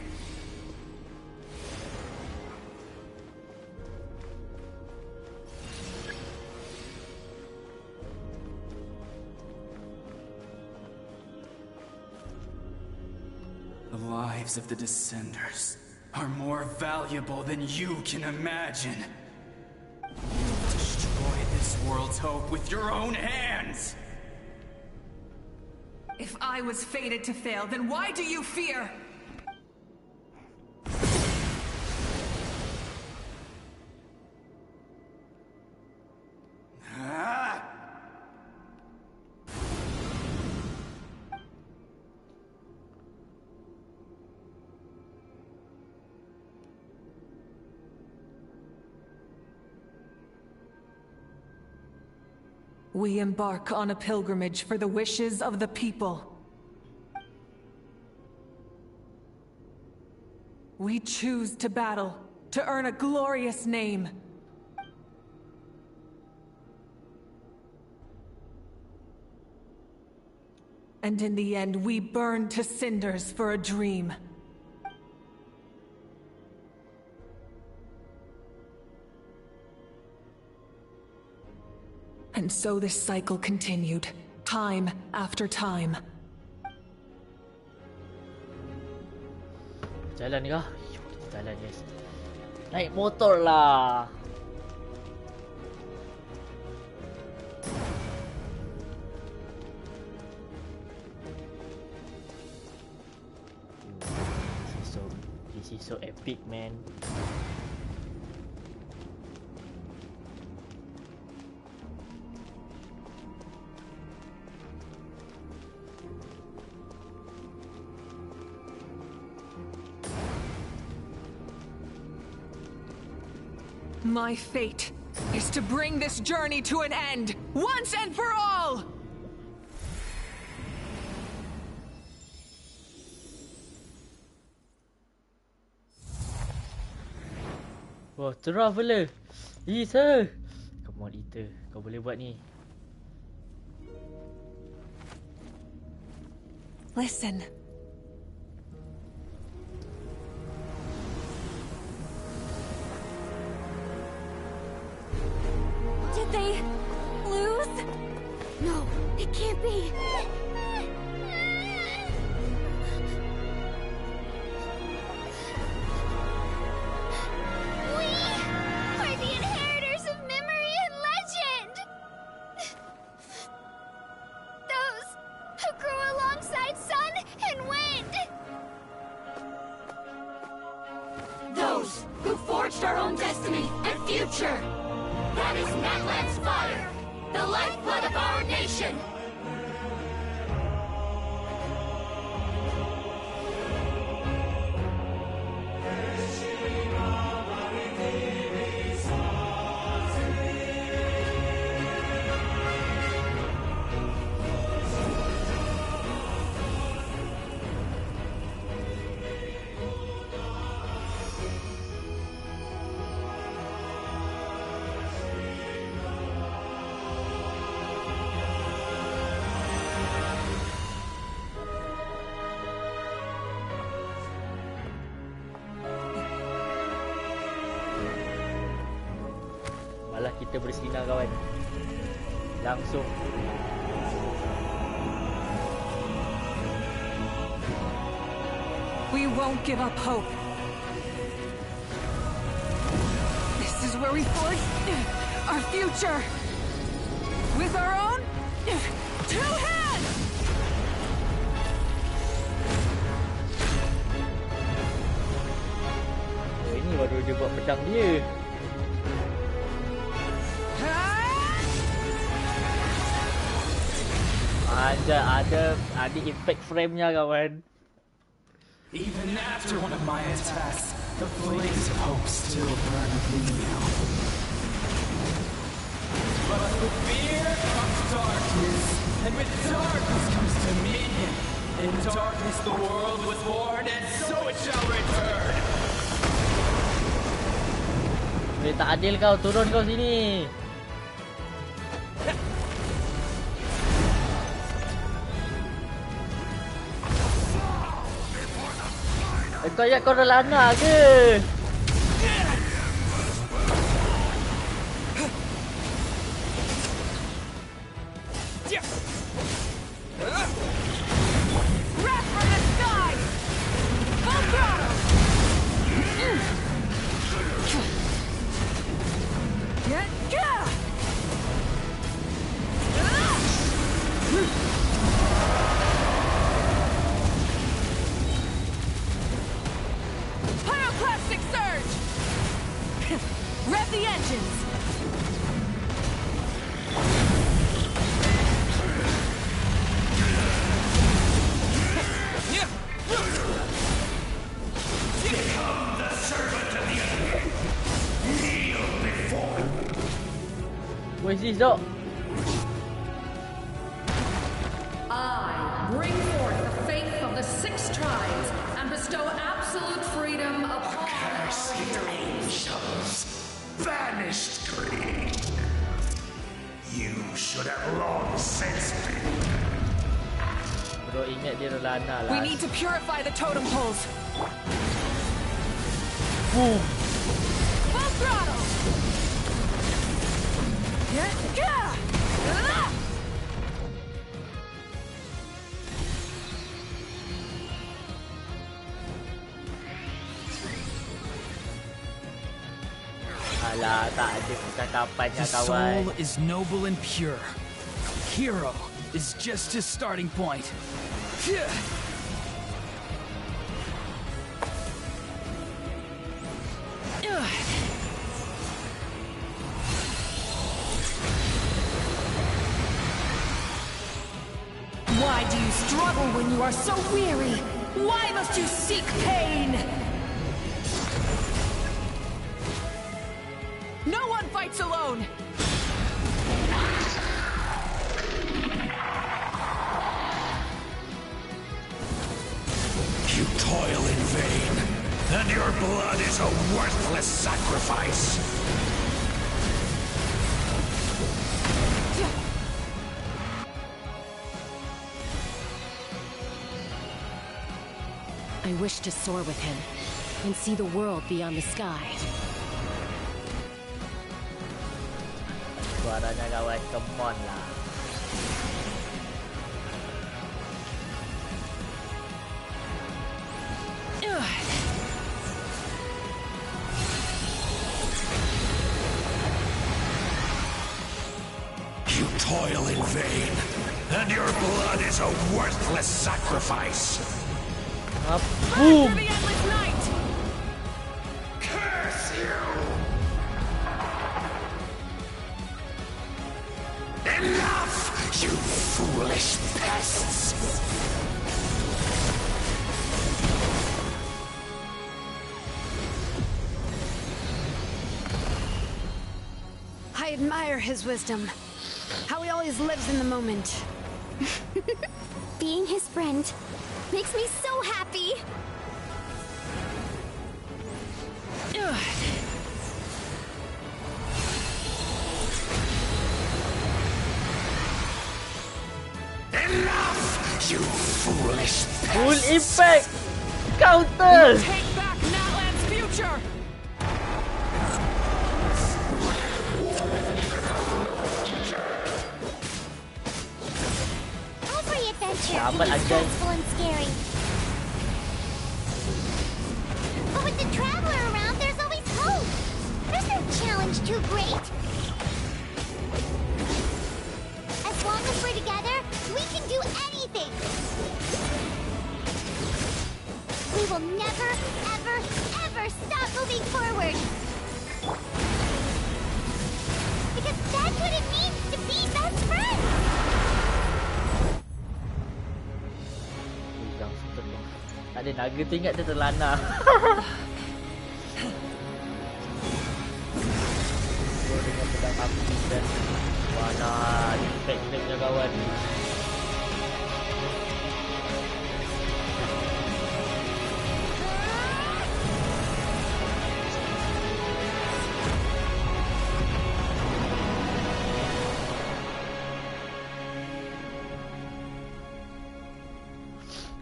The lives of the Descenders are more valuable than you can imagine. You destroyed this world's hope with your own hands! If I was fated to fail, then why do you fear? We embark on a pilgrimage for the wishes of the people. We choose to battle, to earn a glorious name. And in the end, we burn to cinders for a dream. And so this cycle continued, time after time. Jalan kah? Jalan guys. Naik motor lah. This is so epic, man. My fate is to bring this journey to an end, once and for all! Wah, traveler. Isa. Come on, Ita. Kau boleh buat ni. Listen. Did they lose? No, it can't be. Are the inheritors of memory and legend! Those who grew alongside sun and wind! Those who forged our own destiny and future! That is NATLAN's fire! The lifeblood of our nation! Malah kita bersinar kawan. Langsung. We won't give up hope. where we forge our future with our own two hands! Oh, ini baru dia buat pedang dia. Ada impact frame-nya kawan. Even after one of my attacks, the flames of hope still burn within you. But with fear comes darkness, and with darkness comes dominion. In darkness the world was born, and so it shall return. Tak adil kau, turun kau sini. Kau ingat kau dah lana ke? What is this, dog? I bring forth the faith of the 6 tribes and bestow absolute freedom upon Accursed angels, banished greed. You should have long since been. Bro, ingat dia dah lana lah. We need to purify the totem poles. Boom. Full throttle. Alah, tak ada percakapannya The kawan. soul is noble and pure. Hero is just his starting point. Why do you struggle when you are so weary? Why must you seek pain? No one fights alone! You toil in vain, and your blood is a worthless sacrifice. I wish to soar with him and see the world beyond the sky. Suaranya kawan, come on lah. You toil in vain, and your blood is a worthless sacrifice. Boom! Curse you! Enough, you foolish pests! I admire his wisdom. How he always lives in the moment. Being his friend makes me so happy. Enough, you foolish pests! Full impact! Counter! Take back NATLAN's future! Every adventure Yeah, can but be I don't- stressful and scary. But with the Traveler around, there's always hope. There's no challenge much too great. As long as we're together, we can do anything. We will never, ever, ever stop moving forward. Because that's what it means to be best friends. Tak ada naga tu ingat dia terlana. Dengan pedang api dan mana impact-impactnya kawan.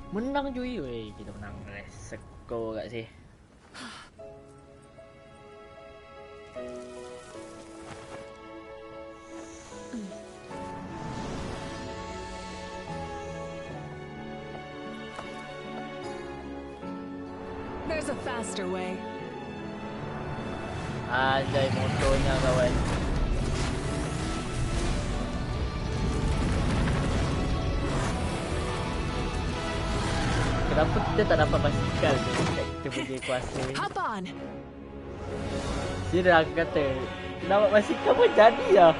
Menang cuy, weh kita menang reseko kat sini. There's a faster way. Anjay motornya kawan. Kenapa kita tak dapat basikal tu dekat kita punya kuasa? Hop on. Dia aku kata, dapat basikal pun jadi lah.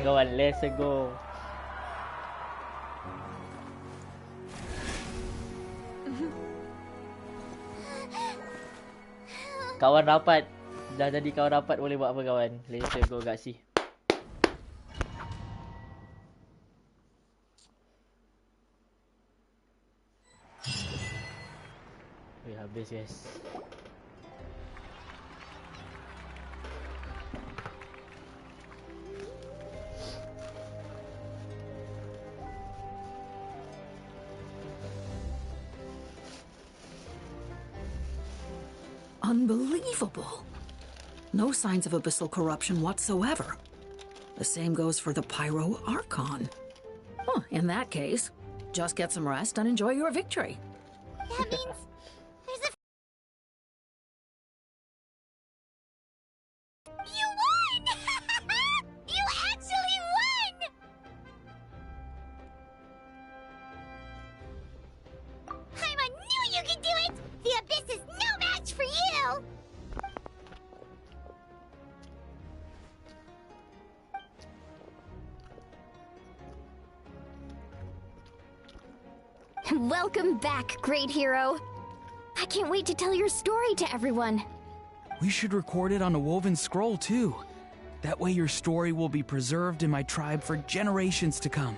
Kawan, let's go. Kawan rapat. Dah jadi kawan rapat, boleh buat apa kawan? Let's go kat si. Habis guys. Unbelievable. No signs of abyssal corruption whatsoever. The same goes for the Pyro Archon. Huh, in that case, just get some rest and enjoy your victory. That means there's a... You won! You actually won! I knew you could do it! The Abyss is no match for you! Welcome back, great hero. I can't wait to tell your story to everyone. We should record it on a woven scroll, too. That way your story will be preserved in my tribe for generations to come.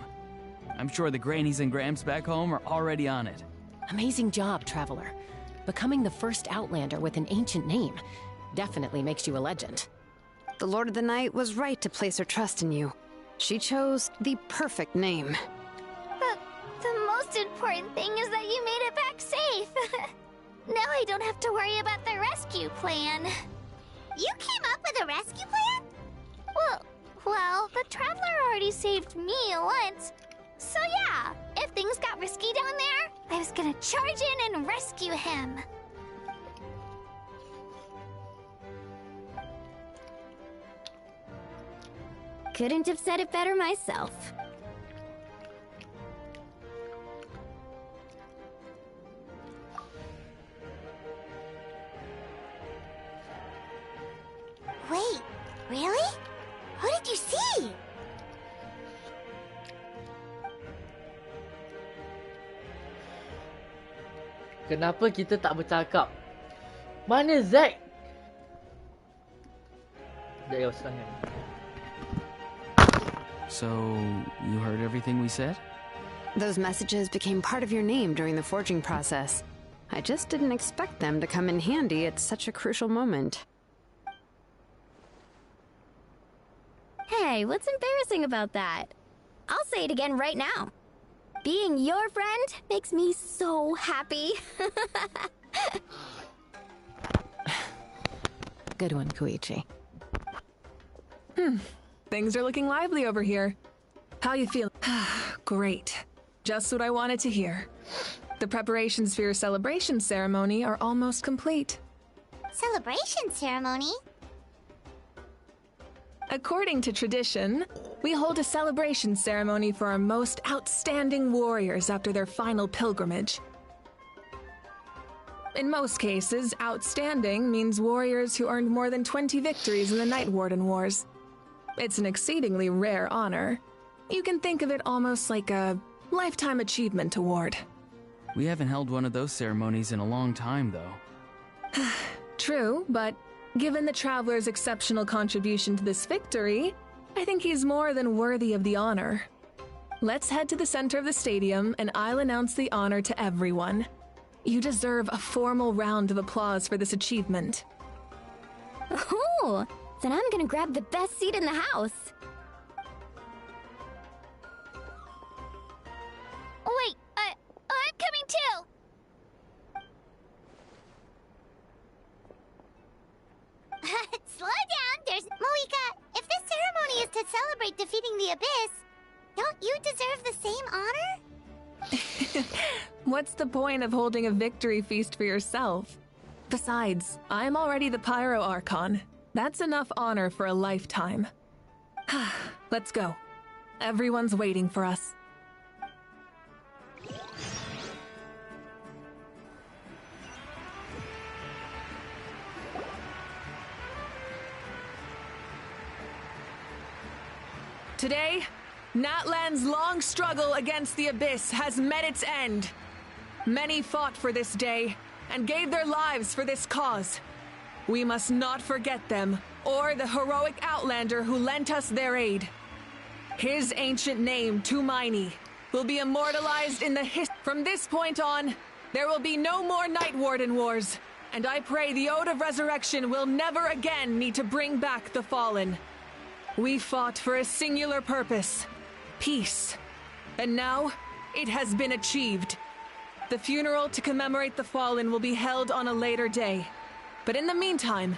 I'm sure the Grannies and Gramps back home are already on it. Amazing job, Traveler. Becoming the first Outlander with an ancient name definitely makes you a legend. The Lord of the Night was right to place her trust in you. She chose the perfect name. The most important thing is that you made it back safe. Now I don't have to worry about the rescue plan. You came up with a rescue plan? Well, the Traveler already saved me once. So yeah, if things got risky down there, I was gonna charge in and rescue him. Couldn't have said it better myself. Wait, really? What did you see? Kenapa kita tak bercakap? Mana Zack? Zack yang serangan. So, you heard everything we said? Those messages became part of your name during the forging process. I just didn't expect them to come in handy at such a crucial moment. Hey, Hey, what's embarrassing about that? I'll say it again right now. Being your friend makes me so happy. Good one, Koichi. Things are looking lively over here. How you feel? Great. Just what I wanted to hear. The preparations for your celebration ceremony are almost complete. Celebration ceremony? According to tradition, we hold a celebration ceremony for our most outstanding warriors after their final pilgrimage. In most cases, outstanding means warriors who earned more than 20 victories in the Night Warden Wars. It's an exceedingly rare honor. You can think of it almost like a lifetime achievement award. We haven't held one of those ceremonies in a long time, though. True, but given the Traveler's exceptional contribution to this victory, I think he's more than worthy of the honor. Let's head to the center of the stadium, and I'll announce the honor to everyone. You deserve a formal round of applause for this achievement. Oh, then I'm gonna grab the best seat in the house. Wait, I'm coming too! Slow down, there's... Moika, if this ceremony is to celebrate defeating the Abyss, don't you deserve the same honor? What's the point of holding a victory feast for yourself? Besides, I'm already the Pyro Archon. That's enough honor for a lifetime. Let's go. Everyone's waiting for us. Today, NATLAN's long struggle against the Abyss has met its end. Many fought for this day and gave their lives for this cause. We must not forget them or the heroic Outlander who lent us their aid. His ancient name, Tumaini, will be immortalized in the From this point on, there will be no more Night Warden Wars, and I pray the Ode of Resurrection will never again need to bring back the Fallen. We fought for a singular purpose, peace. And now, it has been achieved. The funeral to commemorate the Fallen will be held on a later day. But in the meantime,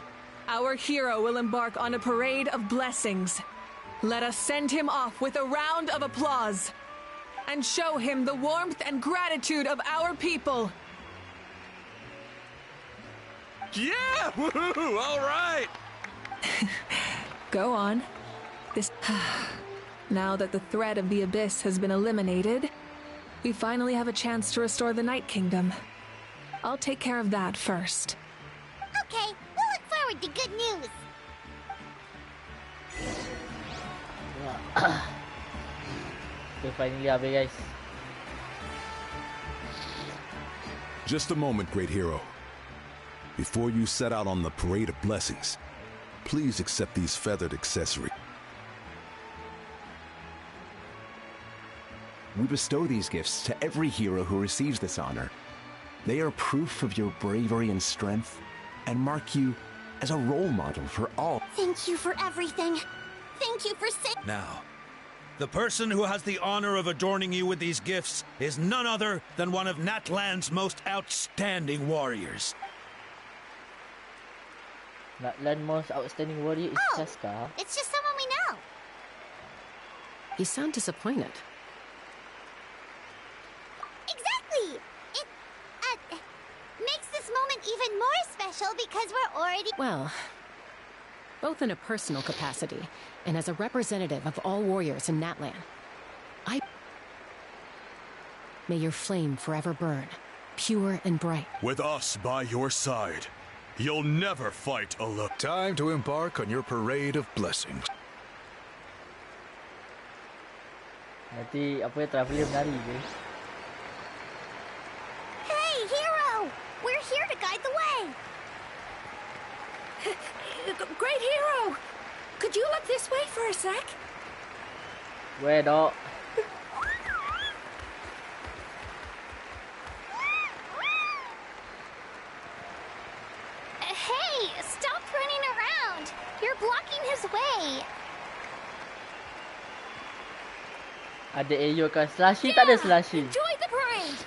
our hero will embark on a parade of blessings. Let us send him off with a round of applause and show him the warmth and gratitude of our people. Yeah! Woohoo! All right! Go on. Now that the threat of the Abyss has been eliminated, we finally have a chance to restore the Night Kingdom. I'll take care of that first. Okay, we'll look forward to good news. Okay, finally habis guys. Just a moment, great hero. Before you set out on the parade of blessings, please accept these feathered accessories. We bestow these gifts to every hero who receives this honor. They are proof of your bravery and strength, and mark you as a role model for all. Thank you for everything. Thank you for Now, the person who has the honor of adorning you with these gifts is none other than one of NATLAN's most outstanding warriors. NATLAN most outstanding warrior is Chaska. It's just someone we know. You sound disappointed. Exactly! It, makes this moment even more special because we're already... Well, both in a personal capacity and as a representative of all warriors in NATLAN, may your flame forever burn, pure and bright. With us by your side, you'll never fight alone. Time to embark on your parade of blessings. Nanti apa ya traveler menari je. Hey, hero! We're here to guide the way. Great hero! Could you look this way for a sec? Where dog? Hey, stop running around! You're blocking his way. Ada Ayo kat Slushy, tak ada Slushy. Enjoy the parade!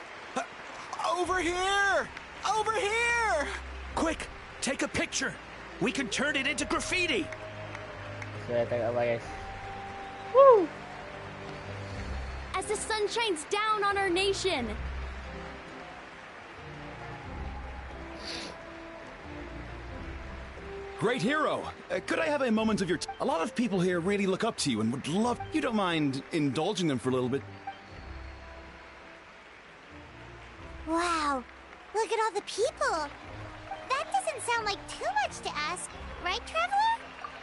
Over here! Over here! Quick, take a picture. We can turn it into graffiti. Saya tengok apa guys. Woo! As the sun shines down on our nation. Great hero! Could I have a moment of your A lot of people here really look up to you and would love... You don't mind indulging them for a little bit? Wow, look at all the people. That doesn't sound like too much to ask, right, Traveler?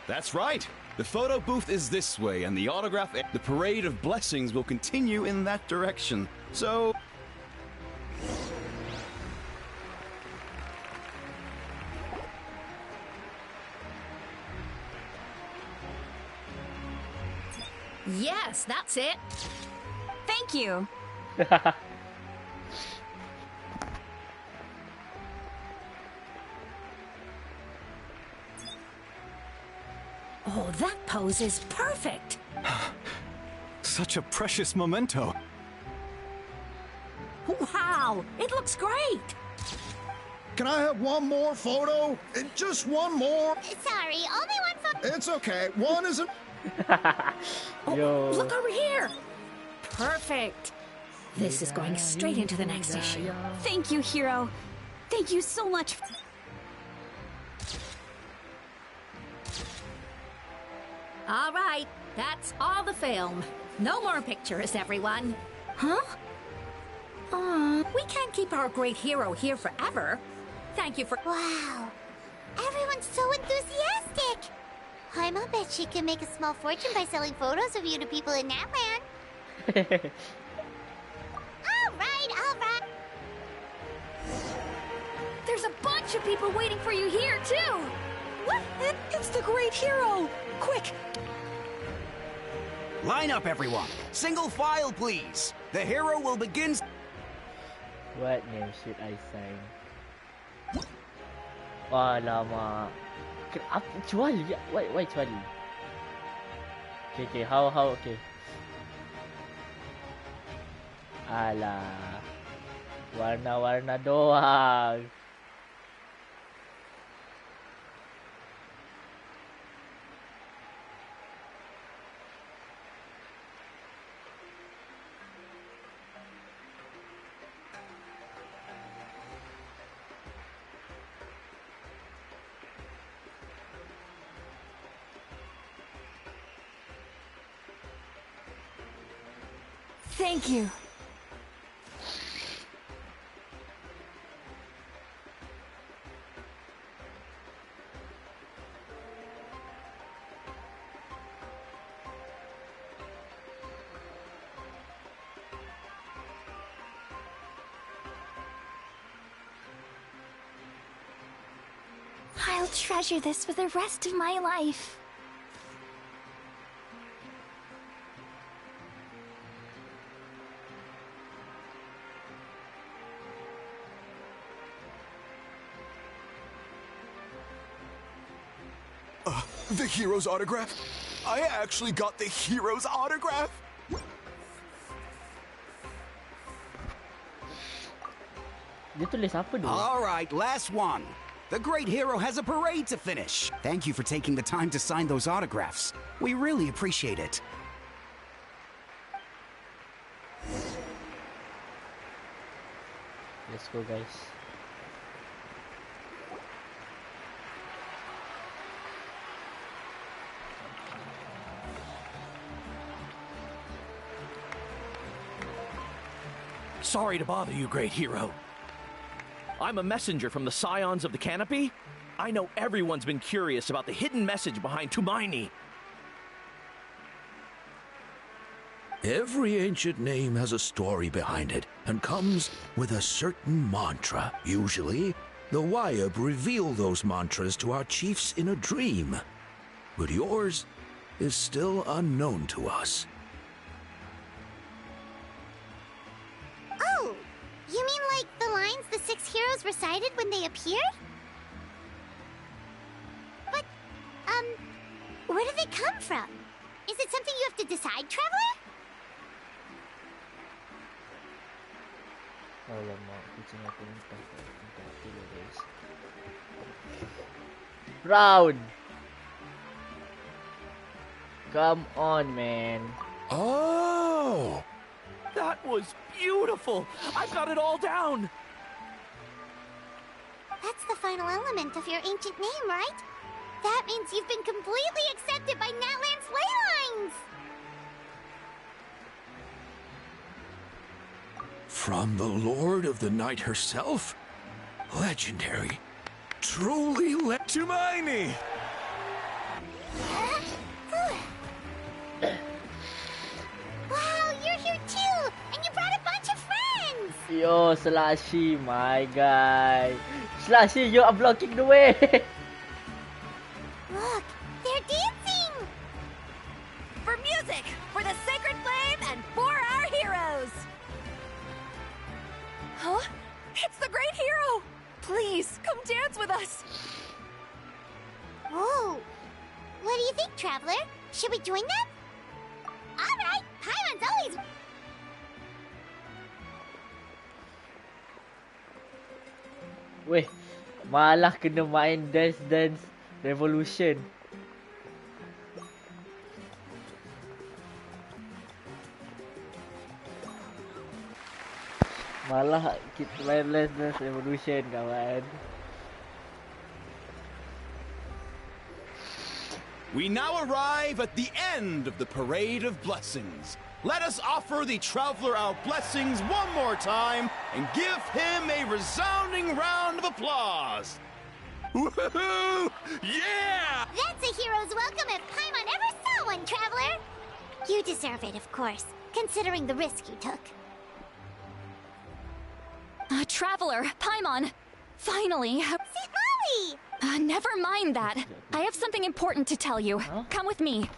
That's right. The photo booth is this way, and the autograph... The parade of blessings will continue in that direction. So... Yes, that's it. Thank you. Oh, that pose is perfect. Such a precious memento. Wow, it looks great. Can I have one more photo? Just one more. Sorry, only one photo. It's okay. One isn't... Yo. Look over here. Perfect. This is going straight into the next issue. Thank you, Hero. Thank you so much. All right, that's all the film. No more pictures, everyone. Huh? We can't keep our great hero here forever. Thank you for... Wow, everyone's so enthusiastic. Paimon bet she can make a small fortune by selling photos of you to people in NATLAN. All right. There's a bunch of people waiting for you here, too. What? It's the great hero. Quick. Line up, everyone. Single file, please. The hero will begin... What name should I sign? Alamak. Kecuali? Why kecuali? Okay, how, okay. Alah. Warna-warna doang. Thank you. I'll treasure this for the rest of my life. The hero's autograph? I actually got the hero's autograph? Dia tulis apa tu? All right, last one. The great hero has a parade to finish. Thank you for taking the time to sign those autographs. We really appreciate it. Let's go, guys. Sorry to bother you, great hero. I'm a messenger from the Scions of the Canopy. I know everyone's been curious about the hidden message behind Tumaini. Every ancient name has a story behind it and comes with a certain mantra. Usually, the Wayab reveal those mantras to our chiefs in a dream. But yours is still unknown to us. Oh, you mean like the lines the 6 heroes recited when they appeared? But, where do they come from? Is it something you have to decide, Traveler? Alamak, kucing aku muntah dulu guys. Round! Come on, man. Oh! That was beautiful! I've got it all down! That's the final element of your ancient name, right? That means you've been completely accepted by NATLAN's ley lines! From the Lord of the Night herself? Legendary. Truly Tumaini! Wow, you're here too! And you brought a bunch of friends! Yo, Slashy, my guy. Slashy, you are blocking the way. Look, they're dancing! For music, for the sacred flame, and for our heroes! Huh? It's the great hero! Please, come dance with us! Whoa! What do you think, Traveler? Should we join them? Alright, Paimon's always... Weh, malah kena main Dance Revolution. Malah kita main Dance Revolution, kawan. We now arrive at the end of the Parade of Blessings. Let us offer the Traveler our blessings one more time and give him a resounding round of applause. Woohoo! Yeah! That's a hero's welcome if Paimon ever saw one, Traveler! You deserve it, of course, considering the risk you took. Traveler, Paimon! Finally! St. Molly! Never mind that. I have something important to tell you. Come with me.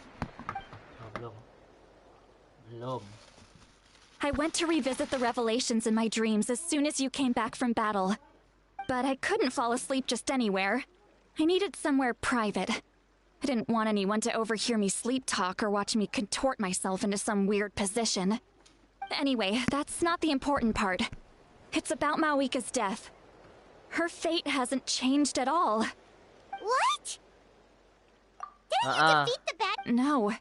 I went to revisit the revelations in my dreams as soon as you came back from battle. But I couldn't fall asleep just anywhere. I needed somewhere private. I didn't want anyone to overhear me sleep talk or watch me contort myself into some weird position. Anyway, that's not the important part. It's about Mawika's death. Her fate hasn't changed at all. What? Didn't you defeat the bad... No.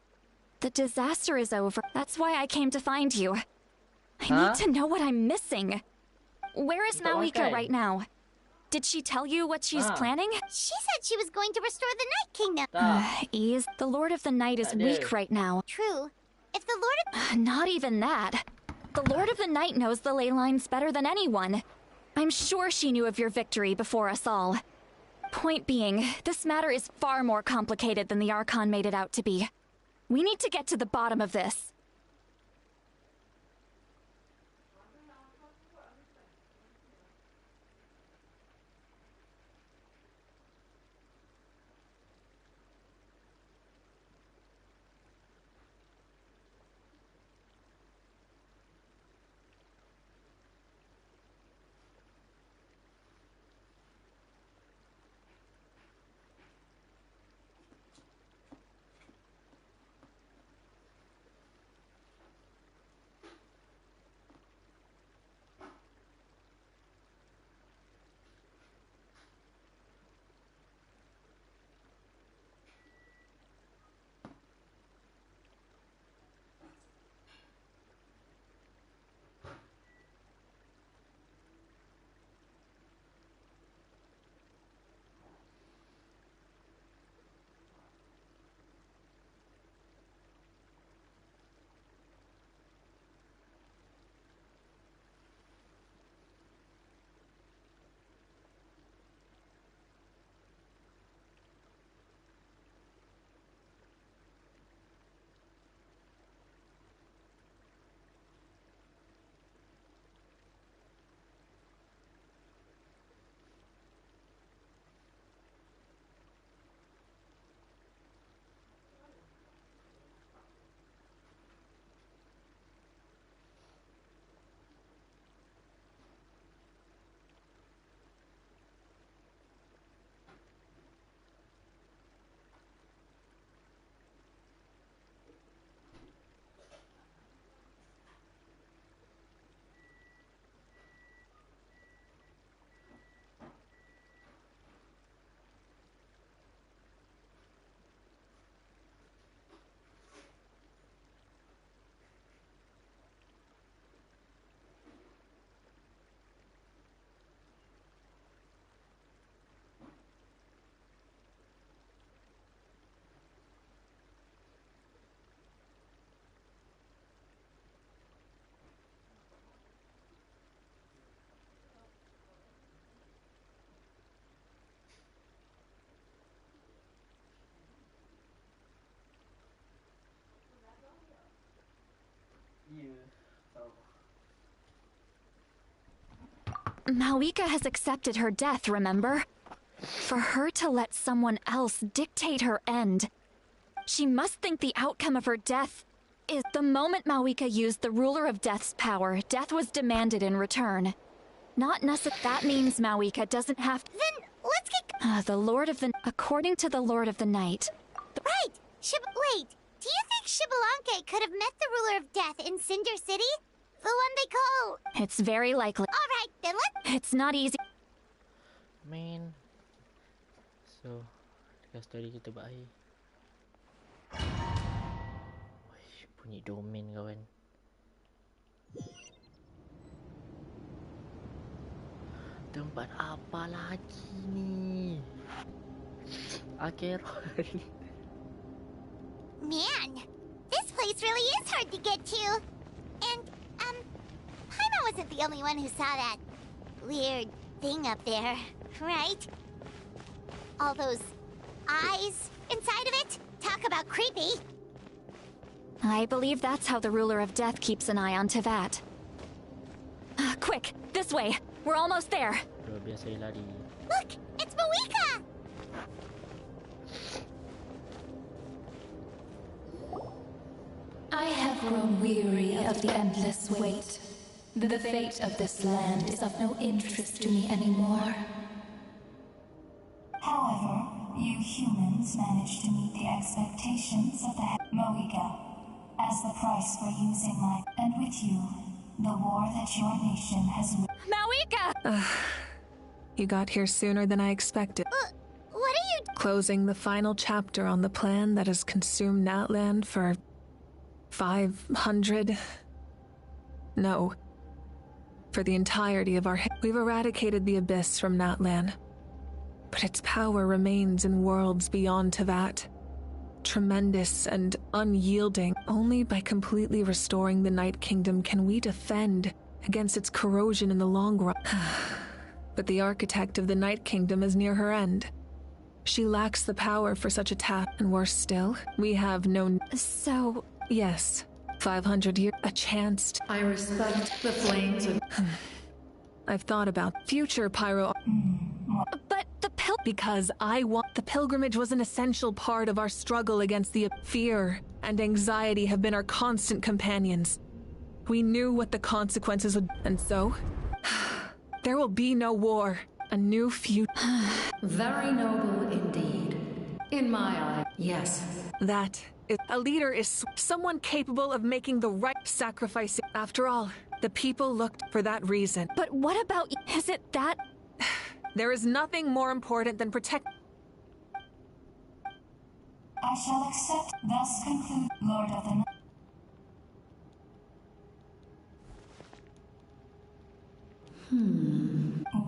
The disaster is over. That's why I came to find you. I need to know what I'm missing. Where is Mawika right now? Did she tell you what she's planning? She said she was going to restore the Night Kingdom. Ease. The Lord of the Night is weak right now. True. If the Lord of... Not even that. The Lord of the Night knows the ley lines better than anyone. I'm sure she knew of your victory before us all. Point being, this matter is far more complicated than the Archon made it out to be. We need to get to the bottom of this. Malika has accepted her death, remember? For her to let someone else dictate her end, she must think the outcome of her death is... The moment Malika used the Ruler of Death's power, death was demanded in return. Not necessarily. That means Malika doesn't have to... Then let's get... the Lord of the... According to the Lord of the Night... Right! Wait, do you think Xbalanque could have met the Ruler of Death in Cinder City? The one they call... It's very likely. Alright, then let's... It's not easy. Man. So, dekat story kita berakhir. Wih, bunyi domain kawan. Tempat apa lagi ni? Akeron. Man, this place really is hard to get to. And, Paimon wasn't the only one who saw that weird thing up there, right? All those eyes inside of it? Talk about creepy. I believe that's how the Ruler of Death keeps an eye on Tevat. Quick, this way. We're almost there. Look, it's Mawika! I have grown weary of the endless wait. The fate of this land is of no interest to me anymore. However, you humans managed to meet the expectations of the Moika as the price for using my... And with you, the war that your nation has... Mawika! You got here sooner than I expected. What are you... Closing the final chapter on the plan that has consumed NATLAN for... 500... No. For the entirety of our... We've eradicated the Abyss from NATLAN. But its power remains in worlds beyond Tevat. Tremendous and unyielding. Only by completely restoring the Night Kingdom can we defend against its corrosion in the long run. But the architect of the Night Kingdom is near her end. She lacks the power for such a task, and worse still, we have no... So... Yes, 500 years, a chance to... I respect the flames of... I've thought about future pyro... But the Because I want... The pilgrimage was an essential part of our struggle against the... Fear and anxiety have been our constant companions. We knew what the consequences would... And so... There will be no war. A new future. Very noble indeed. In my eye, yes. That is... A leader is someone capable of making the right sacrifice. After all, the people looked for that reason. But what about... Is it that... There is nothing more important than protect... I shall accept, thus conclude, Lord of the Night.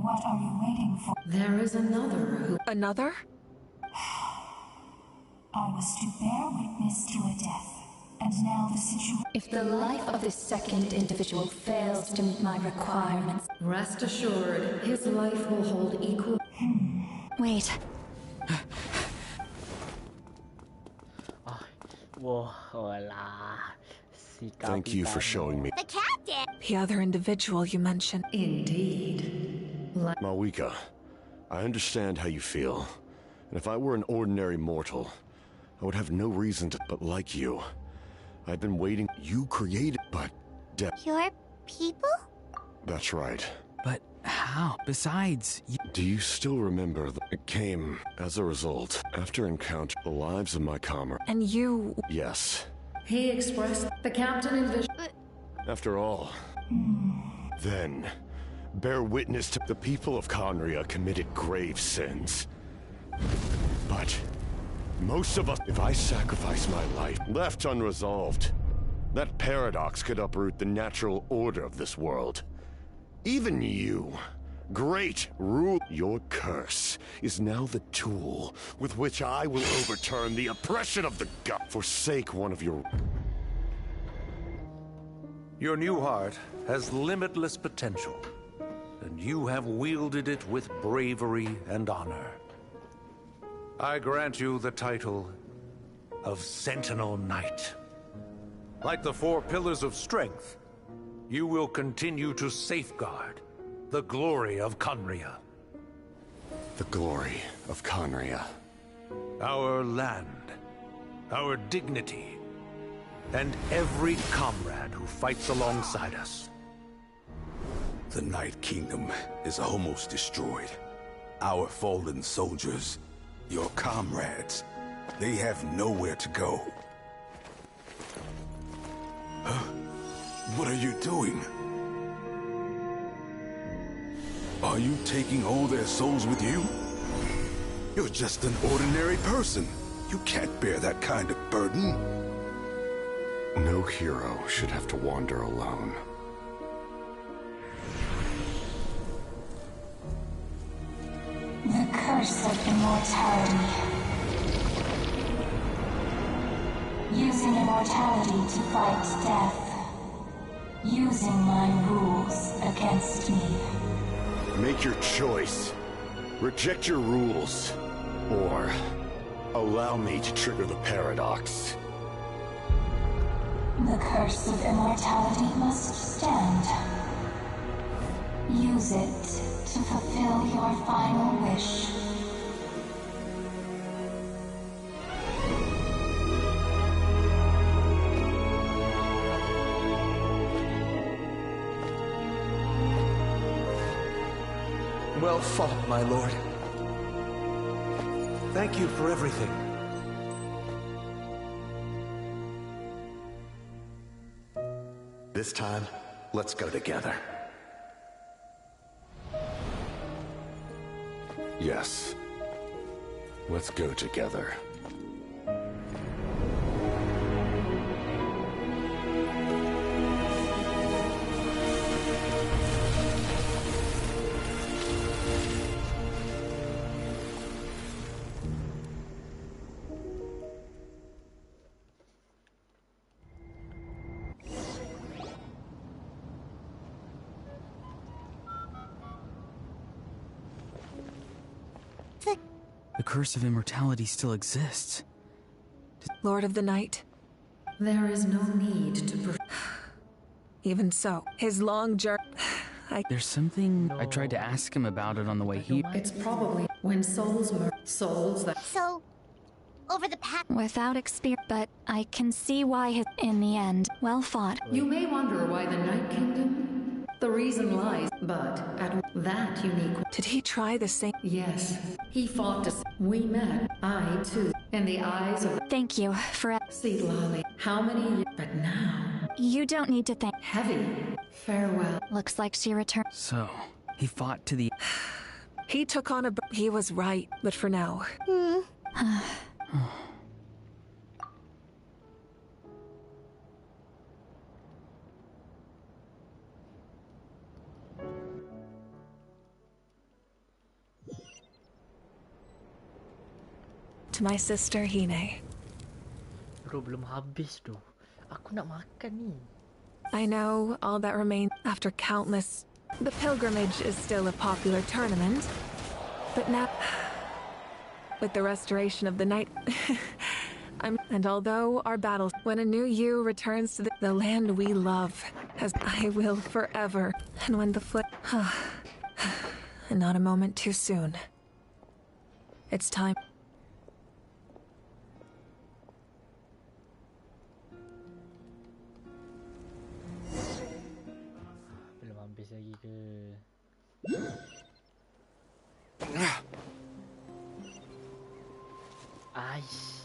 What are you waiting for? There is another who... Another? I was to bear witness to a death, and now the situation... If the life of this second individual fails to meet my requirements, rest assured, his life will hold equal... Wait. Thank you for showing me. The captain! The other individual you mentioned. Indeed. Mawika, I understand how you feel. And if I were an ordinary mortal, I would have no reason to... But like you, I've been waiting... You created... But... Your people? That's right. But how? Besides... Do you still remember that it came as a result, after encounter the lives of my comrades? And you... Yes. He expressed the captain envisioned... After all, then, bear witness to the people of Conria committed grave sins. But most of us, if I sacrifice my life, left unresolved, that paradox could uproot the natural order of this world. Even you, great rule, your curse is now the tool with which I will overturn the oppression of the god. Forsake one of your... Your new heart has limitless potential, and you have wielded it with bravery and honor. I grant you the title of Sentinel Knight. Like the four pillars of strength, you will continue to safeguard the glory of Conria. The glory of Conria. Our land, our dignity, and every comrade who fights alongside us. The Night Kingdom is almost destroyed. Our fallen soldiers, your comrades, they have nowhere to go. Huh? What are you doing? Are you taking all their souls with you? You're just an ordinary person. You can't bear that kind of burden. No hero should have to wander alone. The curse of immortality. Using immortality to fight death. Using my rules against me. Make your choice. Reject your rules. Or allow me to trigger the paradox. The curse of immortality must stand. Use it to fulfill your final wish. Well fought, my lord. Thank you for everything. This time, let's go together. Yes. Let's go together. The curse of immortality still exists. Lord of the Night. There is no need to Even so, his long journey. There's something I tried to ask him about it on the way here. It's probably when souls that. So, over the past. Without experience, but I can see why in the end, well fought. You may wonder why the Night Kingdom. The reason lies, but at that unique. Did he try the same? Yes, he fought to. We met, I too, in the eyes of. Thank you for. See, Lolly, how many? But now. You don't need to thank. Heavy. Farewell. Looks like she returned. So, he fought to the. He took on a. He was right, but for now. To my sister Hine. Bro, belum habis tu. Aku nak makan ni. I know all that remains after countless. The pilgrimage is still a popular tournament, but now, with the restoration of the night, and although our battles, when a new you returns to the land we love, as I will forever, and when the and not a moment too soon. It's time. Lagi ke? Aish.